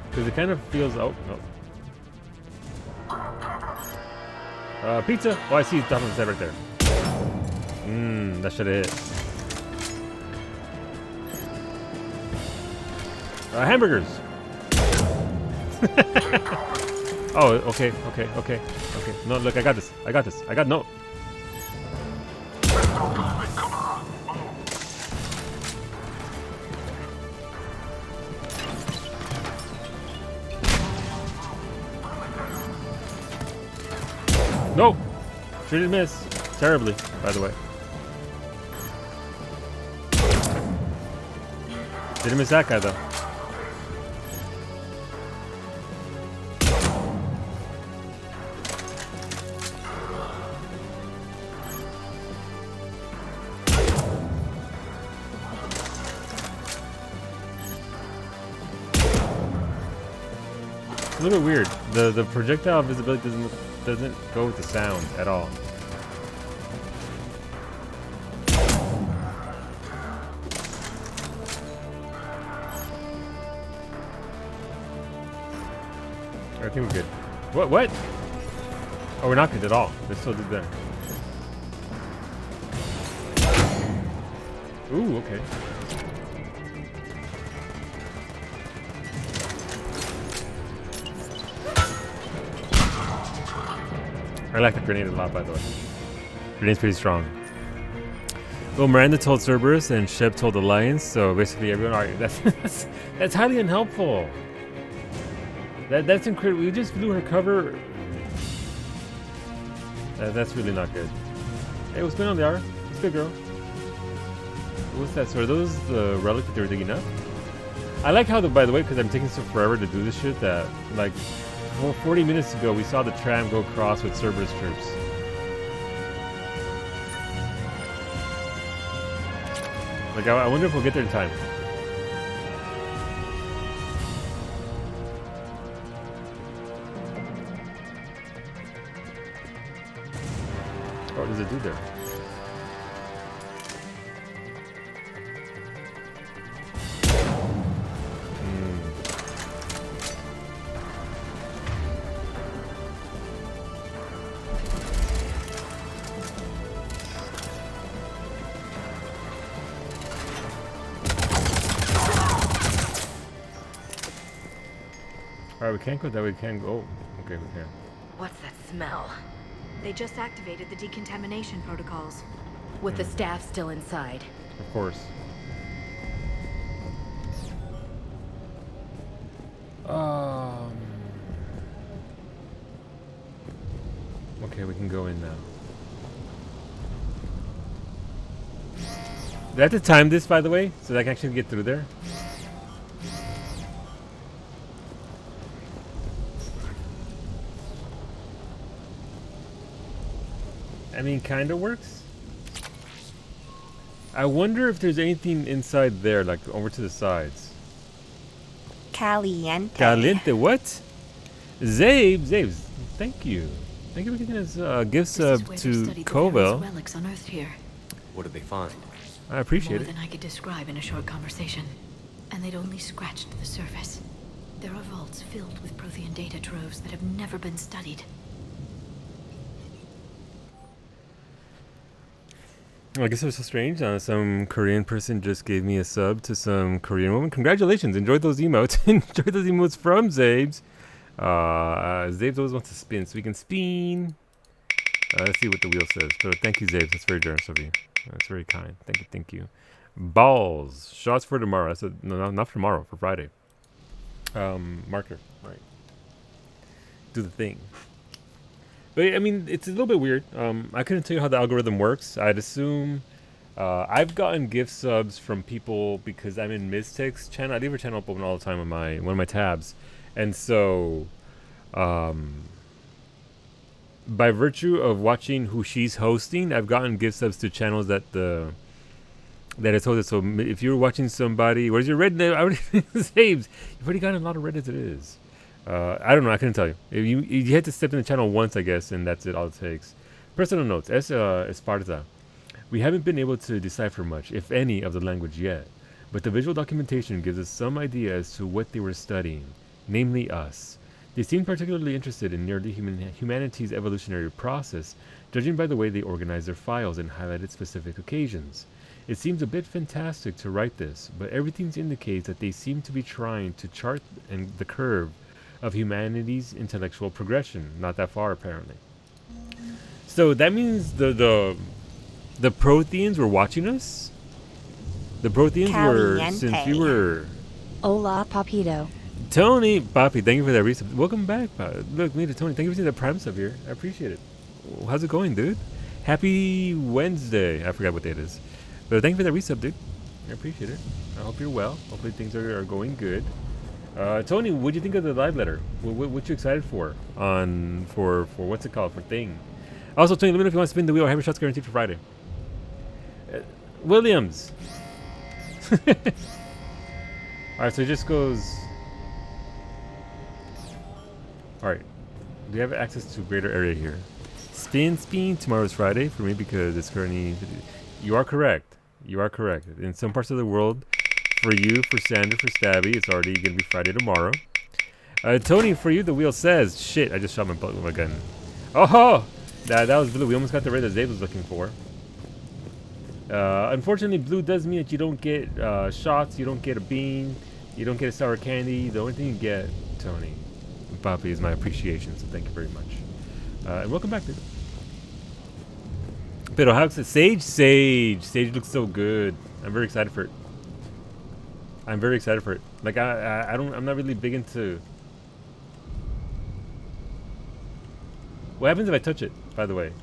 Because it kind of feels... Oh, no. Pizza! Oh, I see it's top of the set right there. That should have hit. Hamburgers! Oh, okay. No, look, I got this. No. No! Sure did miss. Terribly, by the way. Didn't miss that guy, though. It's a little bit weird. The projectile visibility doesn't go with the sound at all. I think we're good. What? Oh, we're not good at all. They still did that. Ooh, okay. I like the grenade a lot, by the way. Grenade's pretty strong. Well, Miranda told Cerberus and Shep told Alliance, so basically everyone... Alright, that's highly unhelpful. That's incredible. We just blew her cover. That's really not good. Hey, what's going on, Liara? It's good, girl. What's that? So are those the relic that they were digging up? I like how, by the way, because I'm taking so forever to do this shit, that, like, 40 minutes ago, we saw the tram go across with Cerberus troops. Like, I wonder if we'll get there in time. Oh, what does it do there? Alright, we can't go that way, we can go. Oh, okay, we can. What's that smell? They just activated the decontamination protocols. With the staff still inside. Of course. Okay, we can go in now. Do I have to time this, by the way, so that I can actually get through there? I mean, kind of works. I wonder if there's anything inside there, like over to the sides. Caliente. Caliente, what? Zabe, thank you. Thank you for giving us gifts to Covell. Relics unearthed here. What did they find? I appreciate More it. than I could describe in a short conversation. and they'd only scratched the surface. There are vaults filled with Prothean data troves that have never been studied. I guess it was so strange. Some Korean person just gave me a sub to some Korean woman. Congratulations. Enjoyed those emotes. Enjoyed those emotes from Zabes. Zabes always wants to spin, so we can spin. Let's see what the wheel says. So thank you, Zabes. That's very generous of you. That's very kind. Thank you. Thank you. Balls. Shots for tomorrow. That's no, not for tomorrow. For Friday. Marker. Right. Do the thing. But I mean, it's a little bit weird. I couldn't tell you how the algorithm works. I'd assume I've gotten gift subs from people because I'm in Mystech's channel. I leave her channel open all the time on one of my tabs, and so by virtue of watching who she's hosting, I've gotten gift subs to channels that it's hosted. So if you're watching somebody, where's your Reddit? I already saves. You've already gotten a lot of Reddit as it is. I don't know. I couldn't tell you. You had to step in the channel once, I guess, and that's it. All it takes. Personal notes. Esparta. We haven't been able to decipher much, if any, of the language yet, but the visual documentation gives us some idea as to what they were studying, namely us. They seem particularly interested in nearly humanity's evolutionary process, judging by the way they organize their files and highlighted specific occasions. It seems a bit fantastic to write this, but everything indicates that they seem to be trying to chart the curve of humanity's intellectual progression. Not that far, apparently. So that means the Protheans were watching us? The Protheans were, since we were... Hola, Papito. Tony, Papi, thank you for that resub. Welcome back, look, me to Tony. Thank you for the Prime sub here. I appreciate it. How's it going, dude? Happy Wednesday. I forgot what day it is. But thank you for that resub, dude. I appreciate it. I hope you're well. Hopefully things are going good. Tony, what'd you think of the live letter? What you excited for? For what's it called? For Thing. Also, Tony, let me know if you want to spin the wheel. I have your shots guaranteed for Friday. Williams. Alright, so it just goes... Alright. We have access to greater area here. Spin. Tomorrow's Friday for me because it's currently... You are correct. You are correct. In some parts of the world... For you, for Sandra, for Stabby, it's already going to be Friday tomorrow. Tony, for you, the wheel says... Shit, I just shot my butt with my gun. Oh! That was blue. We almost got the red that Dave was looking for. Unfortunately, blue does mean that you don't get shots, you don't get a bean, you don't get a sour candy. The only thing you get, Tony, Papi, is my appreciation, so thank you very much. And welcome back, dude. Pero how excited? Sage looks so good. I'm very excited for it. I'm very excited for it. Like I'm not really big into... What happens if I touch it, by the way?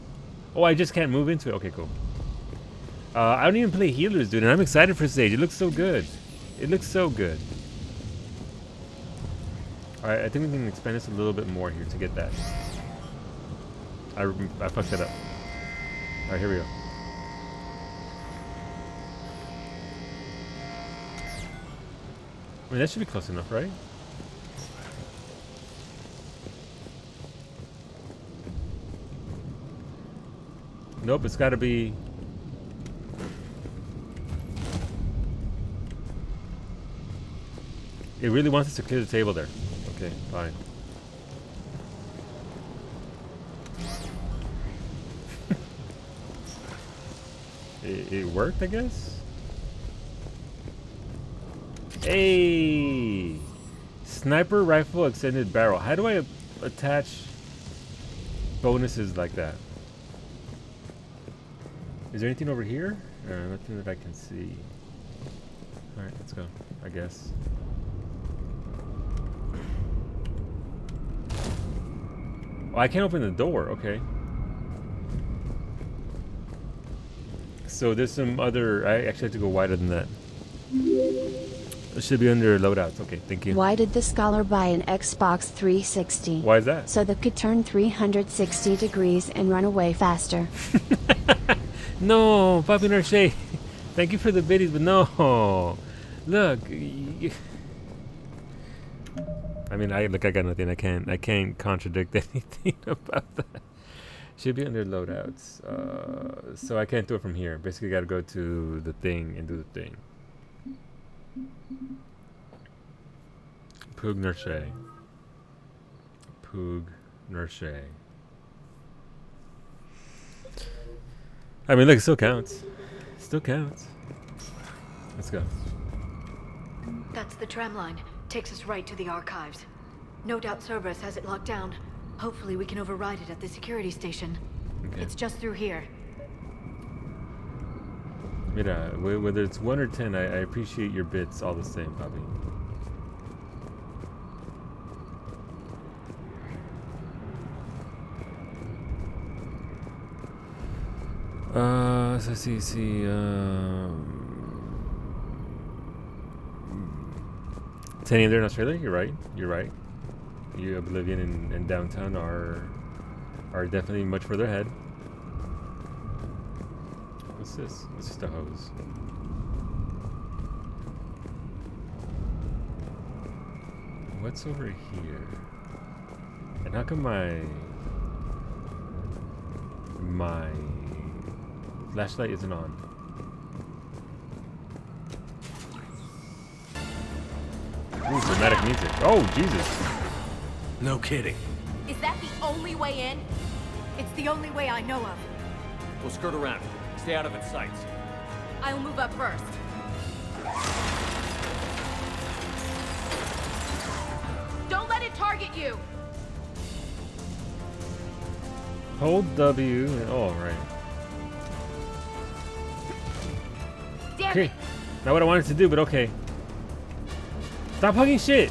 Oh, I just can't move into it. Okay, cool. I don't even play healers, dude, and I'm excited for Sage. It looks so good. It looks so good. Alright, I think we can expand this a little bit more here to get that. I fucked that up. Alright, here we go. I mean, that should be close enough, right? Nope, it's gotta be... It really wants us to clear the table there. Okay, fine. It worked, I guess? Hey! Sniper rifle extended barrel. How do I attach bonuses like that? Is there anything over here? Nothing that I can see. Alright, let's go, I guess. Oh, I can't open the door, okay. So there's some other... I actually have to go wider than that. It should be under loadouts. Okay, thank you. Why did the scholar buy an Xbox 360? Why is that? So that could turn 360 degrees and run away faster. No, Papi Narche. Thank you for the biddies, but no. Look. I mean, I got nothing. I can't contradict anything about that. Should be under loadouts. So I can't do it from here. Basically, got to go to the thing and do the thing. Pug Nerche. Pug Nerche. I mean, look, it still counts. Still counts. Let's go. That's the tram line. Takes us right to the archives. No doubt Cerberus has it locked down. Hopefully we can override it at the security station. Okay. It's just through here. Mira, whether it's 1 or 10, I appreciate your bits all the same, Bobby. So see, Tenny, there in Australia, you're right. You're right. You, Oblivion and Downtown are definitely much further ahead. What's this? It's just a hose. What's over here? And how come my flashlight isn't on? Ooh, dramatic music. Oh, Jesus. No kidding. Is that the only way in? It's the only way I know of. We'll skirt around. Stay out of its sights. I'll move up first. Don't let it target you! Hold W. Oh, right. Damn Okay. it! Not what I wanted to do, but okay. Stop hugging shit!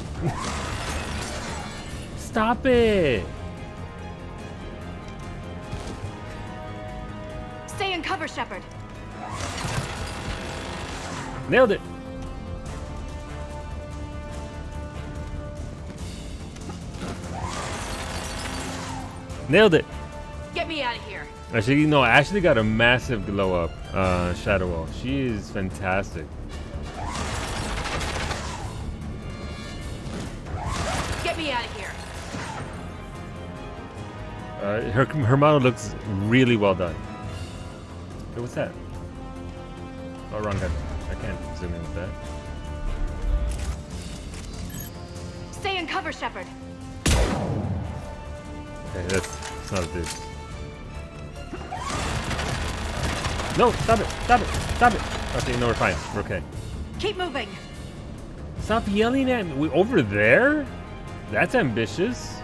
Stop it! Stay in cover, Shepard. Nailed it! Nailed it! Get me out of here. Actually, no, I actually got a massive glow up, Shadow Wall. She is fantastic. Get me out of here. Her model looks really well done. Hey, what's that? Oh, wrong guy. I can't zoom in with that. Stay in cover, Shepard. Okay, that's not a dude. No, stop it! Stop it! Stop it! Okay, no, we're fine. We're okay. Keep moving. Stop yelling at me. Over there? That's ambitious.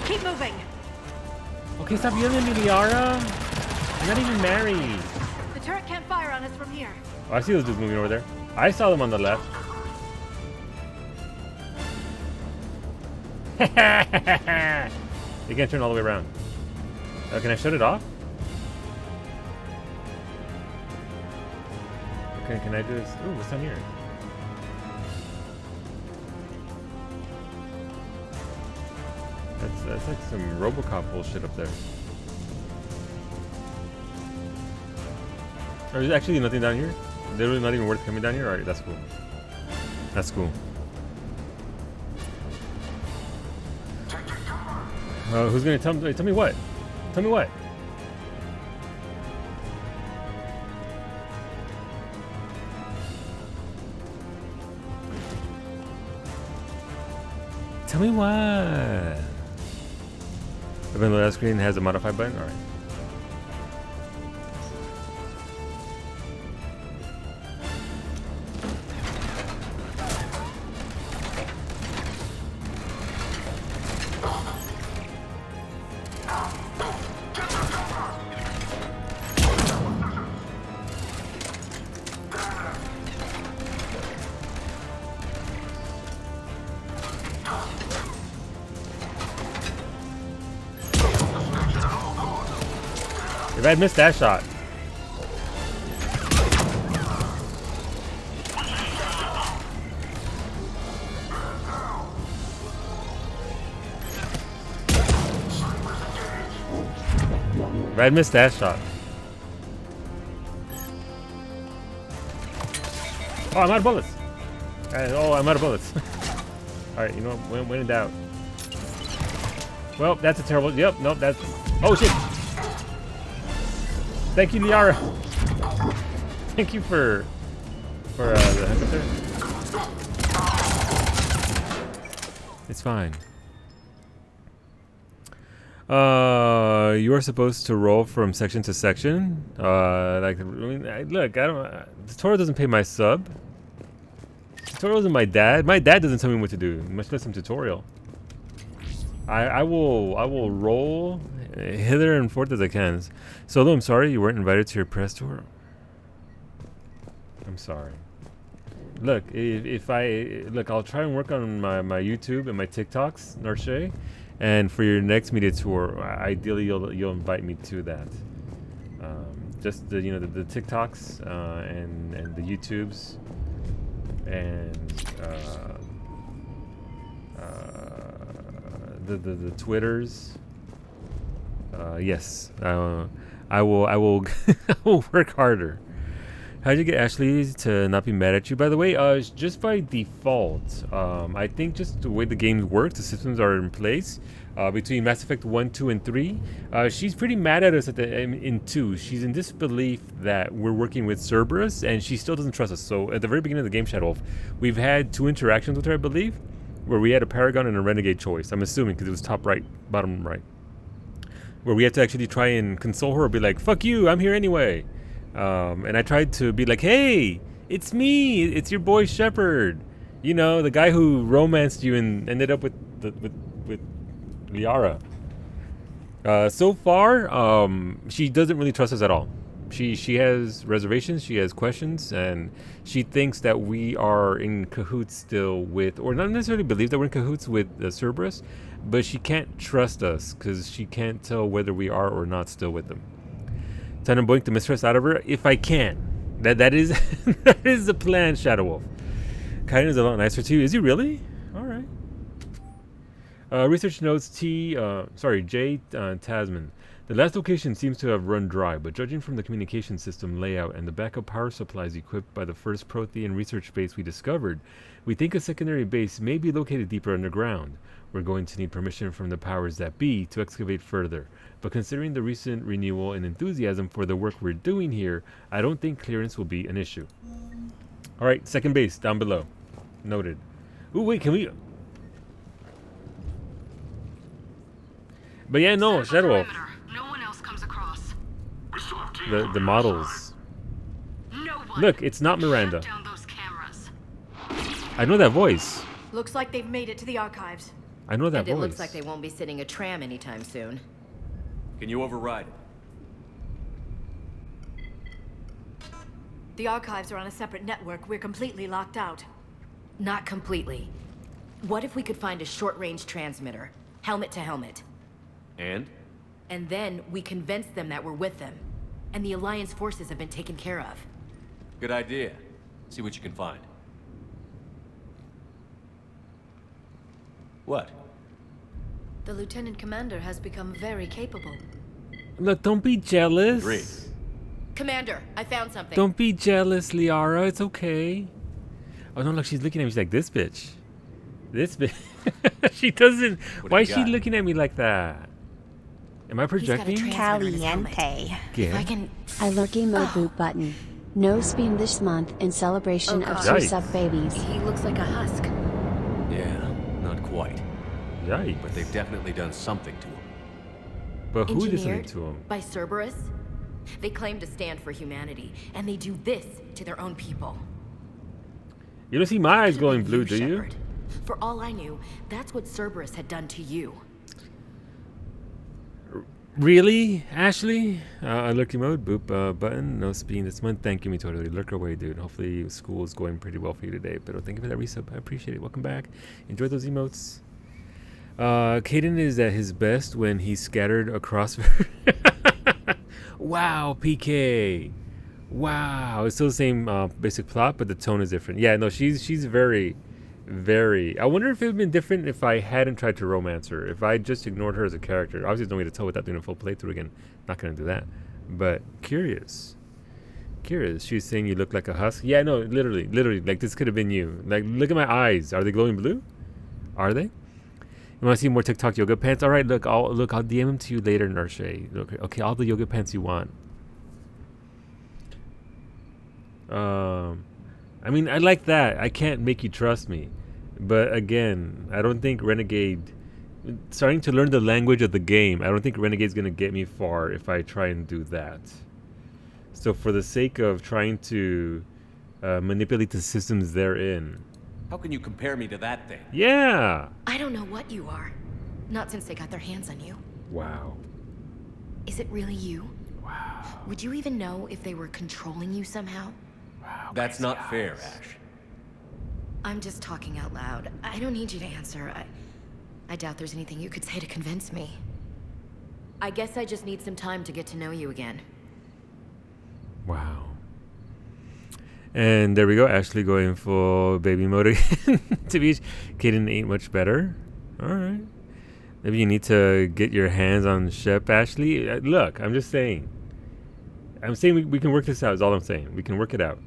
Keep moving. Okay, stop yelling at me, Liara. You're not even married. The turret can't fire on us from here. Oh, I see those dudes moving over there. I saw them on the left. You can't turn all the way around. Can I shut it off? Okay, can I just... Ooh, what's down here? That's like some RoboCop bullshit up there. Or is actually nothing down here? Literally not even worth coming down here? Alright, that's cool. That's cool. Who's gonna tell me? Tell me what? Tell me what? Tell me what? Open the last screen has a modify button. All right. If I had missed that shot. If I had missed that shot. Oh, I'm out of bullets. I'm out of bullets. Alright, you know what? When in doubt. Well, that's a terrible... Yep, nope, that's... Oh, shit! Thank you, Liara. Thank you for the headset there. It's fine. You are supposed to roll from section to section. Like, I mean, look, I don't. Tutorial doesn't pay my sub. Tutorial isn't my dad. My dad doesn't tell me what to do, much less some tutorial. I will roll hither and forth as I can. Solo, I'm sorry you weren't invited to your press tour. I'm sorry. Look, if I look, I'll try and work on my YouTube and my TikToks, Narche. And for your next media tour, ideally you'll invite me to that. Just the the TikToks and the YouTubes and the Twitters. Yes, I will I will work harder. How'd you get Ashley to not be mad at you? By the way, just by default. I think just the way the games work, the systems are in place. Between Mass Effect 1, 2, and 3, she's pretty mad at us in 2. She's in disbelief that we're working with Cerberus, and she still doesn't trust us. So at the very beginning of the game, Shadow Wolf, we've had 2 interactions with her, I believe, where we had a Paragon and a Renegade choice. I'm assuming because it was top right, bottom right, where we had to actually try and console her or be like, "Fuck you, I'm here anyway." And I tried to be like, "Hey, it's me. It's your boy Shepard. You know, the guy who romanced you and ended up with Liara." So far, she doesn't really trust us at all. She has reservations. She has questions, and she thinks that we are in cahoots still with, or not necessarily believe that we're in cahoots with Cerberus, but she can't trust us because she can't tell whether we are or not still with them. Time to boink the mistress out of her if I can. That is that is the plan, Shadow Wolf. Kaiden is a lot nicer to you. Is he really? All right. Research notes J. Tasman. The last location seems to have run dry, but judging from the communication system layout and the backup power supplies equipped by the first Prothean research base we discovered, we think a secondary base may be located deeper underground. We're going to need permission from the powers that be to excavate further, but considering the recent renewal and enthusiasm for the work we're doing here, I don't think clearance will be an issue. Alright, second base, down below. Noted. Ooh, wait, can we... But yeah, no, Shadow Wolf. No one else comes across. The models. No one. Look, it's not Miranda. Shut down those cameras. I know that voice. Looks like they've made it to the archives. I know that and voice. it looks like they won't be sitting a tram anytime soon. Can you override it? The archives are on a separate network. We're completely locked out. Not completely. What if we could find a short-range transmitter? Helmet to helmet. And? And then we convince them that we're with them. And the Alliance forces have been taken care of. Good idea. See what you can find. What? The Lieutenant Commander has become very capable. Look, don't be jealous. Agreed. Commander, I found something. Don't be jealous, Liara. It's okay. Oh no, look, she's looking at me. She's like, this bitch. This bitch. She doesn't. Why is she looking at me like that? Am I projecting? Caliente. Yeah. I lurky mode boot button. No spin this month in celebration of two sub babies. He looks like a husk. Yeah, not quite. Yikes. But they've definitely done something to him. But who did something Engineered to him? by Cerberus? They claim to stand for humanity, and they do this to their own people. You don't see my eyes going blue, do you? For all I knew, that's what Cerberus had done to you. Really, Ashley? Lurky mode, boop button, no speed this month. Thank you, me totally. Lurk away, dude. Hopefully school is going pretty well for you today. But thank you for that resub. I appreciate it. Welcome back. Enjoy those emotes. Kaiden is at his best when he's scattered across. Wow, PK. Wow, it's still the same basic plot, but the tone is different. Yeah, no, she's very, very. I wonder if it would have been different if I hadn't tried to romance her. If I just ignored her as a character. Obviously, there's no way to tell without doing a full playthrough again. Not gonna do that. But curious. She's saying you look like a husk. Yeah, no, literally. Like this could have been you. Like, look at my eyes. Are they glowing blue? Are they? You want to see more TikTok yoga pants? All right, look, I'll DM them to you later, Narshe. Okay, all the yoga pants you want. I mean, I like that. I can't make you trust me. But again, I don't think Renegade... Starting to learn the language of the game, I don't think Renegade's going to get me far if I try and do that. So for the sake of trying to manipulate the systems they're in... How can you compare me to that thing? Yeah! I don't know what you are. Not since they got their hands on you. Wow. Is it really you? Wow. Would you even know if they were controlling you somehow? Wow. That's not fair, Ash. I'm just talking out loud. I don't need you to answer. I doubt there's anything you could say to convince me. I guess I just need some time to get to know you again. Wow. And there we go. Ashley going full baby mode again. To be Kaden ain't much better. All right. Maybe you need to get your hands on Shep, Ashley. Look, I'm just saying. I'm saying we can work this out. Is all I'm saying. We can work it out.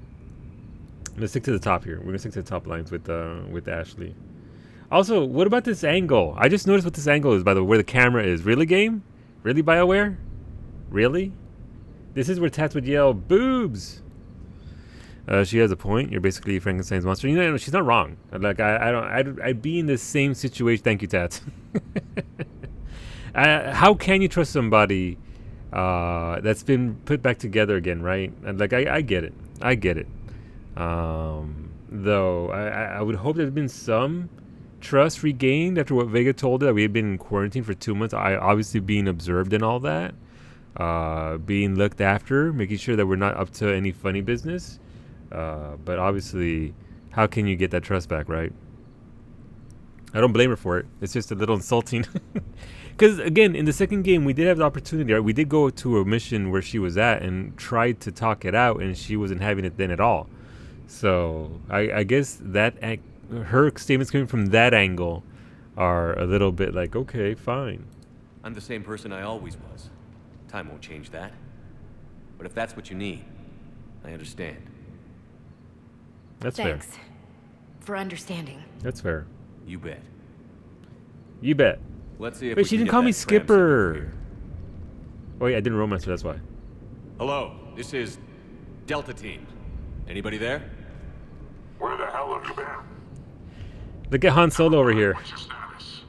Let's stick to the top here. We're gonna stick to the top lines with Ashley. Also, what about this angle? I just noticed what this angle is, by the way, where the camera is. Really, game? Really, BioWare? Really? This is where Tats would yell, boobs! She has a point. You're basically Frankenstein's monster. You know, she's not wrong. Like, I'd be in the same situation. Thank you, Tats. How can you trust somebody that's been put back together again, right? And like, I get it. I get it. Though, I would hope there'd been some trust regained after what Vega told her, that we had been in quarantine for 2 months. I obviously being observed and all that, being looked after, making sure that we're not up to any funny business. But obviously, how can you get that trust back, right? I don't blame her for it. It's just a little insulting. Because again, in the second game, we did have the opportunity, right? We did go to a mission where she was at and tried to talk it out, and she wasn't having it then at all. So I guess that her statements coming from that angle are a little bit like, okay, fine. I'm the same person I always was. Time won't change that. But if that's what you need, I understand. That's Thanks fair. for understanding. That's fair. You bet. You bet. Let's see if Wait, we she can didn't get call me that tram Skipper. signal here. Oh yeah, I didn't romance her, that's why. Hello, this is Delta Team. Anybody there? Where the hell have you been? Look at Han Solo over here. What's your status?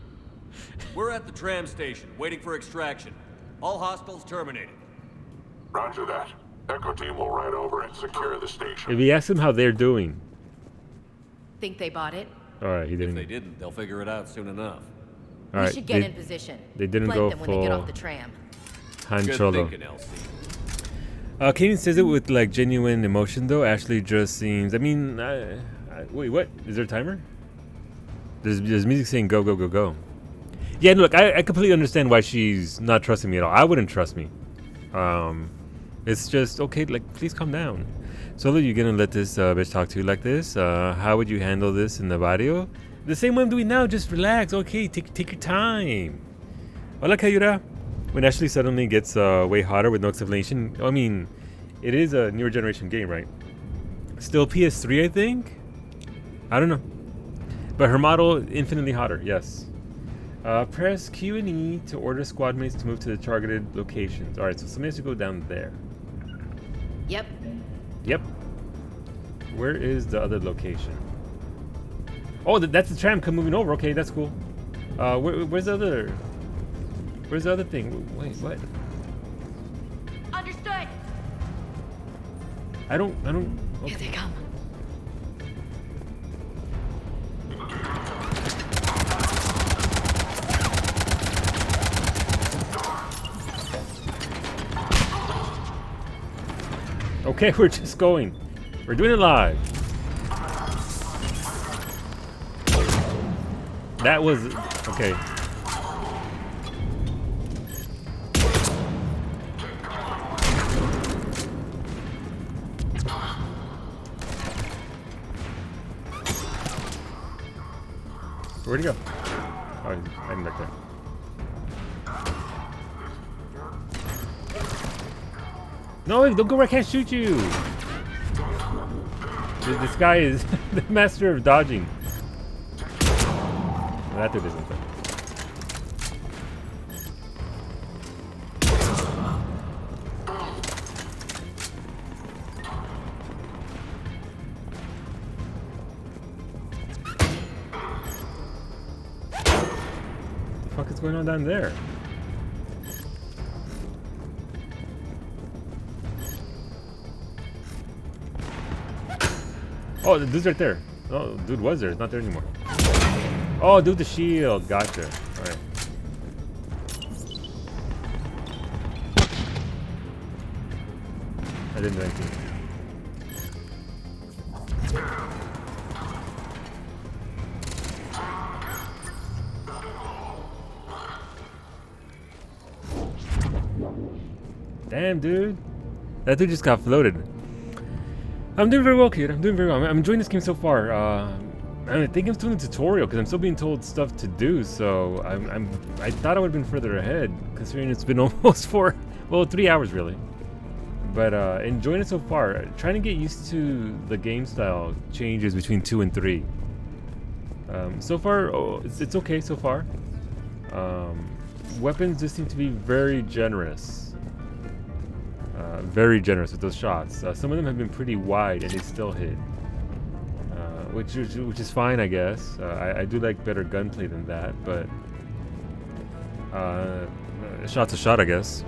We're at the tram station, waiting for extraction. All hostiles terminated. Roger that. Echo Team will ride over and secure the station. If you ask them how they're doing. Think they bought it? Alright, he If didn't. they didn't, they'll figure it out soon enough. All We right, should get in position. They didn't Flank go them when they get full off the tram. Han Good Solo. thinking, Elsie. Kaden says it with like genuine emotion though. Ashley just seems. I mean, wait, what? Is there a timer? There's music saying go, go, go, go. Yeah, look, I completely understand why she's not trusting me at all. I wouldn't trust me. It's just okay. Like, please calm down. Solo, you gonna let this bitch talk to you like this? How would you handle this in the barrio? The same way I'm doing now. Just relax. Okay, take your time. Hola, Kayura. When Ashley suddenly gets way hotter with no explanation. I mean, it is a newer generation game, right? Still PS3, I think? I don't know. But her model, infinitely hotter, yes. Press Q and E to order squad mates to move to the targeted locations. Alright, so somebody has to go down there. Yep. Yep. Where is the other location? Oh, that's the tram moving over. Okay, that's cool. Where's the other... Where's the other thing? Wait, what? Understood. I don't... Here they come. Okay, we're just going. We're doing it live. That was... Okay. Where'd he go? Oh, he's hiding back there. No, don't go where I can't shoot you! This guy is the master of dodging. Well, that dude isn't there. What's going on down there? Oh, the dude's right there. Oh, dude was there. It's not there anymore. Oh, dude, the shield. Gotcha. All right. I didn't do anything. Damn, dude. That dude just got floated. I'm doing very well, kid. I'm doing very well. I'm enjoying this game so far. I think I'm still in the tutorial because I'm still being told stuff to do. So I thought I would have been further ahead, considering it's been almost 3 hours really. But enjoying it so far. Trying to get used to the game style changes between 2 and 3. So far, it's okay so far. Weapons just seem to be very generous. Very generous with those shots. Some of them have been pretty wide and they still hit, which is fine, I guess. I do like better gunplay than that, but shot's a shot, I guess.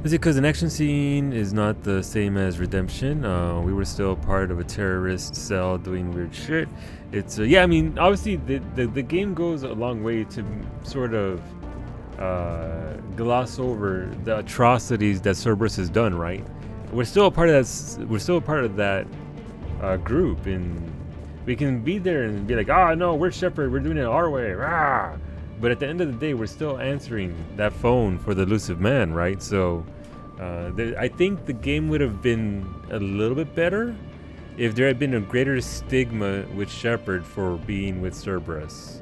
Is it because an action scene is not the same as Redemption? We were still part of a terrorist cell doing weird shit. It's yeah, I mean, obviously the game goes a long way to sort of gloss over the atrocities that Cerberus has done, right? We're still a part of that. We're still a part of that group, and we can be there and be like, "Ah, no, we're Shepard. We're doing it our way." Rah! But at the end of the day, we're still answering that phone for the elusive man, right? So, I think the game would have been a little bit better if there had been a greater stigma with Shepard for being with Cerberus.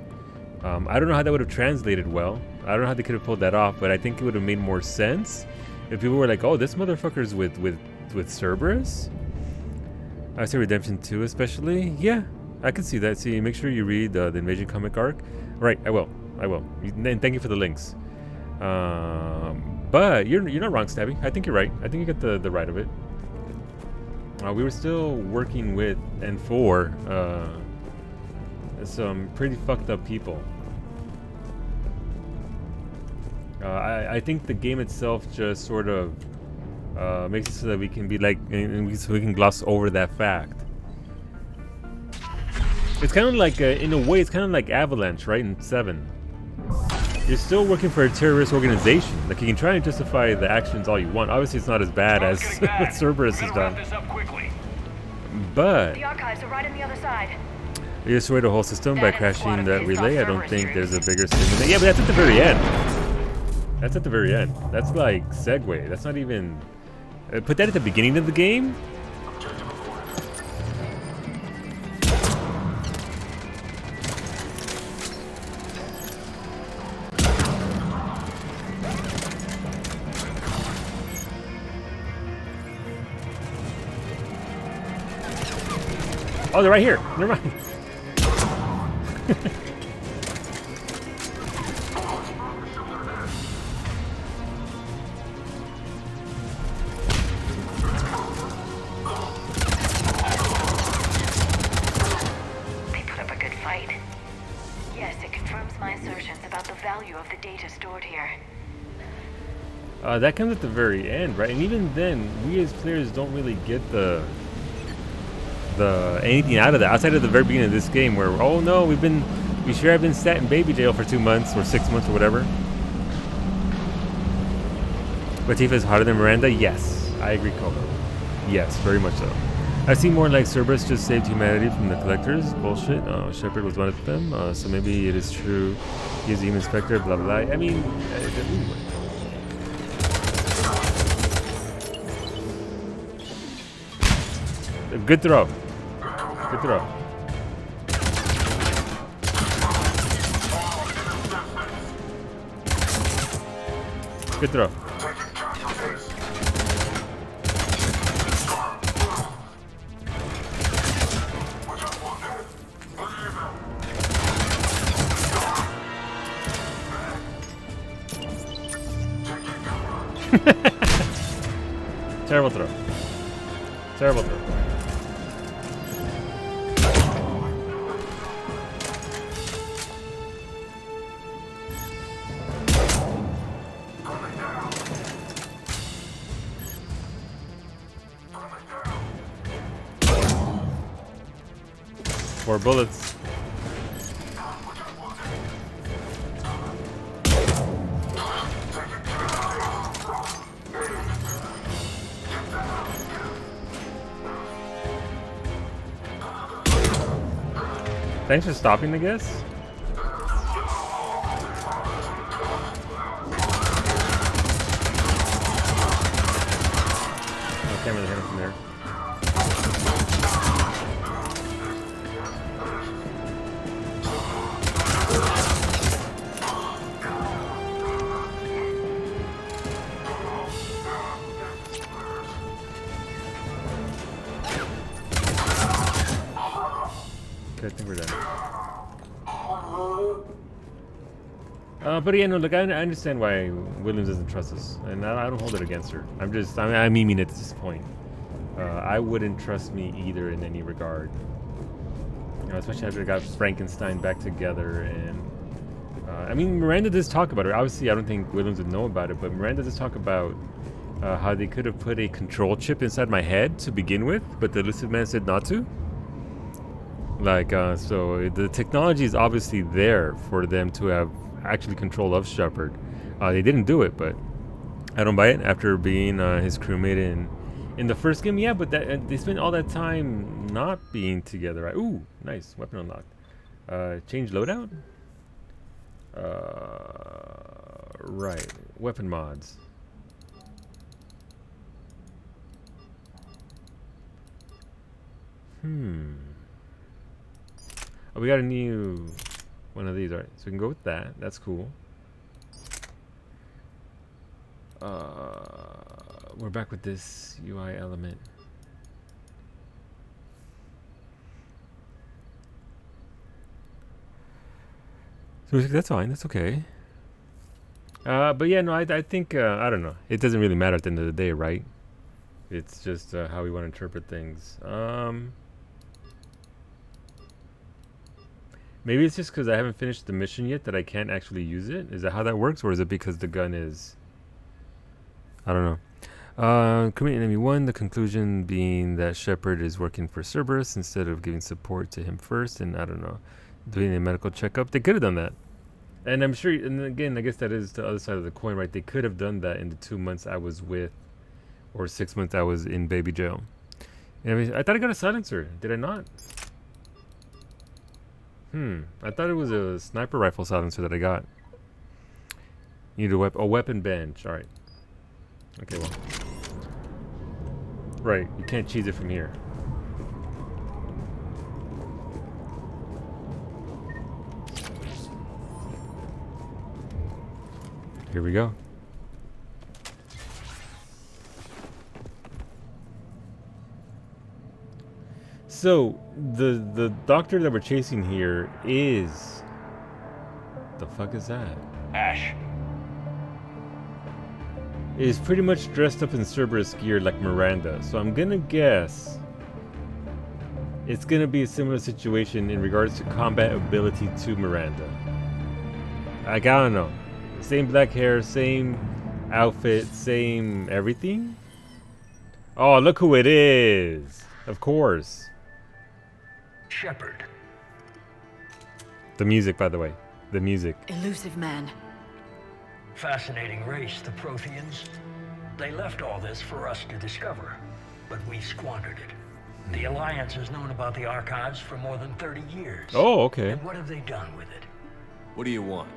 I don't know how that would have translated well. I don't know how they could have pulled that off, but I think it would have made more sense if people were like, "Oh, this motherfucker's with Cerberus." I say Redemption 2 especially. Yeah, I can see that. See, make sure you read the Invasion comic arc. Right, I will. And thank you for the links. But you're not wrong, Stabby. I think you're right. I think you got the right of it. We were still working with and for some pretty fucked up people. I think the game itself just sort of makes it so that we can be like, so we can gloss over that fact. It's kind of like, in a way, it's kind of like Avalanche, right? In 7. You're still working for a terrorist organization. Like, you can try and justify the actions all you want. Obviously, it's not as bad as what Cerberus has done. But The archives are right on the other side. you destroyed the whole system by crashing that relay. I don't think there's a bigger statement. Yeah, but that's at the very end. That's at the very end. That's like segue. That's not even... put that at the beginning of the game? Oh, they're right here. Never mind. They put up a good fight. Yes, it confirms my assertions about the value of the data stored here. That comes at the very end, right? And even then, we as players don't really get the anything out of that outside of the very beginning of this game, where oh no, we sure have been sat in baby jail for 2 months or 6 months or whatever. Latifah is hotter than Miranda. Yes, I agree, Coco. Yes, very much so. I see more like Cerberus just saved humanity from the collectors. Bullshit. Shepard was one of them. So maybe it is true. He's a human specter. Blah blah. I mean, good throw. Good throw. Good throw. Terrible throw. Terrible throw. 4 bullets. Thanks for stopping, I guess. I can't really hit him from there. Okay, I think we're done. But yeah, no, look, I understand why Williams doesn't trust us, and I don't hold it against her. I'm memeing at this point. I wouldn't trust me either in any regard. You know, especially after I got Frankenstein back together, and I mean, Miranda does talk about it. Obviously, I don't think Williams would know about it, but Miranda does talk about how they could have put a control chip inside my head to begin with, but the Elusive Man said not to. Like, so the technology is obviously there for them to have actually control of Shepard. They didn't do it, but I don't buy it after being his crewmate in the first game. Yeah, but that they spent all that time not being together, right? Ooh, nice. Weapon unlocked. Change loadout? Right. Weapon mods. Oh, we got a new one of these. Alright, so we can go with that. That's cool. We're back with this UI element. So that's fine. That's okay. But yeah, no, I think, I don't know. It doesn't really matter at the end of the day, right? It's just how we want to interpret things. Maybe it's just because I haven't finished the mission yet that I can't actually use it. Is that how that works? Or is it because the gun is... I don't know. Commit enemy 1, the conclusion being that Shepard is working for Cerberus instead of giving support to him first, and I don't know, doing a medical checkup. They could have done that. And I'm sure, and again, I guess that is the other side of the coin, right? They could have done that in the 2 months I was with, or 6 months I was in baby jail. And I thought I got a silencer. Did I not? I thought it was a sniper rifle silencer that I got. Need a weapon bench. All right. Okay, well. Right, you can't cheese it from here. Here we go. So the doctor that we're chasing here is... The fuck is that? Ash. Is pretty much dressed up in Cerberus gear like Miranda. So I'm gonna guess it's gonna be a similar situation in regards to combat ability to Miranda. I don't know. Same black hair, same outfit, same everything. Oh, look who it is! Of course. Shepard. The music, by the way. The music. Elusive Man. Fascinating race, the Protheans. They left all this for us to discover, but we squandered it. The Alliance has known about the archives for more than 30 years. Oh, okay. And what have they done with it? What do you want?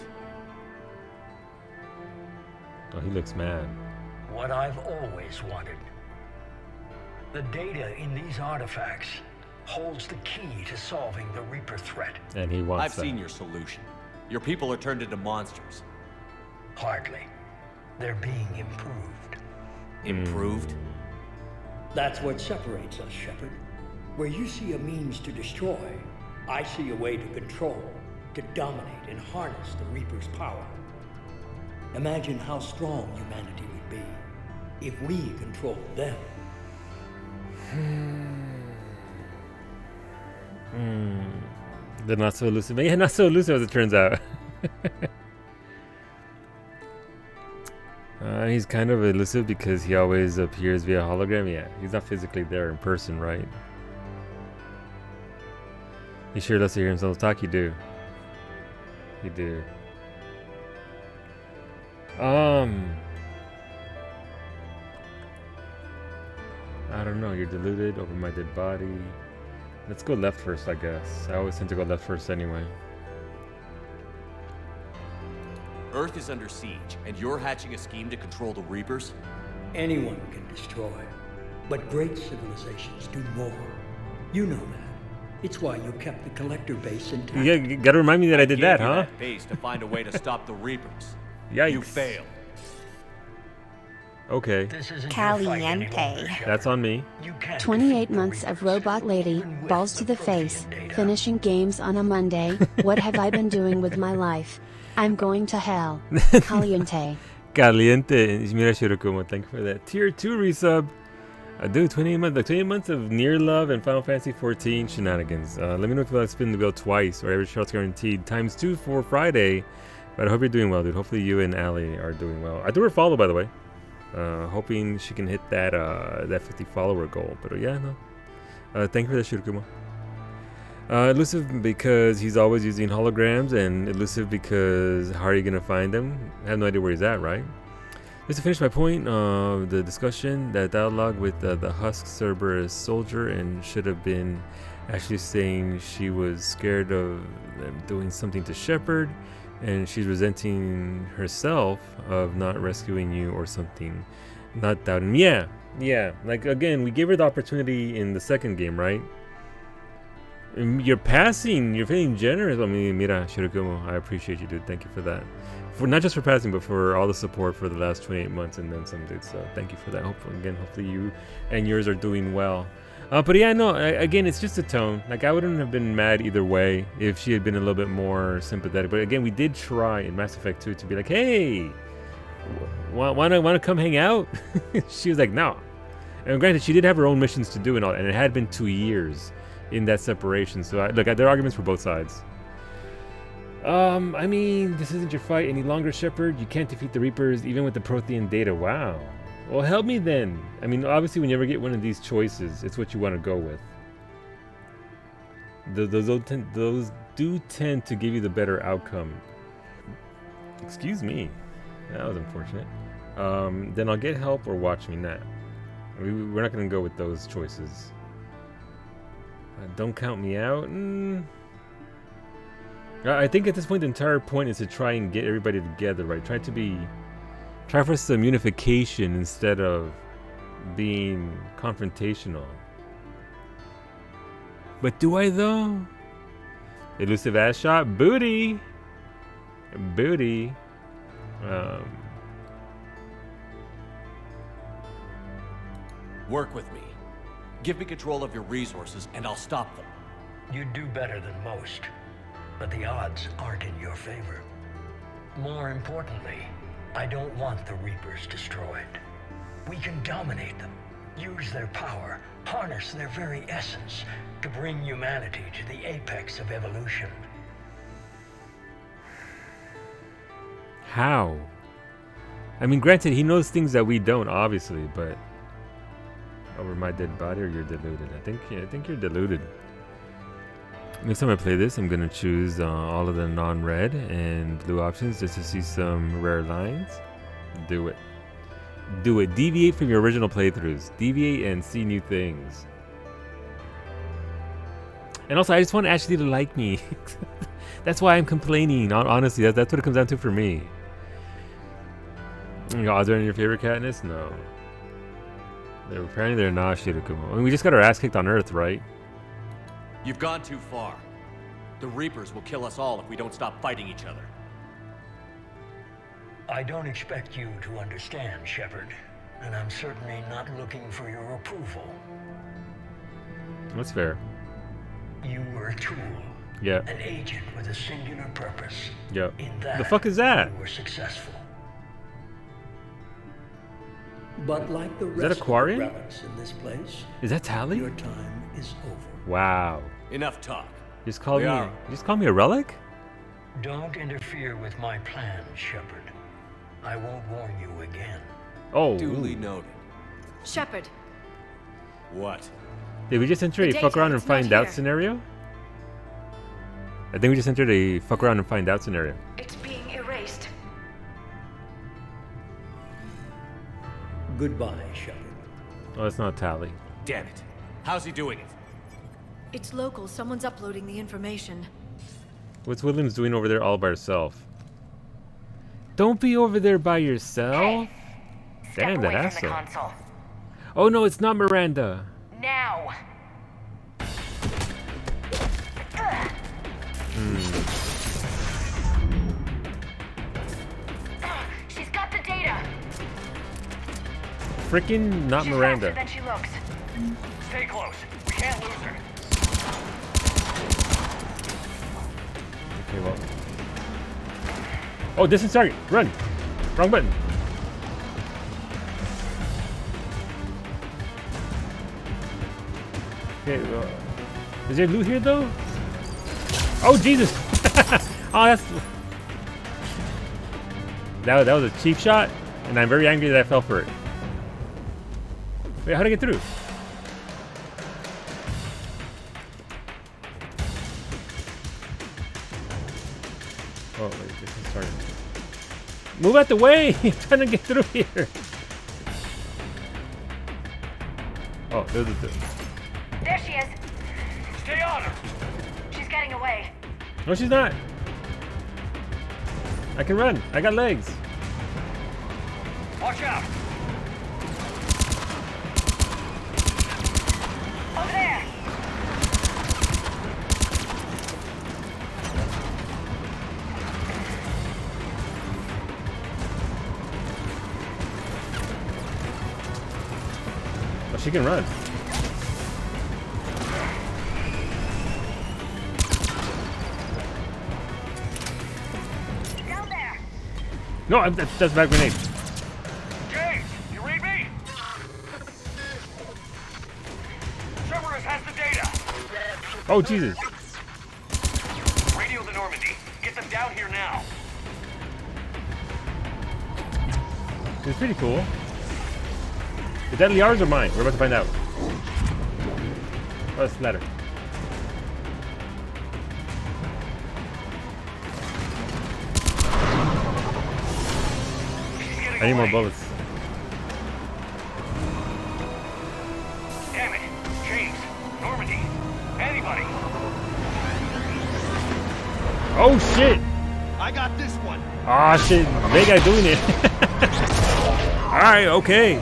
Oh, he looks mad. What I've always wanted. The data in these artifacts holds the key to solving the Reaper threat. And he wants I've seen your solution. Your people are turned into monsters. Hardly. They're being improved. Improved? That's what separates us, Shepard. Where you see a means to destroy, I see a way to control, to dominate and harness the Reaper's power. Imagine how strong humanity would be if we controlled them. They're not so elusive. Yeah, not so elusive as it turns out. He's kind of elusive because he always appears via hologram. Yeah, he's not physically there in person, right? He sure loves to hear himself talk. You do. You do. I don't know. You're deluded over my dead body. Let's go left first, I guess. I always tend to go left first anyway. Earth is under siege, and you're hatching a scheme to control the Reapers? Anyone can destroy, but great civilizations do more. You know that. It's why you kept the collector base intact. You gotta remind me that I did that, gave you huh? that base to find a way to stop the Reapers. Yikes. You failed. Okay. Caliente. That's on me. 28 months of robot lady, balls to the face, finishing games on a Monday. What have I been doing with my life? I'm going to hell. Caliente. Caliente. Mira Shirokumo, thank you for that. Tier 2 resub. Dude, 28 months. Like 28 months of near love and Final Fantasy 14 shenanigans. Let me know if you like to spin the wheel twice or every shot's guaranteed. ×2 for Friday. But I hope you're doing well, dude. Hopefully you and Allie are doing well. I threw her follow, by the way. Hoping she can hit that that 50 follower goal. But yeah, no. Thank you for that, Shirokumo. Elusive because he's always using holograms, and elusive because how are you gonna find him? I have no idea where he's at, right? Just to finish my point of the discussion, that dialogue with the Husk Cerberus soldier and should have been actually saying she was scared of them doing something to Shepard, and she's resenting herself of not rescuing you or something, not doubting. Yeah, like again, we gave her the opportunity in the second game, right? You're passing, you're feeling generous. I mean, mira, Shirokumo, I appreciate you, dude. Thank you for that. For not just for passing, but for all the support for the last 28 months and then some, dude. So thank you for that. Hopefully you and yours are doing well. But yeah, no, again, it's just a tone. Like, I wouldn't have been mad either way if she had been a little bit more sympathetic. But again, we did try in Mass Effect 2 to be like, hey, want to come hang out? She was like, no. And granted, she did have her own missions to do and all, and it had been 2 years in that separation. So look, there are arguments for both sides. I mean, this isn't your fight any longer, Shepard. You can't defeat the Reapers even with the Prothean data. Wow. Well, help me then. I mean, obviously, when you ever get one of these choices, it's what you want to go with. Those do tend to give you the better outcome. Excuse me. That was unfortunate. Then I'll get help or watch me not. We're not going to go with those choices. Don't count me out. I think at this point the entire point is to try and get everybody together, right? Try for some unification instead of being confrontational. But do I though? Elusive ass shot, booty. Work with me. Give me control of your resources, and I'll stop them. You'd do better than most, but the odds aren't in your favor. More importantly, I don't want the Reapers destroyed. We can dominate them, use their power, harness their very essence to bring humanity to the apex of evolution. How? I mean, granted, he knows things that we don't, obviously, but over my dead body, or you're deluded? I think you're deluded. Next time I play this, I'm gonna choose all of the non-red and blue options just to see some rare lines. Do it. Deviate from your original playthroughs. Deviate and see new things. And also, I just want Ashley to like me. That's why I'm complaining. Honestly, that's what it comes down to for me. Are there any of your favorite Katniss? No. Apparently they're not, Shirokumo. I mean, we just got our ass kicked on Earth, right? You've gone too far. The Reapers will kill us all if we don't stop fighting each other. I don't expect you to understand, Shepard, and I'm certainly not looking for your approval. That's fair. You were a tool. Yeah. An agent with a singular purpose. Yeah. In that, the fuck is that? You were successful. But like the Is rest that Aquarian? of the relics in this place, is that Tally? Your time is over. Wow. Enough talk. You just called me a relic? Don't interfere with my plans, Shepard. I won't warn you again. Oh. Duly noted. Shepard. What? Did we just enter a fuck around and find out scenario? I think we just entered a fuck around and find out scenario. It's being erased. Goodbye, Shepard. Oh, it's not Tally. Damn it. How's he doing it? It's local. Someone's uploading the information. What's Williams doing over there all by herself? Don't be over there by yourself. Damn, that asshole. Console. Oh no, it's not Miranda. Now. She's got the data. Freaking not She's Miranda. faster than she looks. Stay close. We can't lose her. Okay, well. Oh, distance target. Run. Wrong button. Okay, is there loot here though? Oh Jesus! Oh, that's that was a cheap shot, and I'm very angry that I fell for it. Wait, how'd I get through? Oh wait, this is starting. Move out the way! I'm trying to get through here. Oh, there's a door. There she is. Stay on her. She's getting away. No, she's not. I can run. I got legs. Watch out. Over there. Oh, she can run. Down there. No, that's a bad grenade. James, you read me? Cerberus has the data. Oh, Jesus. Radio the Normandy. Get them down here now. It's pretty cool. Is that Liara's or mine? We're about to find out. Oh, it's the ladder. I need more bullets. Damn it. James, Normandy, anybody. Oh, shit. I got this one. Ah, shit. Big guy doing it. Alright, okay.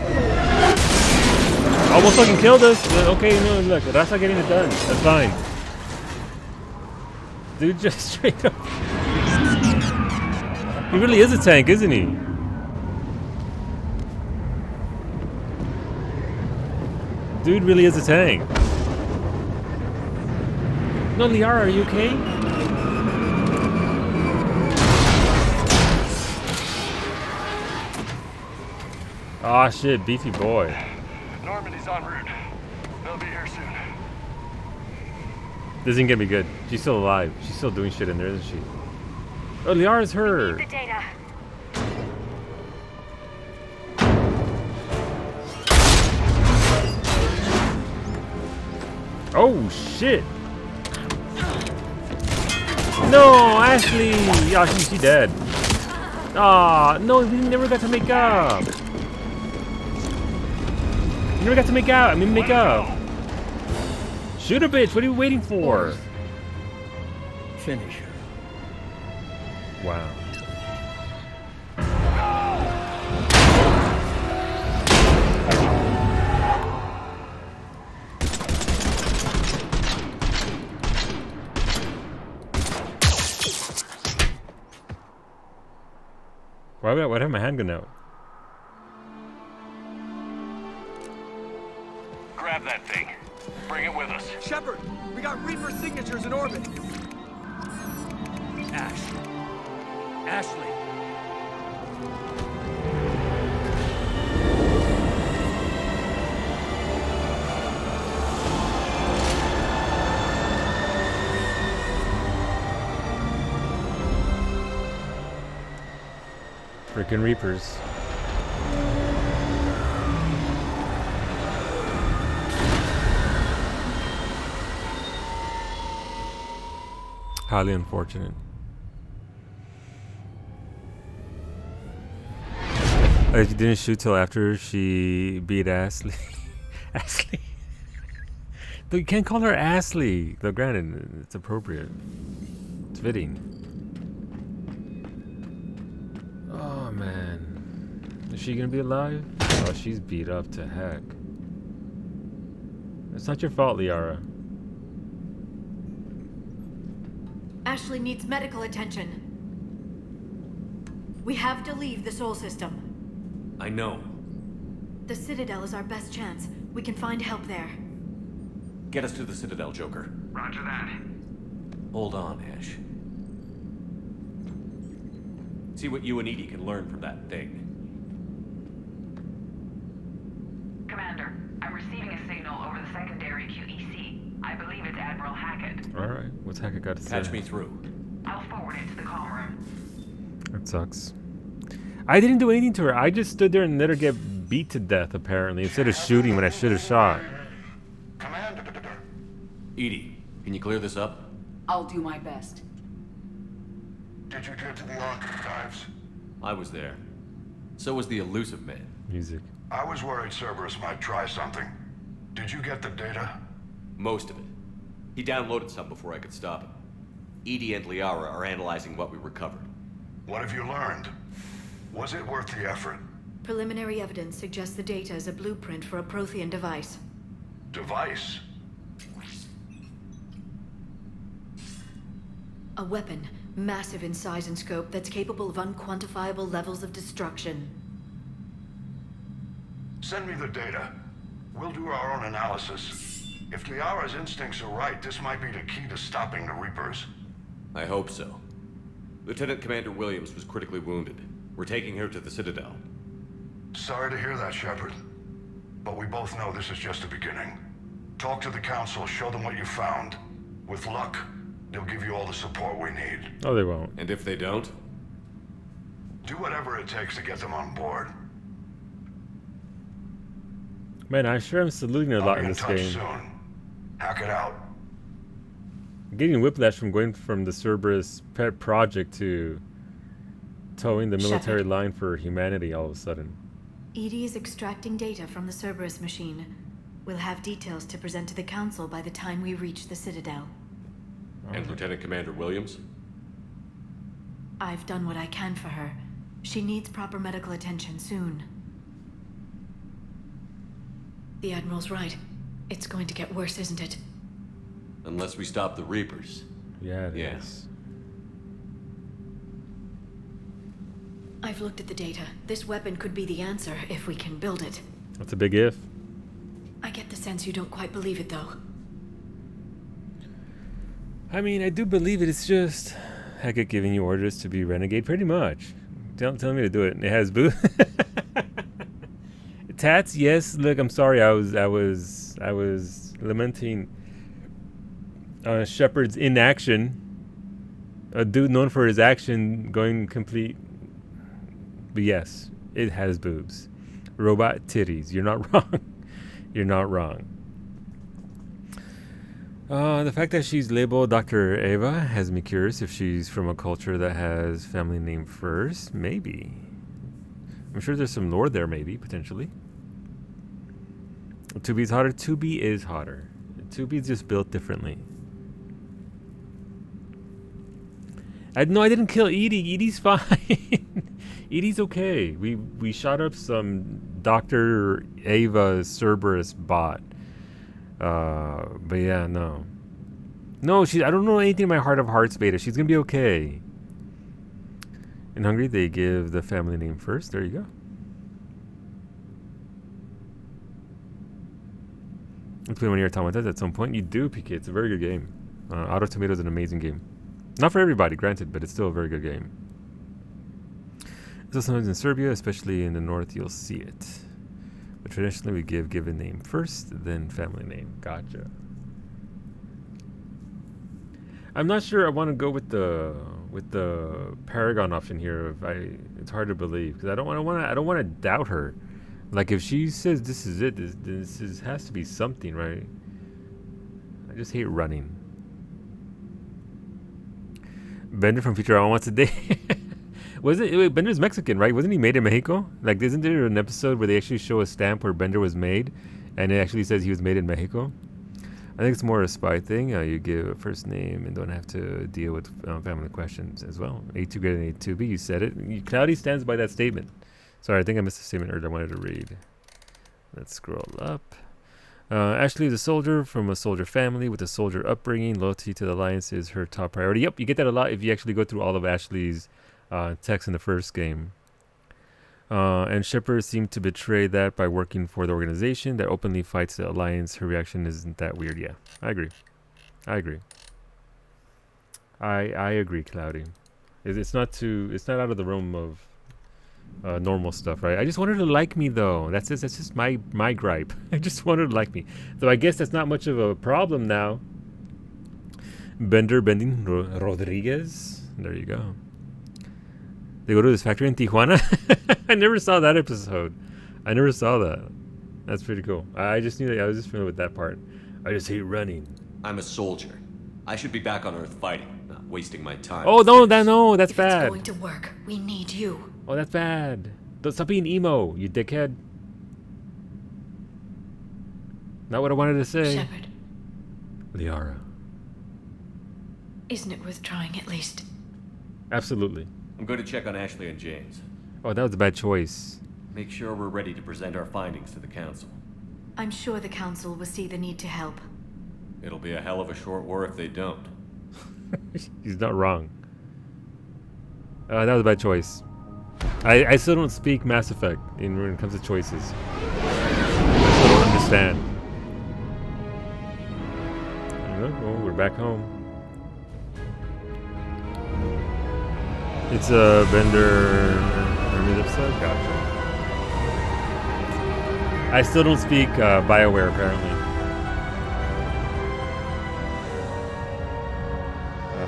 Almost fucking killed us. Okay, no, look. Raza getting it done. That's fine. Dude just straight up. He really is a tank, isn't he? Dude really is a tank. No, Liara, are you okay? Ah, shit, beefy boy. Normandy's en route. They'll be here soon. This isn't gonna be good. She's still alive. She's still doing shit in there, isn't she? Oh, Liara's her. The data. Oh, shit. No, Ashley. Oh, she dead. Ah, no, we never got to make up. We never got to make out. I mean, make up. Shoot her, bitch. What are you waiting for? Finish her. Wow. Why would I have my handgun out? Grab that thing. Bring it with us. Shepard, we got Reaper signatures in orbit. Ashley. Frickin' Reapers. Highly unfortunate. She didn't shoot till after she beat Ashley. Ashley. Though you can't call her Ashley. Though granted, it's appropriate. It's fitting. Oh man. Is she gonna be alive? Oh, she's beat up to heck. It's not your fault, Liara. Ashley needs medical attention. We have to leave the Sol system. I know. The Citadel is our best chance. We can find help there. Get us to the Citadel, Joker. Roger that. Hold on, Ash. See what you and Edie can learn from that thing. Commander, I'm receiving a signal over the secondary QEC. I believe it's Admiral Hackett. Alright, what's Hackett got to say? Patch me through. I'll forward it to the comm room. That sucks. I didn't do anything to her. I just stood there and let her get beat to death, apparently, instead of shooting when I should have shot. Edie, can you clear this up? I'll do my best. Did you get to the archives? I was there. So was the elusive man. Music. I was worried Cerberus might try something. Did you get the data? Most of it. He downloaded some before I could stop him. Edie and Liara are analyzing what we recovered. What have you learned? Was it worth the effort? Preliminary evidence suggests the data is a blueprint for a Prothean device. Device? A weapon, massive in size and scope, that's capable of unquantifiable levels of destruction. Send me the data. We'll do our own analysis. If Liara's instincts are right, this might be the key to stopping the Reapers. I hope so. Lieutenant Commander Williams was critically wounded. We're taking her to the Citadel. Sorry to hear that, Shepard. But we both know this is just the beginning. Talk to the Council, show them what you found. With luck, they'll give you all the support we need. Oh, they won't. And if they don't? Do whatever it takes to get them on board. Man, I sure am saluting a lot in this game. Soon. Hack it out. I'm getting whiplash from going from the Cerberus pet project to towing the military line for humanity all of a sudden. Edie is extracting data from the Cerberus machine. We'll have details to present to the Council by the time we reach the Citadel. And Lieutenant Commander Williams? I've done what I can for her. She needs proper medical attention soon. The Admiral's right. It's going to get worse, isn't it? Unless we stop the Reapers. Yeah, it is. I've looked at the data. This weapon could be the answer if we can build it. That's a big if. I get the sense you don't quite believe it, though. I mean, I do believe it. It's just Hackett giving you orders to be renegade, pretty much. Telling me to do it. It has boo. Tats, yes. Look, I'm sorry. I was lamenting Shepard's inaction. A dude known for his action going complete. But yes, it has boobs. Robot titties. You're not wrong. You're not wrong. The fact that she's labeled Dr. Ava has me curious if she's from a culture that has family name first. Maybe. I'm sure there's some lore there, maybe, potentially. 2B's hotter. 2B is hotter. 2B's just built differently. I didn't kill Edie. Edie's fine. Edie's okay. We shot up some Dr. Ava Cerberus bot. But yeah, no. No, I don't know anything in my heart of hearts, Beta. She's gonna be okay. In Hungary, they give the family name first. There you go. Let's play one of your automatas at some point. You do, PK. It's a very good game. Auto Tomato is an amazing game. Not for everybody, granted, but it's still a very good game. So sometimes in Serbia, especially in the north, you'll see it. But traditionally, we give given name first, then family name. Gotcha. I'm not sure I want to go with the Paragon option here. It's hard to believe because I don't want to doubt her. Like if she says this is it, this has to be something, right? I just hate running. Bender from Futurama wants a date. Wait, Bender's Mexican, right? Wasn't he made in Mexico? Like, isn't there an episode where they actually show a stamp where Bender was made, and it actually says he was made in Mexico? I think it's more a spy thing. You give a first name and don't have to deal with family questions as well. A2 greater than A2B. You said it. Cloudy stands by that statement. Sorry, I think I missed a statement earlier I wanted to read. Let's scroll up. Ashley is a soldier from a soldier family with a soldier upbringing. Loyalty to the Alliance is her top priority. Yep, you get that a lot if you actually go through all of Ashley's text in the first game. And Shepard seemed to betray that by working for the organization that openly fights the Alliance. Her reaction isn't that weird. Yeah, I agree. I agree, Cloudy. It's not out of the realm of normal stuff, right? I just want her to like me, though. That's just my gripe. I just want her to like me. So I guess that's not much of a problem now. Bending Rodriguez. There you go. They go to this factory in Tijuana. I never saw that episode. I never saw that. That's pretty cool. I just knew that. I was just familiar with that part. I just hate running. I'm a soldier. I should be back on Earth fighting, not wasting my time. Oh no, that's If bad. it's going to work, we need you. Oh, that's bad. Don't stop being emo, you dickhead. Not what I wanted to say. Shepard, Liara. isn't it worth trying at least? Absolutely. I'm going to check on Ashley and James. Oh, that was a bad choice. Make sure we're ready to present our findings to the Council. I'm sure the Council will see the need to help. It'll be a hell of a short war if they don't. He's not wrong. That was a bad choice. I still don't speak Mass Effect when it comes to choices. I still don't understand. Oh, we're back home. It's a Bender Hermes episode? Gotcha. I still don't speak BioWare, apparently.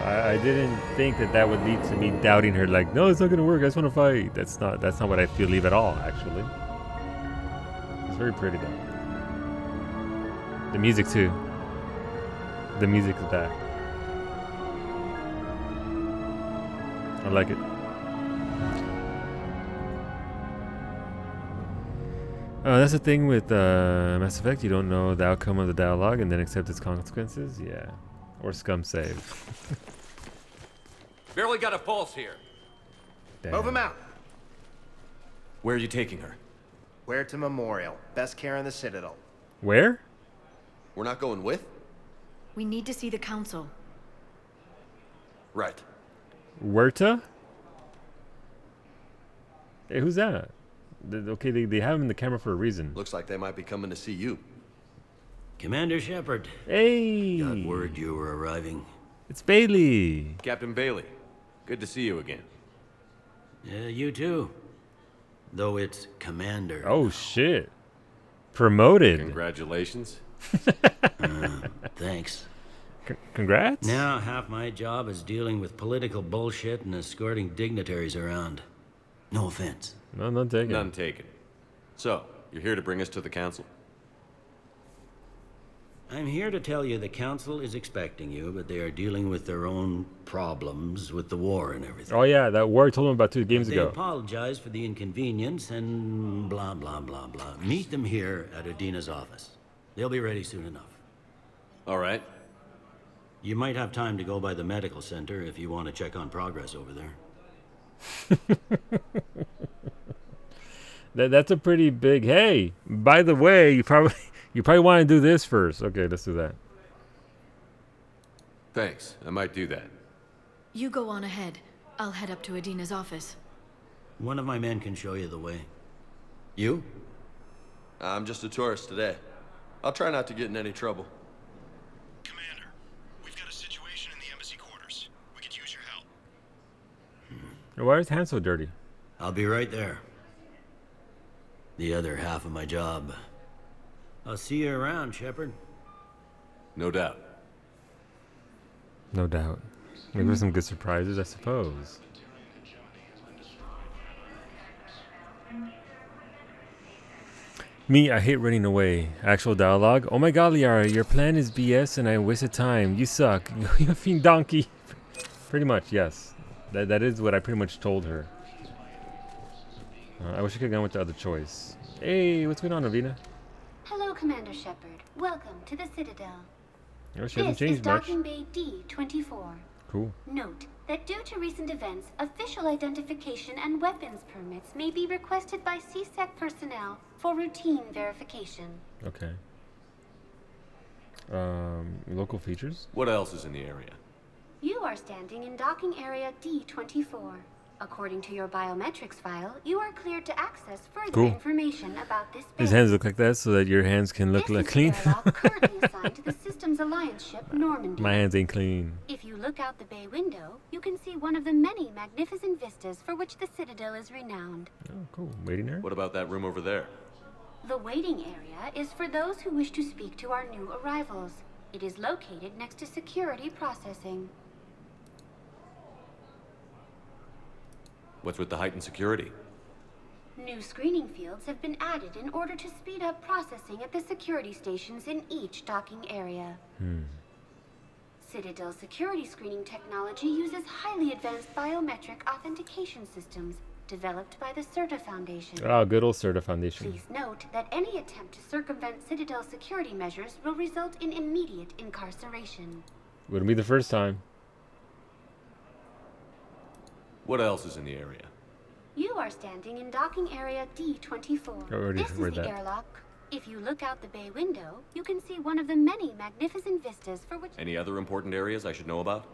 I didn't think that would lead to me doubting her, like, no, it's not gonna work, I just want to fight. That's not what I believe at all, actually. It's very pretty, though. The music, too. The music is back. I like it. That's the thing with Mass Effect. You don't know the outcome of the dialogue and then accept its consequences. Yeah. Or scum save. Barely got a pulse here. Damn. Move him out. Where are you taking her? Where to Memorial. Best care in the Citadel. Where? We're not going with? We need to see the Council. Right. Huerta? Hey, who's that? Okay, they have him in the camera for a reason. Looks like they might be coming to see you. Commander Shepard. Hey! Got word you were arriving. It's Bailey. Captain Bailey. Good to see you again. Yeah, you too. Though it's Commander. Oh, shit. Promoted. Congratulations. Thanks. Congrats? Now, half my job is dealing with political bullshit and escorting dignitaries around. No offense. No, none taken. None taken. So, you're here to bring us to the Council? I'm here to tell you the Council is expecting you, but they are dealing with their own problems with the war and everything. Oh, yeah, that war I told them about 2 games They ago. apologize for the inconvenience and blah, blah, blah, blah. Meet them here at Adina's office. They'll be ready soon enough. All right. You might have time to go by the medical center if you want to check on progress over there. That's a pretty big, hey, by the way, you probably want to do this first. Okay, let's do that. Thanks. I might do that. You go on ahead. I'll head up to Adina's office. One of my men can show you the way. You? I'm just a tourist today. I'll try not to get in any trouble. Commander, we've got a situation in the embassy quarters. We could use your help. Why is his hand so dirty? I'll be right there. The other half of my job. I'll see you around, Shepard. No doubt. No doubt. Maybe there's some good surprises, I suppose. Me, I hate running away. Actual dialogue. Oh my god, Liara, your plan is BS and I wasted time. You suck. You fiend donkey. Pretty much, yes. That is what I pretty much told her. I wish I could have gone with the other choice. Hey, what's going on, Avina? Hello, Commander Shepard. Welcome to the Citadel. Oh, she hasn't This is changed much. Docking Bay D-24. Cool. Note that due to recent events, official identification and weapons permits may be requested by CSEC personnel for routine verification. Okay. Local features? What else is in the area? You are standing in docking area D-24. According to your biometrics file, you are cleared to access further Cool. information about this His base. hands look like that so that your hands can look like clean. Currently assigned to the Systems Alliance ship Normandy. My hands ain't clean. If you look out the bay window, you can see one of the many magnificent vistas for which the Citadel is renowned. Oh, cool. Waiting area? What about that room over there? The waiting area is for those who wish to speak to our new arrivals. It is located next to security processing. What's with the heightened security? New screening fields have been added in order to speed up processing at the security stations in each docking area. Citadel security screening technology uses highly advanced biometric authentication systems developed by the CERTA Foundation. Oh, good old Certa Foundation. Please note that any attempt to circumvent Citadel security measures will result in immediate incarceration. Wouldn't be the first time. What else is in the area? You are standing in docking area D-24. Already This is read the that. airlock. If you look out the bay window, you can see one of the many magnificent vistas for which... Any other important areas I should know about?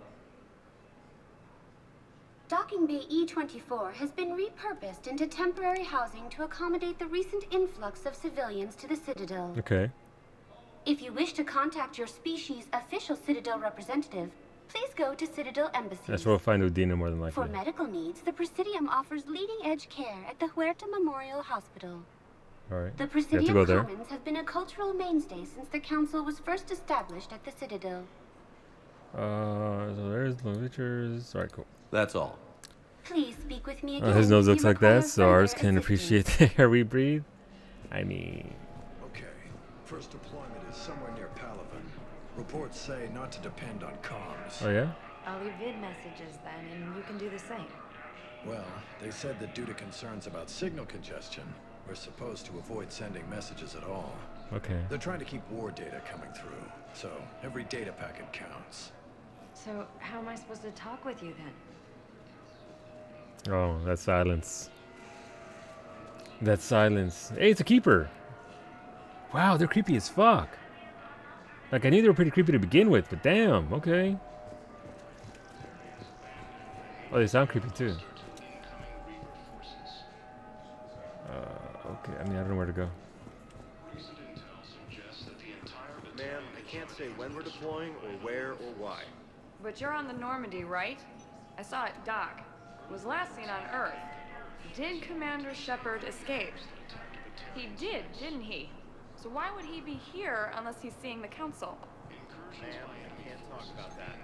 Docking Bay E-24 has been repurposed into temporary housing to accommodate the recent influx of civilians to the Citadel. Okay. If you wish to contact your species' official Citadel representative, please go to Citadel Embassy. That's where we'll find Udina more than likely. For medical needs, the Presidium offers leading-edge care at the Huerta Memorial Hospital. Alright. The You have to Presidium go there. Commons have been a cultural mainstay since the Council was first established at the Citadel. So there's the pictures. Alright, cool. That's all. Please speak with me again. His nose if looks you like that, require so ours further can assistance. appreciate the air we breathe. I mean, Okay, first deployment is somewhere near Palaven. Reports say not to depend on comms. oh yeah? I'll leave vid messages then, and you can do the same. Well, they said that due to concerns about signal congestion, we're supposed to avoid sending messages at all. Okay. They're trying to keep war data coming through, so every data packet counts. So, how am I supposed to talk with you then? Oh, that silence. That silence. Hey, it's a keeper. Wow, they're creepy as fuck. Like, I knew they were pretty creepy to begin with, but damn, okay. Oh, they sound creepy too. Okay, I mean, I don't know where to go. Ma'am, I can't say when we're deploying or where or why. But you're on the Normandy, right? I saw it dock. Was last seen on Earth. Did Commander Shepard escape? He did, didn't he? So why would he be here unless he's seeing the Council? Ma'am, I can't talk about that.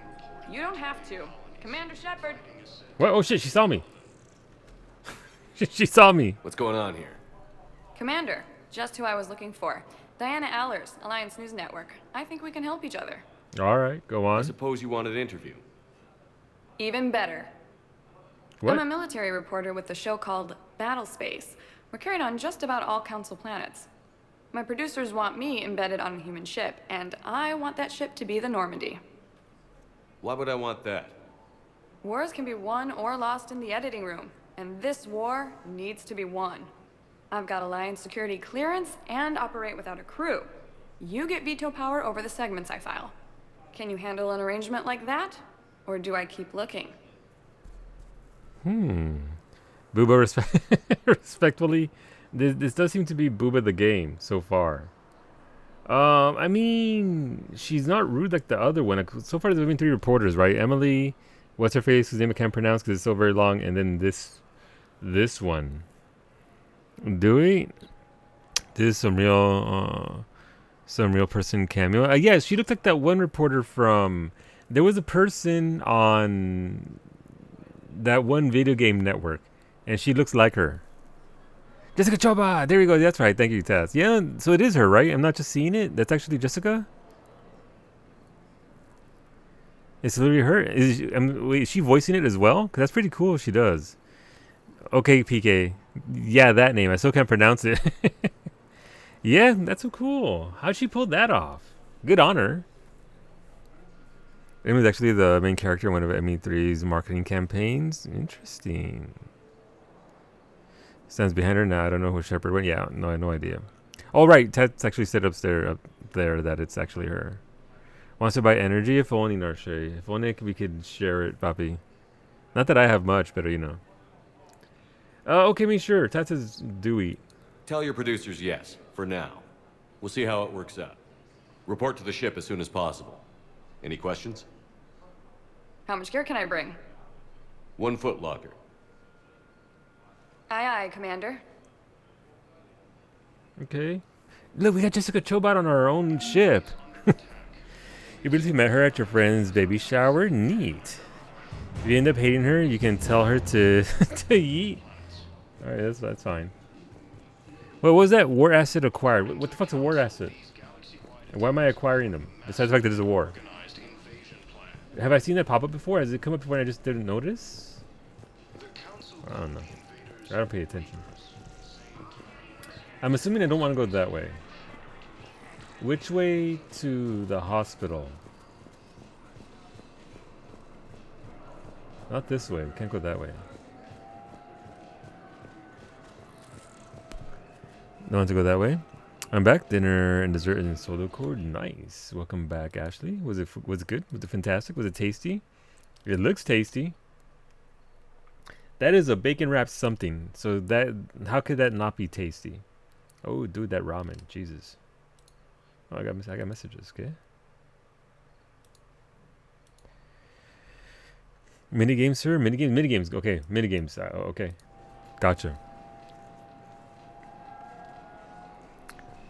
You don't have to. Commander Shepard. What? Oh shit, she saw me. She saw me. What's going on here? Commander, just who I was looking for. Diana Allers, Alliance News Network. I think we can help each other. Alright, go on. I suppose you wanted an interview. Even better. What? I'm a military reporter with the show called Battle Space. We're carried on just about all Council planets. My producers want me embedded on a human ship, and I want that ship to be the Normandy. Why would I want that? Wars can be won or lost in the editing room, and this war needs to be won. I've got Alliance security clearance and operate without a crew. You get veto power over the segments I file. Can you handle an arrangement like that? Or do I keep looking? Booba respectfully, this does seem to be Booba the game so far. I mean, she's not rude like the other one. Like, so far there's been 3 reporters, right? Emily, what's her face, whose name I can't pronounce because it's so very long, and then this one. Dewey, this is some real person cameo. Yeah, she looked like that one reporter from. There was a person on that one video game network, and she looks like her. Jessica Choba. There you go. That's right. Thank you, Taz. Yeah, so it is her, right? I'm not just seeing it. That's actually Jessica. It's literally her. Wait, is she voicing it as well? Because that's pretty cool if she does. Okay, PK. Yeah, that name. I still can't pronounce it. Yeah, that's so cool. How'd she pull that off? Good on her. Amy was actually the main character in one of ME3's marketing campaigns. Interesting. Stands behind her now. I don't know who Shepard went. Yeah, no, I have no idea. Oh, right. Ted's actually said up there that it's actually her. Wants to buy energy? If only, Narshay. If only we could share it, Papi. Not that I have much, but you know. Okay, me sure. Tat says Dewey. Tell your producers yes, for now. We'll see how it works out. Report to the ship as soon as possible. Any questions? How much gear can I bring? 1 foot locker. Aye, aye, Commander. Okay. Look, we got Jessica Chobot on our own ship. You briefly met her at your friend's baby shower? Neat. If you end up hating her, you can tell her to to eat. Alright, that's fine. What was that war asset acquired? What the fuck's a war asset? And why am I acquiring them? Besides the fact that there's a war. Have I seen that pop up before? Has it come up before and I just didn't notice? I don't know. I don't pay attention. I'm assuming I don't want to go that way. Which way to the hospital? Not this way. We can't go that way. Don't want to go that way. I'm back. Dinner and dessert in solo cord. Nice. Welcome back, Ashley. Was it good? Was it fantastic? Was it tasty? It looks tasty. That is a bacon wrapped something. So that, how could that not be tasty? Oh, dude, that ramen. Jesus. Oh, I got messages. Okay. Minigames, sir. Minigames. Okay, minigames. Okay, gotcha.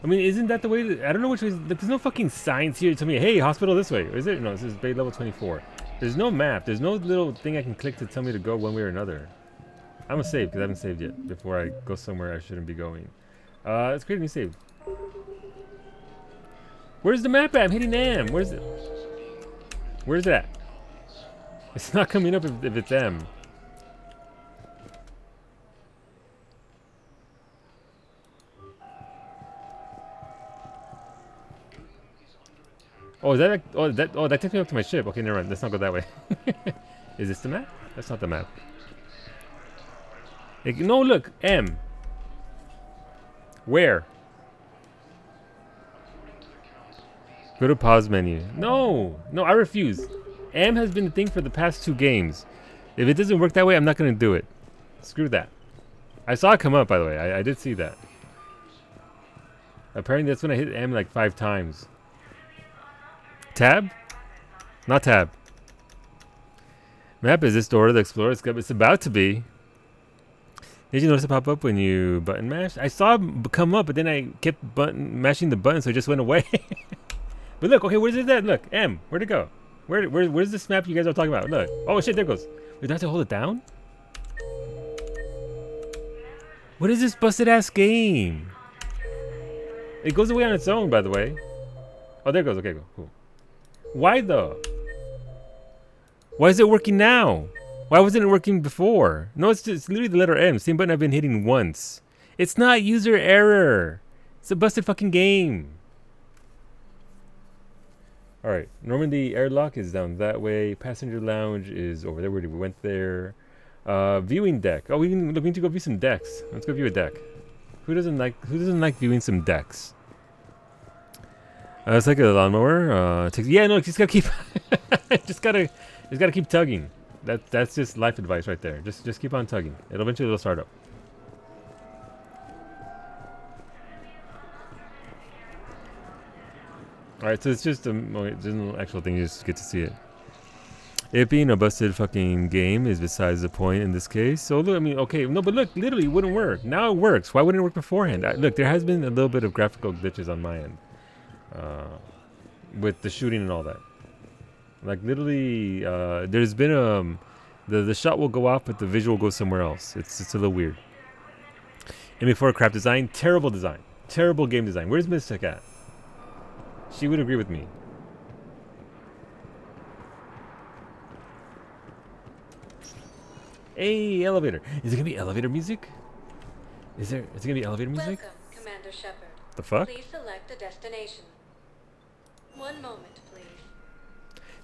I mean, isn't that the way? I don't know which way. There's no fucking signs here to tell me, hey, hospital this way. Is it? No, this is Bay Level 24. There's no map. There's no little thing I can click to tell me to go one way or another. I'm gonna save because I haven't saved yet before I go somewhere I shouldn't be going. Let's create a new save. Where's the map at? I'm hitting M. Where's it? Where's it at? It's not coming up if it's M. Oh, is that like, that takes me up to my ship. Okay, never mind. Let's not go that way. Is this the map? That's not the map. Like, no, look, M. Where? Go to pause menu. No, I refuse. M has been the thing for the past 2 games. If it doesn't work that way, I'm not gonna do it. Screw that. I saw it come up, by the way. I did see that. Apparently that's when I hit M like 5 times. Tab? Not tab. Map is this door to the Explorer. It's about to be. Did you notice it pop up when you button mash? I saw it come up, but then I kept mashing the button, so it just went away. But look, okay, where's it at? Look, M, where'd it go? Where's this map you guys are talking about? Look. Oh shit, there it goes. Wait, do I have to hold it down? What is this busted ass game? It goes away on its own, by the way. Oh, there it goes. Okay, cool. Why though? Why is it working now? Why wasn't it working before? No, it's literally the letter M. Same button I've been hitting once. It's not user error. It's a busted fucking game. Alright, Normandy airlock is down that way. Passenger lounge is over there. We went there. Viewing deck. Oh, we need to go view some decks. Let's go view a deck. Who doesn't like viewing some decks? It's like a lawnmower. Yeah, no, just gotta keep just gotta keep tugging. That's just life advice right there. Just keep on tugging. It'll start up. Alright, so it's just there's no actual thing, you just get to see it. It being a busted fucking game is besides the point in this case. So look, I mean, okay, no, but look, literally it wouldn't work. Now it works. Why wouldn't it work beforehand? Look, there has been a little bit of graphical glitches on my end. With the shooting and all that. Like literally, there's been the shot will go off, but the visual goes somewhere else. It's a little weird. ME4 crap design, terrible game design. Where's Mystic at? She would agree with me. Hey, elevator. Is it gonna be elevator music? Is it gonna be elevator music? Welcome, Commander Shepard. The fuck? Please select a destination. One moment, please.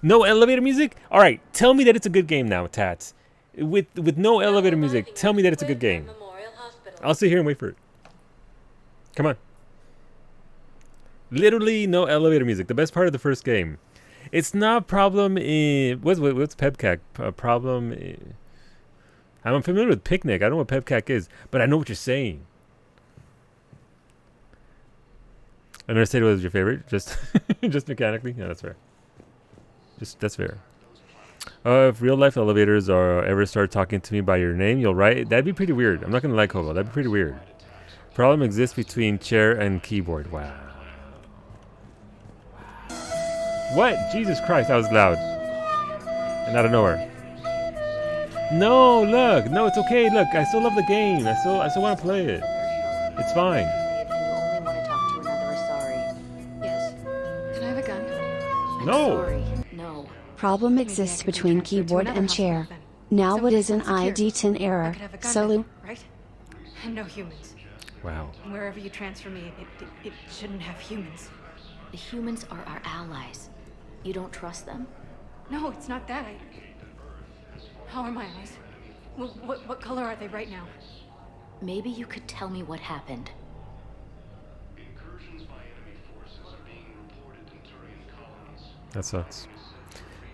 No elevator music? All right, tell me that it's a good game now, Tats. With no elevator music, tell me that it's a good game. I'll sit here and wait for it. Come on. Literally no elevator music. The best part of the first game. It's not problem in what's PEBCAC? Problem. I'm familiar with Picnic. I don't know what PEBCAC is, but I know what you're saying. I never said it was your favorite. Just just mechanically. Yeah, that's fair. That's fair. If real life elevators are ever start talking to me by your name, you'll write. That'd be pretty weird. I'm not gonna lie, Koval. That'd be pretty weird. Problem exists between chair and keyboard. Wow. What? Jesus Christ, that was loud. And out of nowhere. No, look. No, it's okay. Look, I still love the game. I still want to play it. It's fine. Yes. Can I have a gun? No. No. Problem exists between keyboard and chair. Now what is an ID10 error? Solu? Right? And no humans. Wow. Wherever you transfer me, it shouldn't have humans. The humans are our allies. You don't trust them? No, it's not that. How are my eyes? What color are they right now? Maybe you could tell me what happened. That sucks.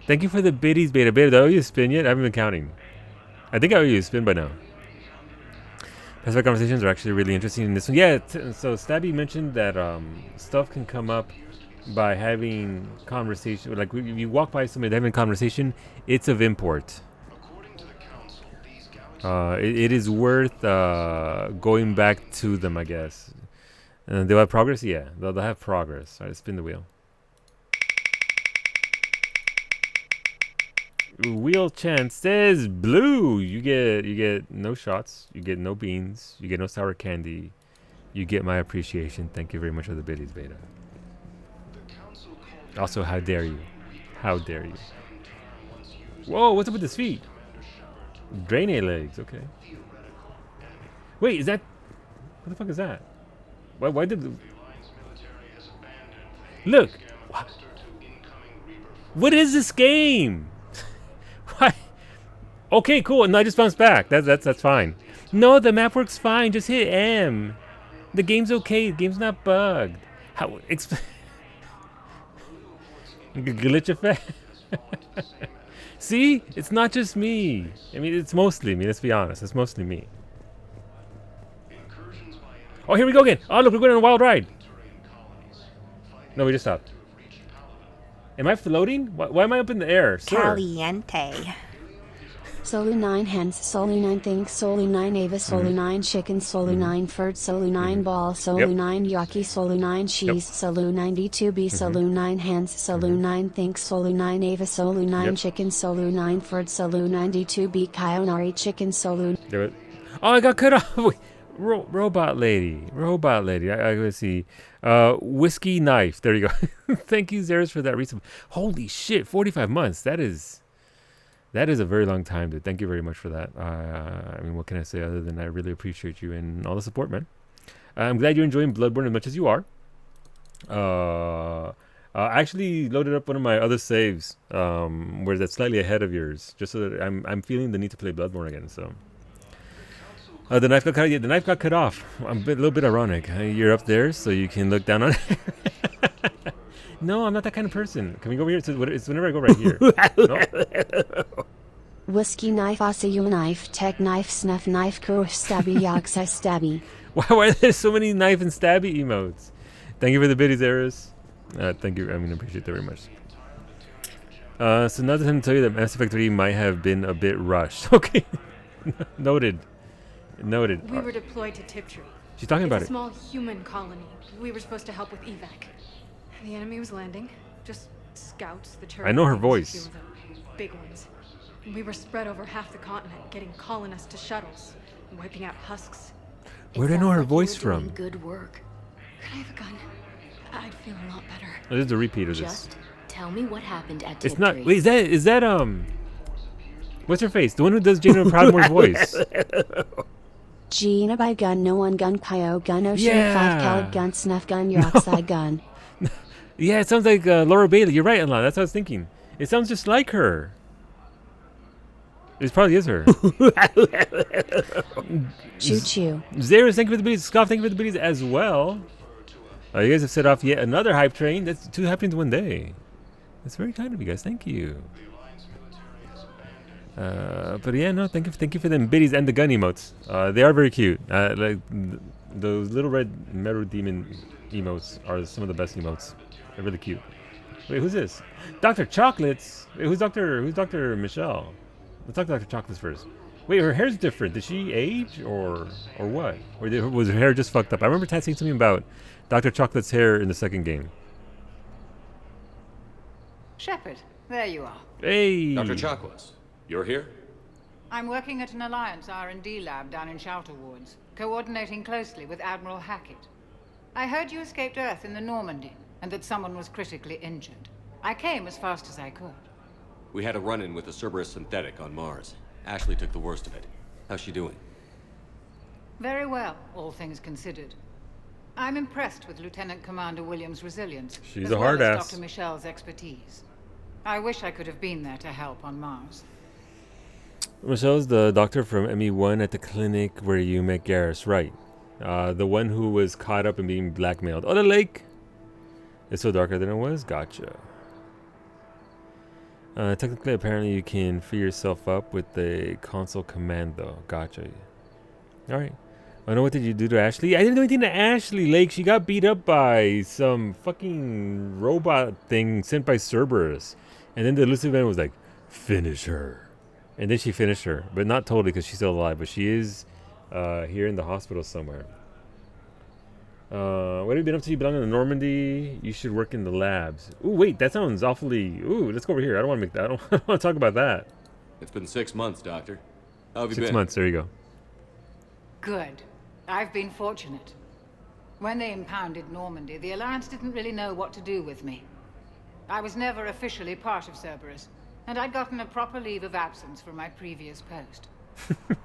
Thank you for the biddies, beta. Beta, do I owe you a spin yet? I haven't been counting. I think I owe you a spin by now. Pacific conversations are actually really interesting in this one. Yeah, so Stabby mentioned that stuff can come up by having conversation. Like, if you walk by somebody having a conversation, it's of import. It is worth going back to them, I guess. They'll have progress? Yeah, they'll have progress. All right, spin the wheel. Wheel chance says blue. You get no shots. You get no beans. You get no sour candy. You get my appreciation. Thank you very much for the biddies, beta. Also, how dare you? How dare you? Whoa, what's up with his feet? Drainade legs. Okay. Wait, is that? What the fuck is that? Why did the... Look. What is this game? Why? Okay, cool. No, I just bounced back. That's fine. No, the map works fine. Just hit M. The game's okay. The game's not bugged. How? Glitch effect. See, it's not just me. I mean, it's mostly me. Let's be honest. It's mostly me. Oh, here we go again. Oh, look, we're going on a wild ride. No, we just stopped. Am I floating? Why am I up in the air? Sir. Caliente. Solu 9 hens, Solu 9 thinks, Solu 9 Ava, Solu 9 chicken, Solu 9 furred, Solu 9 ball, Solu 9 yaki, Solu 9 cheese, Solu 92b, Solu 9 hens, Solu 9 thinks, Solu 9 Ava, Solu 9 chicken, Solu 9 furred, Solu 92b, Kayonari chicken, Solu. Do it. Oh, I got cut off. Wait. Robot lady. I let's see. Whiskey knife. There you go. Thank you, Zeros, for that recent. Holy shit, 45 months. That is a very long time, dude. Thank you very much for that. I mean, what can I say other than I really appreciate you and all the support, man. I'm glad you're enjoying Bloodborne as much as you are. I actually loaded up one of my other saves, where that's slightly ahead of yours, just so that I'm feeling the need to play Bloodborne again. So. The knife got cut. Yeah, the knife got cut off. I'm a little bit ironic. You're up there, so you can look down on it. No, I'm not that kind of person. Can we go over here? It's whenever I go right here. No. Whiskey knife, Asayu knife, tech knife, snuff knife, kuru stabby, yagsai stabby. Why are there so many knife and stabby emotes? Thank you for the biddies, Eris. Thank you. I mean, I appreciate that very much. So now that I'm tell you that Mass Effect 3 might have been a bit rushed. Okay. Noted. We were deployed to Tiptree. She's talking about it. It's a small human colony. We were supposed to help with evac. The enemy was landing. Just scouts, the turrets. I know her voice. The big ones. We were spread over half the continent, getting colonists to shuttles, and wiping out husks. Where do I know her voice from? Good work. Could I have a gun? I'd feel a lot better. Oh, this is a repeat of this. Just tell me what happened at It's not. Wait, is that What's her face? The one who does Jaina Proudmore's voice. Gina by gun, no one gun, Kyo gun, O'Shea Yeah. 5 caliber gun, snuff gun, your oxide gun. Yeah, it sounds like Laura Bailey. You're right, Alana. That's what I was thinking. It sounds just like her. It probably is her. Choo choo. Zeros, thank you for the biddies. Scoff, thank you for the biddies as well. You guys have set off yet another hype train. That's 2 happenings in one day. That's very kind of you guys. Thank you. But yeah, no, thank you for them biddies and the gun emotes. They are very cute. Like those little red metal demon emotes are some of the best emotes. They're really cute. Wait, who's this? Dr. Chocolates. Wait, who's Dr. Michelle? Let's talk Dr. Chocolates first. Wait, her hair's different. Did she age or what? Or was her hair just fucked up? I remember Tat saying something about Dr. Chocolate's hair in the second game. Shepard, there you are. Hey, Dr. Chocolates, you're here? I'm working at an Alliance R&D lab down in Shelter Woods, coordinating closely with Admiral Hackett. I heard you escaped Earth in the Normandy, and that someone was critically injured. I came as fast as I could. We had a run-in with a Cerberus synthetic on Mars. Ashley took the worst of it. How's she doing? Very well, all things considered. I'm impressed with Lieutenant Commander Williams' resilience, She's as a hard well as ass. Dr. Michelle's expertise. I wish I could have been there to help on Mars. Michelle's the doctor from ME1 at the clinic where you met Garrus, right? The one who was caught up in being blackmailed. Oh, the lake! It's so darker than it was? Gotcha. Technically, apparently, you can free yourself up with the console command, though. Gotcha. Alright. I know, what did you do to Ashley? I didn't do anything to Ashley, Lake. She got beat up by some fucking robot thing sent by Cerberus. And then the elusive man was like, finish her. And then she finished her. But not totally, because she's still alive. But she is here in the hospital somewhere. What have you been up to? You belong in the Normandy. You should work in the labs. Ooh, wait, that sounds awfully... Ooh, let's go over here. I don't want to make that. I don't want to talk about that. It's been 6 months, Doctor. How have you 6 been? months, there you go. Good. I've been fortunate. When they impounded Normandy, the Alliance didn't really know what to do with me. I was never officially part of Cerberus, and I'd gotten a proper leave of absence from my previous post.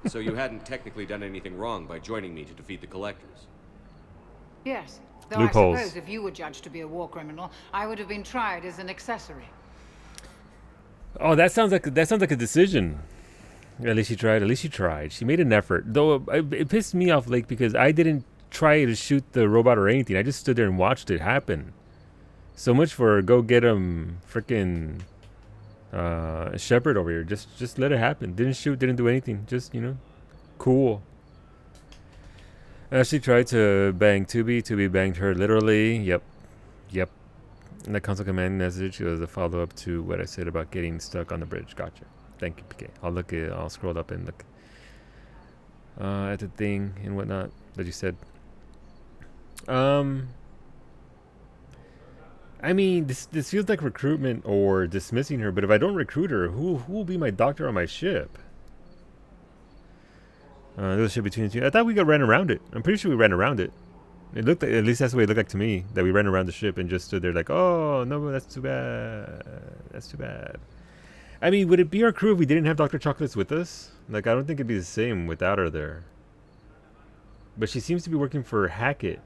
So you hadn't technically done anything wrong by joining me to defeat the Collectors? Yes. Though Loopholes. I suppose if you were judged to be a war criminal, I would have been tried as an accessory. Oh, that sounds like a decision. At least she tried. At least she tried. She made an effort. Though it pissed me off, Lake, because I didn't try to shoot the robot or anything. I just stood there and watched it happen. So much for go get him, frickin' Shepard over here. Just let it happen. Didn't shoot. Didn't do anything. Just cool. Ashley tried to bang Tubi. Tubi banged her literally. Yep. And that console command message was a follow-up to what I said about getting stuck on the bridge. Gotcha. Thank you, PK. I'll scroll up and look at the thing and whatnot that you said. I mean, this feels like recruitment or dismissing her, but if I don't recruit her, who will be my doctor on my ship? There's a ship between the two. I thought we ran around it. I'm pretty sure we ran around it. It looked like, at least that's the way it looked like to me, that we ran around the ship and just stood there like, oh, no, that's too bad. That's too bad. I mean, would it be our crew if we didn't have Dr. Chocolates with us? Like, I don't think it'd be the same without her there. But she seems to be working for Hackett.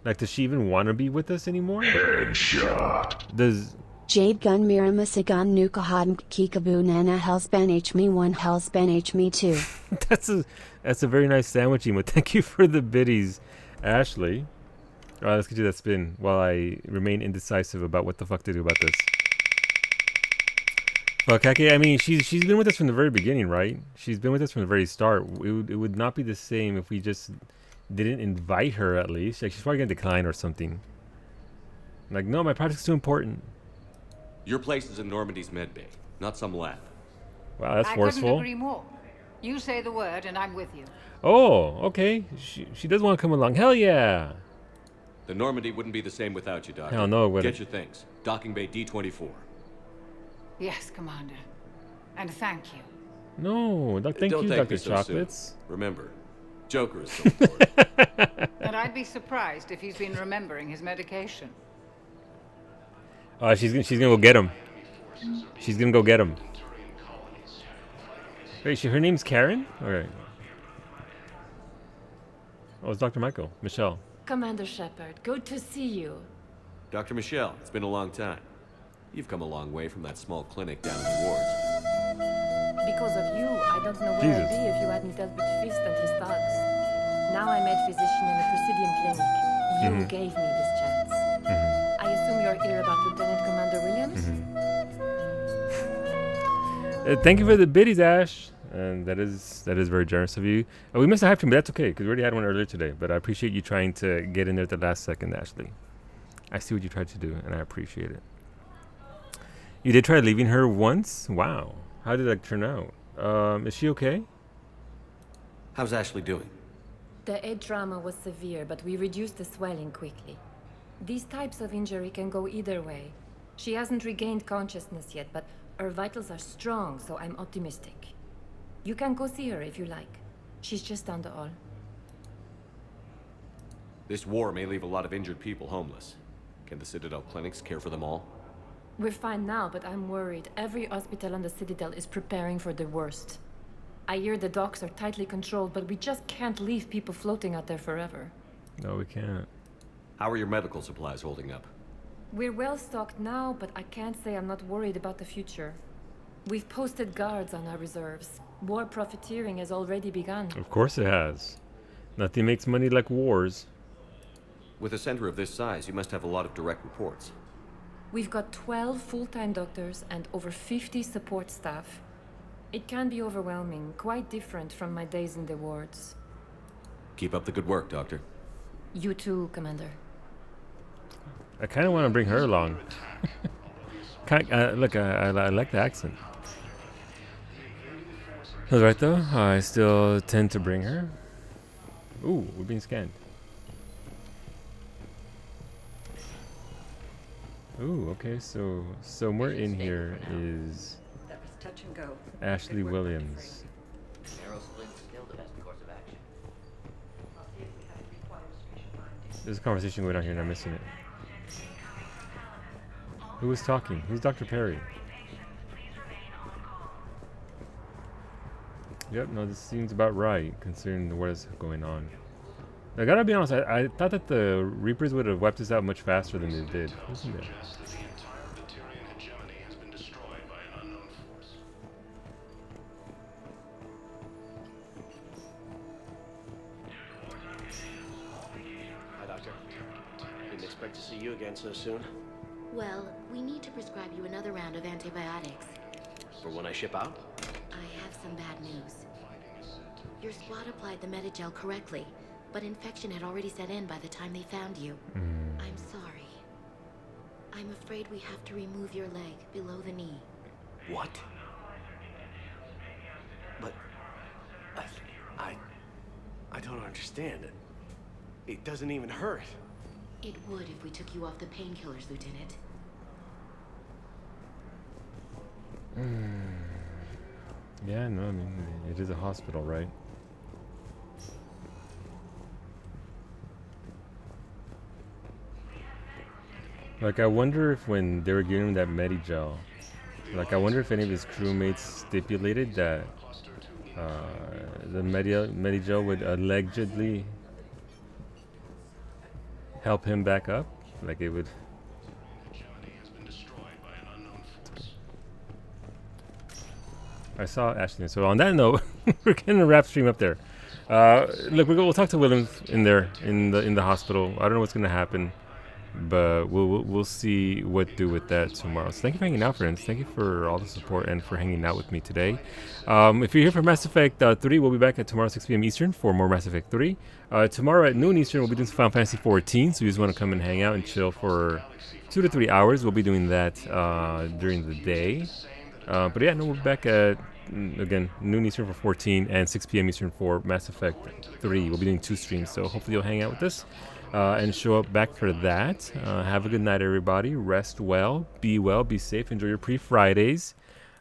Like, does she even want to be with us anymore? Headshot. Does... Jade Gun Miramasigan Nukahadan Kikaboo Nana Hellspan HME 1 Hellspan HME 2. That's a very nice sandwich emote. Thank you for the biddies, Ashley. Alright, let's get you that spin while I remain indecisive about what the fuck to do about this. Fuck, I mean, she's been with us from the very beginning, right? She's been with us from the very start. It would not be the same if we just didn't invite her, at least. Like, she's probably gonna decline or something. Like, no, my project's too important. Your place is in Normandy's medbay, not some lab. Wow, that's I forceful. couldn't agree more. You say the word and I'm with you. Oh, okay. She does want to come along. Hell yeah. The Normandy wouldn't be the same without you, Doctor. Hell no, it wouldn't. Get your things. Docking bay D-24. Yes, Commander. And thank you. No, thank Don't you, thank Dr. me so Chocolates. soon. Remember, Joker is so important. And I'd be surprised if he's been remembering his medication. She's gonna go get him. She's gonna go get him. Wait, her name's Karen? Alright. Oh, it's Dr. Michael. Michelle. Commander Shepard, good to see you. Dr. Michelle, it's been a long time. You've come a long way from that small clinic down in the wards. Because of you, I don't know where I'd be if you hadn't dealt with Fist and his thugs. Now I'm head physician in the Presidium Clinic. You gave me this chance. I assume you're here about Lieutenant Commander Williams? Thank you for the biddies, Ash. And that is very generous of you. We missed a hype stream, but that's okay, because we already had one earlier today. But I appreciate you trying to get in there at the last second, Ashley. I see what you tried to do, and I appreciate it. You did try leaving her once? Wow. How did that turn out? Is she okay? How's Ashley doing? The head trauma was severe, but we reduced the swelling quickly. These types of injury can go either way. She hasn't regained consciousness yet, but her vitals are strong, so I'm optimistic. You can go see her if you like. She's just down the hall. This war may leave a lot of injured people homeless. Can the Citadel clinics care for them all? We're fine now, but I'm worried. Every hospital on the Citadel is preparing for the worst. I hear the docks are tightly controlled, but we just can't leave people floating out there forever. No, we can't. How are your medical supplies holding up? We're well stocked now, but I can't say I'm not worried about the future. We've posted guards on our reserves. War profiteering has already begun. Of course it has. Nothing makes money like wars. With a center of this size, you must have a lot of direct reports. We've got 12 full-time doctors and over 50 support staff. It can be overwhelming, quite different from my days in the wards. Keep up the good work, Doctor. You too, Commander. I kind of want to bring her along. Look, I like the accent. That's right, though. I still tend to bring her. Ooh, we're being scanned. Ooh, okay, so somewhere in here is touch and go. Ashley Williams. There's a conversation going on here and I'm missing it. Who was talking? Who's Dr. Perry? Yep, no, this seems about right, considering what is going on. I gotta be honest, I thought that the Reapers would have wiped this out much faster than they did. Isn't it? Hi, Doctor. Didn't expect to see you again so soon. Well, we need to prescribe you another round of antibiotics. For when I ship out? I have some bad news. Your squad applied the Medigel correctly, but infection had already set in by the time they found you. I'm sorry. I'm afraid we have to remove your leg below the knee. What? But I don't understand it. It doesn't even hurt. It would if we took you off the painkillers, Lieutenant. Yeah, no, I mean, it is a hospital, right? Like, I wonder if when they were giving him that Medigel, like, I wonder if any of his crewmates stipulated that the Medigel would allegedly help him back up? Like, it would... I saw Ashley. So on that note, we're getting a wrap stream up there. Look, we'll talk to Williams in there in the hospital. I don't know what's gonna happen, but we'll see what to do with that tomorrow. So thank you for hanging out, friends. Thank you for all the support and for hanging out with me today. If you're here for Mass Effect 3, we'll be back at tomorrow 6 p.m. Eastern for more Mass Effect 3. Tomorrow at noon Eastern, we'll be doing some Final Fantasy 14. So you just want to come and hang out and chill for 2 to 3 hours. We'll be doing that during the day. But yeah, no, we'll be back at, again, noon Eastern for 14 and 6 p.m. Eastern for Mass Effect 3. We'll be doing 2 streams, so hopefully you'll hang out with us and show up back for that. Have a good night, everybody. Rest well, be safe, enjoy your pre-Fridays.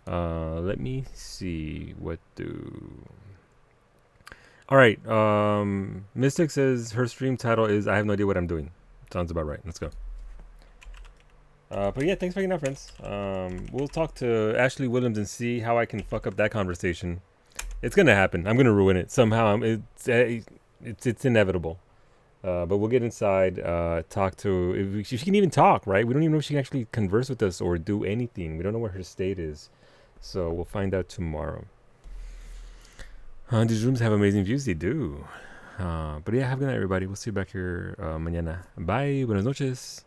Let me see what do... Alright, Mystic says her stream title is I have no idea what I'm doing. Sounds about right. Let's go. But yeah, thanks for hanging out, friends. We'll talk to Ashley Williams and see how I can fuck up that conversation. It's gonna happen. I'm gonna ruin it somehow. It's inevitable. But we'll get inside, talk to... If she can even talk, right? We don't even know if she can actually converse with us or do anything. We don't know what her state is. So we'll find out tomorrow. These rooms have amazing views. They do. But yeah, have a good night, everybody. We'll see you back here mañana. Bye. Buenas noches.